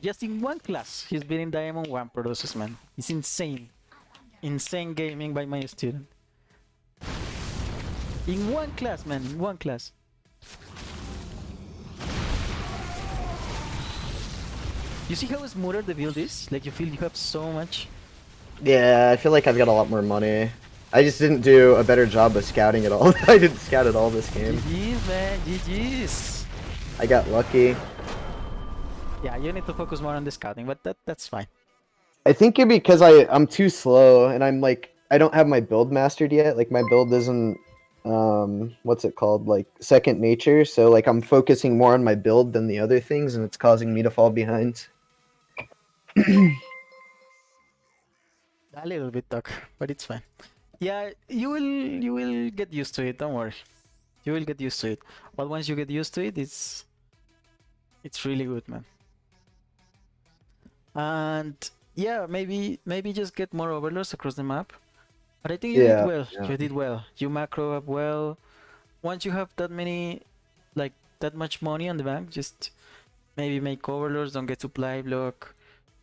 Just in one class, he's beating Diamond 1 Produces, man. It's insane. Insane gaming by my student. In one class, man. In one class. You see how smoother the build is? Like you feel you have so much. Yeah, I feel like I've got a lot more money. I just didn't do a better job of scouting at all. I didn't scout at all this game. GG's, man. GG's. I got lucky. Yeah, you need to focus more on the scouting, but that's fine. I think it because I'm too slow and I'm like I don't have my build mastered yet. Like my build isn't what's it called? Like second nature. So like I'm focusing more on my build than the other things and it's causing me to fall behind. A little bit talk, but it's fine. Yeah, you will get used to it, don't worry. You will get used to it. But once you get used to it, it's really good, man. And yeah, maybe just get more overlords across the map. But I think you did well. Yeah. You did well. You macro up well. Once you have that many, like that much money on the bank, just maybe make overlords, don't get supply block,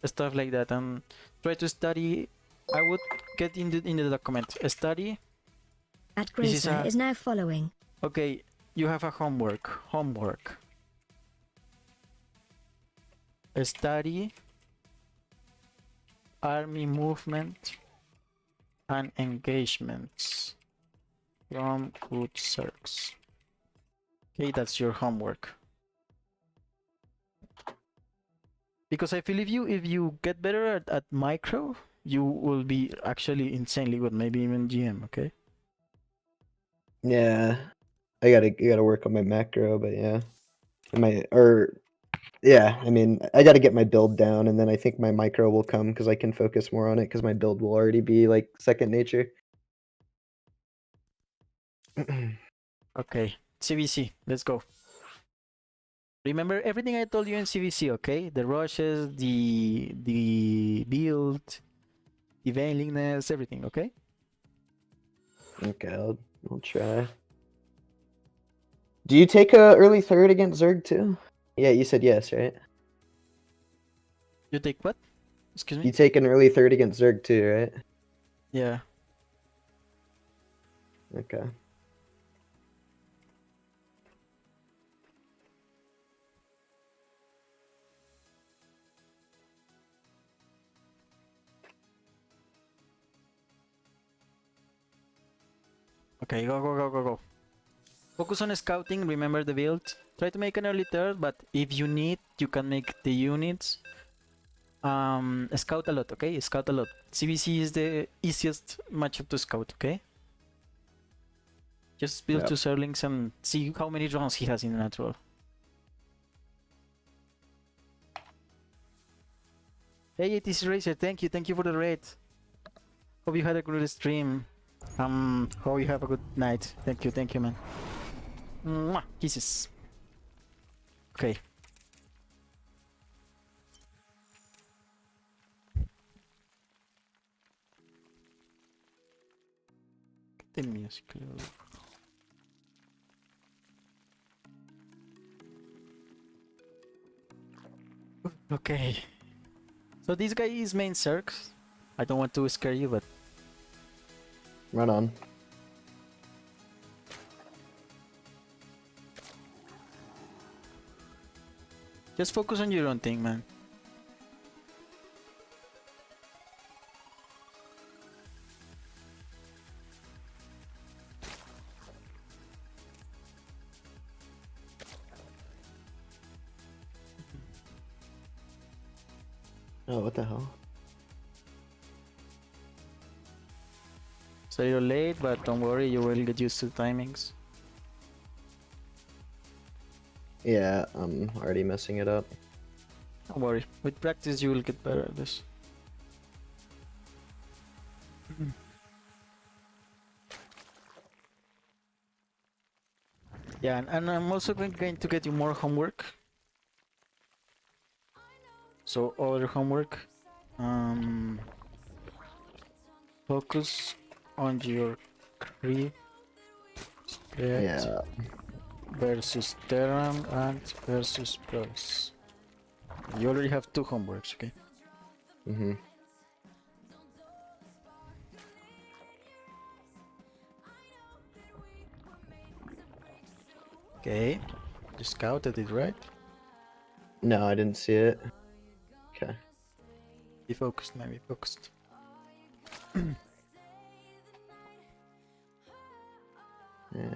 stuff like that, and try to study. I would get in the document. Study. At This is Gracer is now following. Okay, you have a homework. Study army movement and engagements from good Zergs. Okay, that's your homework. Because I feel if you get better at micro, you will be actually insanely good, maybe even GM, okay? Yeah. I gotta work on my macro, but yeah. I mean, I gotta get my build down and then I think my micro will come because I can focus more on it because my build will already be like second nature. Okay, CBC, let's go. Remember everything I told you in CVC, okay? The rushes, the build, the veilingness, everything, okay? Okay, I'll try. Do you take a early third against Zerg too? Yeah, you said yes, right? You take what? Excuse me? You take an early third against Zerg too, right? Yeah. Okay. Okay, go, go, go, go, go. Focus on scouting, remember the build. Try to make an early third, but if you need, you can make the units. Scout a lot, okay? Scout a lot. CBC is the easiest matchup to scout, okay? Just build Yep. 2 Zerglings and see how many drones he has in the natural. Hey, ATC Racer, thank you for the raid. Hope you had a good stream. Hope you have a good night. Thank you, man. Mwah, kisses. Okay. The music. Okay. So this guy is main Zerg. I don't want to scare you, but Run on. just focus on your own thing, man. Oh, what the hell? So you're late, but don't worry, you will get used to the timings. Yeah, I'm already messing it up. Don't worry, with practice you will get better at this. Yeah, and I'm also going to get you more homework. So other homework. Focus on your creep spread Yeah. versus Terran and versus Plus. You already have 2 homeworks, okay? Mm-hmm. Okay, you scouted it, right? No, I didn't see it. Okay. Be focused, man, be focused. Yeah,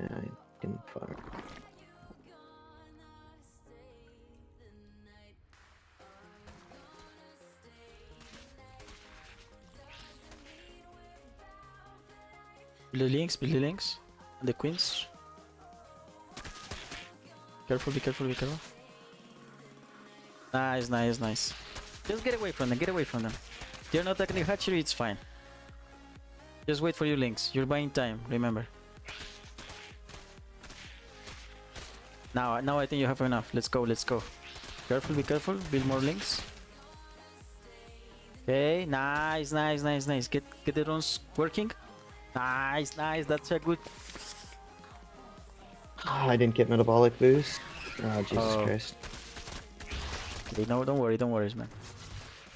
I can fire. Build the links, and the queens. Careful, be careful, be careful. Nice, nice, nice. Just get away from them, get away from them. They're not attacking the hatchery, it's fine. Just wait for your links. You're buying time, remember. Now I think you have enough. Let's go, let's go. Careful, be careful. Build more links. Okay, nice, nice, nice, nice. Get the drones working. Nice, nice. That's a good. Oh, I didn't get metabolic boost. Oh, Jesus Oh. Christ. Okay, no, don't worry, man.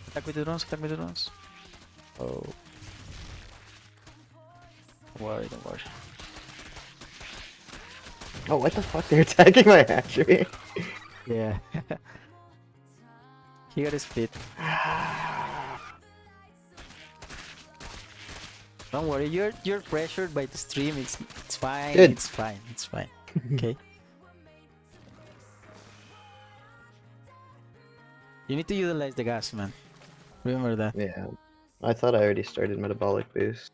Attack with the drones, attack with the drones. Oh. Don't worry, don't worry. Oh, what the fuck? They're attacking my hatchery. Yeah. He got his split. Don't worry, you're pressured by the stream. It's fine. Good. It's fine. It's fine. Okay. You need to utilize the gas, man. Remember that. Yeah. I thought I already started metabolic boost.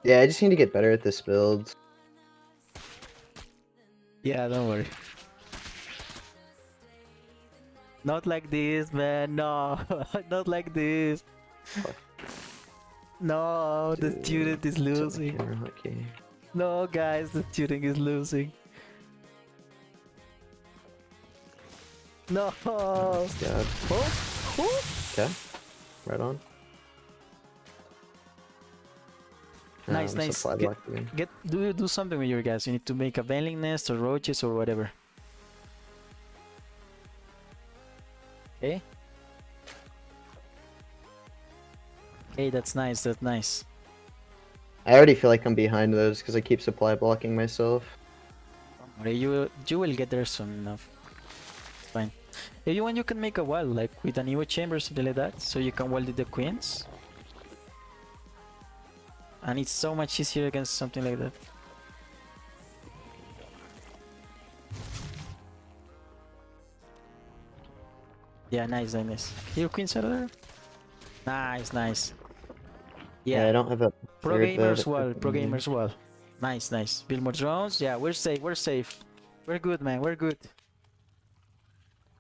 Yeah, I just need to get better at this build. Yeah, don't worry. Not like this, man. No, not like this. Fuck. No, the Dude, student is it's on the losing. camera, okay. No, guys, the shooting is losing. No. Oh, God. Oh, oh. Okay. Right on. Nice, nice. Supply block again. Do something with your guys. You need to make a veiling nest or roaches or whatever. Okay. Okay, that's nice. That's nice. I already feel like I'm behind those because I keep supply blocking myself. Okay, you will get there soon enough. It's fine. If you want, you can make a wall like with an Evo chamber or something like that, so you can wall the queens. And it's so much easier against something like that. Yeah, nice, nice, nice. Your queens are there? Nice, nice. Yeah, I Yeah, don't have a pro third though. gamers wall, pro gamers wall. Nice, nice. Build more drones. Yeah, we're safe, we're safe. We're good, man, we're good.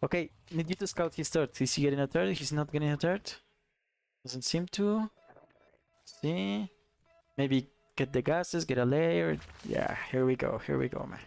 Okay, need you to scout his third. Is he getting a third? He's not getting a third. Doesn't seem to. See? Maybe get the gases, get a layer. Yeah, here we go, man.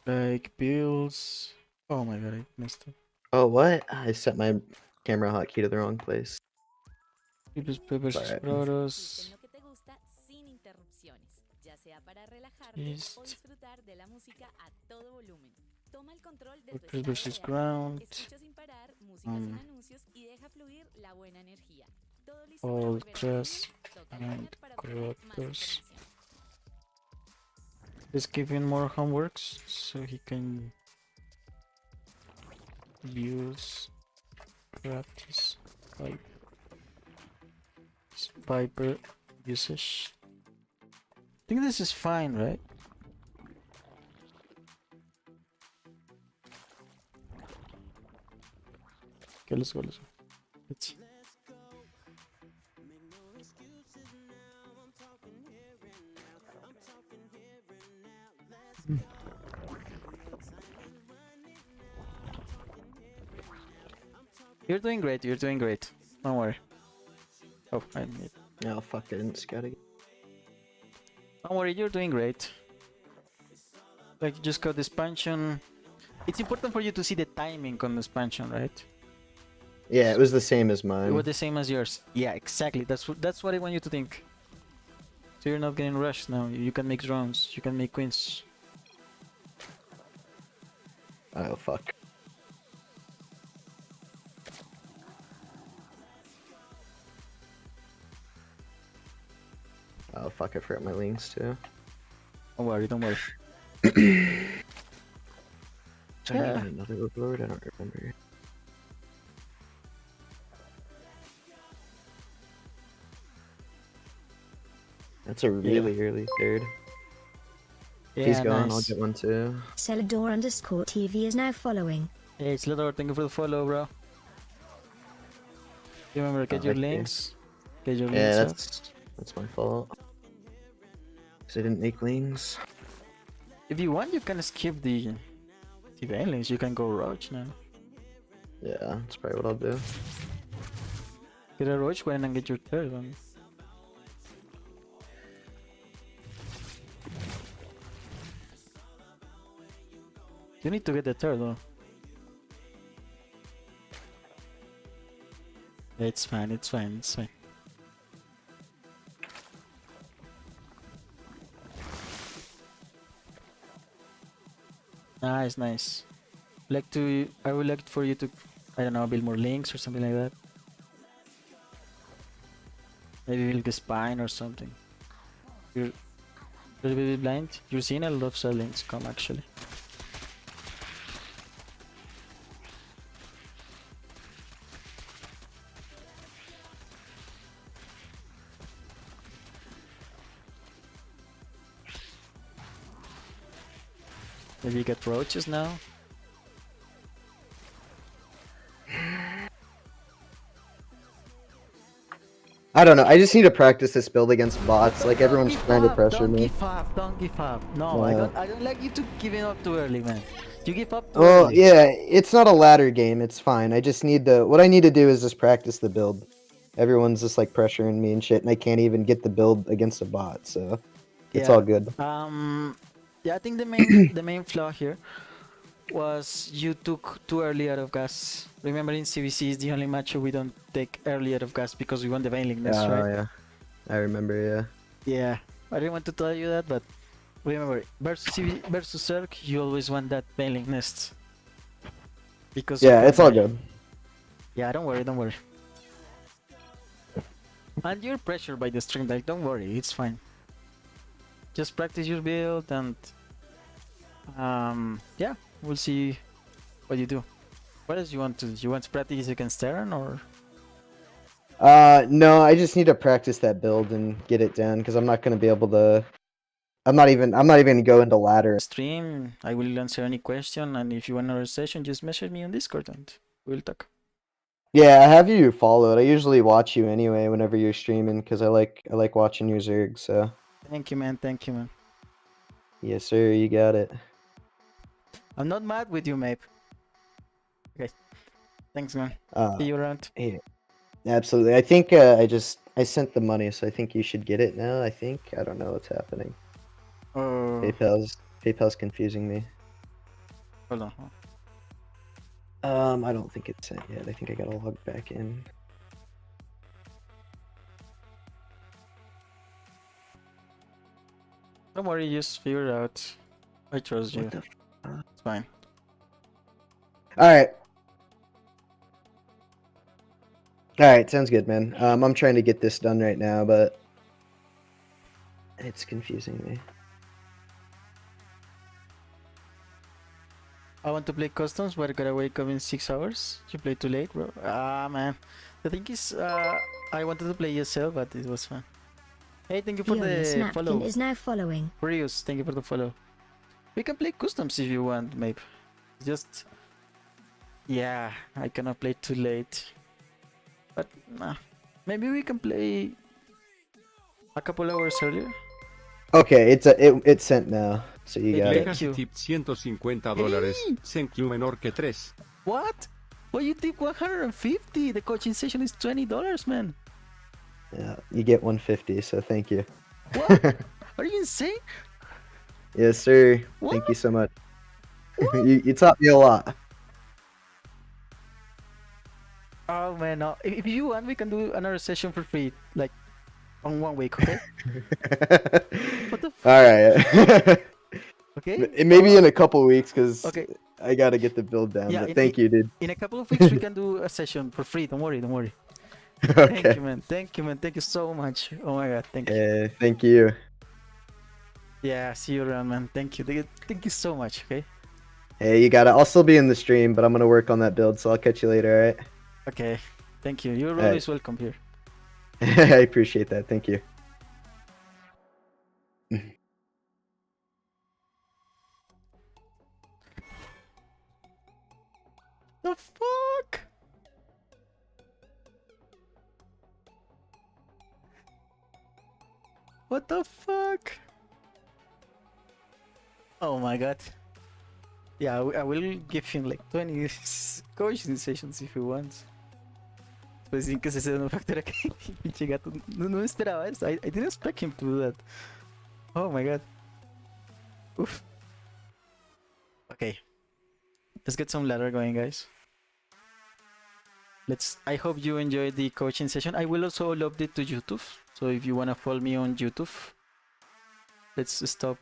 Like bills. Oh my god, I messed up. Oh, what? I set my camera hotkey to the wrong place. People's papers, Alright. products. Lo que te gusta sin interrupciones, ya sea para relajarte o Yeast. disfrutar de la música a todo volumen. Toma el control de tu Workers estado versus real. ground. Escucha sin parar, música sin Um, anuncios y deja fluir la buena energía. Todo listo para all volver a class empezar. Toca el and banner para obtener más corruptors. información. Let's give him more homeworks so he can use practice by Viper usage. I think this is fine, right? Okay, let's go, let's go. Let's see. You're doing great, you're doing great. Don't worry. Oh, I made. Oh, fuck, I didn't scout again. Don't worry, you're doing great. Like, you just got the expansion. It's important for you to see the timing on the expansion, right? Yeah, it was the same as It mine. was the same as yours. Yeah, exactly. That's what I want you to think. So you're not getting rushed now. You can make drones. You can make queens. Oh, fuck. Oh, fuck, I forgot my links too. Don't worry. Don't worry. Did I get another overlord? I don't remember. That's a really early third. Yeah, He's gone, nice. I'll get one too. Celador_TV is now following. Hey, it's Lidor. Thank you for the follow, bro. Remember, get your thank you. links. Get your Yeah, links up. that's my fault. Cause I didn't make links. If you want, you can skip the links. You can go Roach now. Yeah, that's probably what I'll do. Get a Roach one and get your third one. You need to get the third though. It's fine, it's fine, it's fine. Nice, nice. I would like for you to, I don't know, build more links or something like that. Maybe build a spine or something. You're a little bit blind. You're seeing a lot of cell links come actually. Maybe you get roaches now. I don't know, I just need to practice this build against bots. Like, everyone's trying to pressure Don't me. give up, don't give up. No, I don't like you to giving up too early, man. You give up too Well, early. yeah, it's not a ladder game, it's fine. I just need to... What I need to do is just practice the build. Everyone's just, like, pressuring me and shit, and I can't even get the build against a bot, so... It's all good. Yeah, I think the main flaw here was you took too early out of gas. Remember, in CVC is the only match where we don't take early out of gas because we want the Veiling nest, Oh, right? yeah. I remember, yeah. Yeah, I didn't want to tell you that, but remember, versus Zerg, you always want that Veiling nest. Because Yeah, it's all good. Yeah, don't worry, don't worry. And you're pressured by the stream, like, don't worry, it's fine. Just practice your build and yeah, we'll see what you do. What else you want to do? You want to practice against Terran or? No, I just need to practice that build and get it down, because I'm not gonna be able to... I'm not even gonna go into ladder. Stream, I will answer any question, and if you want another session, just message me on Discord and we'll talk. Yeah, I have you followed. I usually watch you anyway whenever you're streaming, because I like watching your Zerg, so... Thank you, man. Thank you, man. Yes, sir, you got it. I'm not mad with you, mate. Okay. Thanks, man. See you around. Yeah, absolutely. I think I sent the money, so I think you should get it now. I think I don't know what's happening. PayPal's confusing me. Hold on. I don't think it's sent yet. I think I gotta log back in. Don't worry, just figure it out. I trust you. What the It's fine. Alright. Alright, sounds good, man. I'm trying to get this done right now, but it's confusing me. I want to play customs, but I gotta wake up in 6 hours. You play too late, bro. Ah, man. The thing is, I wanted to play ESL, but it was fun. Hey, thank you for Furious the Napkin follow. is now following. Furious, thank you for the follow. We can play customs if you want, maybe. Just... Yeah, I cannot play too late. But, nah. Maybe we can play a couple hours earlier. Okay, it's sent now, so you got it. Thank you. Tip $150. Hey! Thank you menor que 3. What? Why you tip 150? The coaching session is $20, man. Yeah, you get 150, so thank you. What? Are you insane? Yes, sir. What? Thank you so much. you taught me a lot. Oh man, no. If you want, we can do another session for free, like on 1 week, okay? What the? All right. Okay. Maybe in a couple weeks, because Okay. I gotta get the build down. Yeah, but thank you, dude. In a couple of weeks, we can do a session for free. Don't worry, don't worry. Thank Okay. you, man. Thank you, man. Thank you so much. Oh my god, thank you. Thank you. Yeah, see you around, man. Thank you. Thank you so much. Okay. Hey, you got it. I'll still be in the stream, but I'm gonna work on that build, so I'll catch you later. All right. Okay. Thank you. You're All right. always welcome here. I appreciate that. Thank you. The fuck? What the fuck? Oh my god. Yeah, I will give him like 20 coaching sessions if he wants. Pues sin que se sea un factor aquí. Pinche gato. No esperaba eso. I didn't expect him to do that. Oh my god. Oof. Okay. Let's get some ladder going, guys. I hope you enjoyed the coaching session. I will also upload it to YouTube. So if you wanna follow me on YouTube, let's stop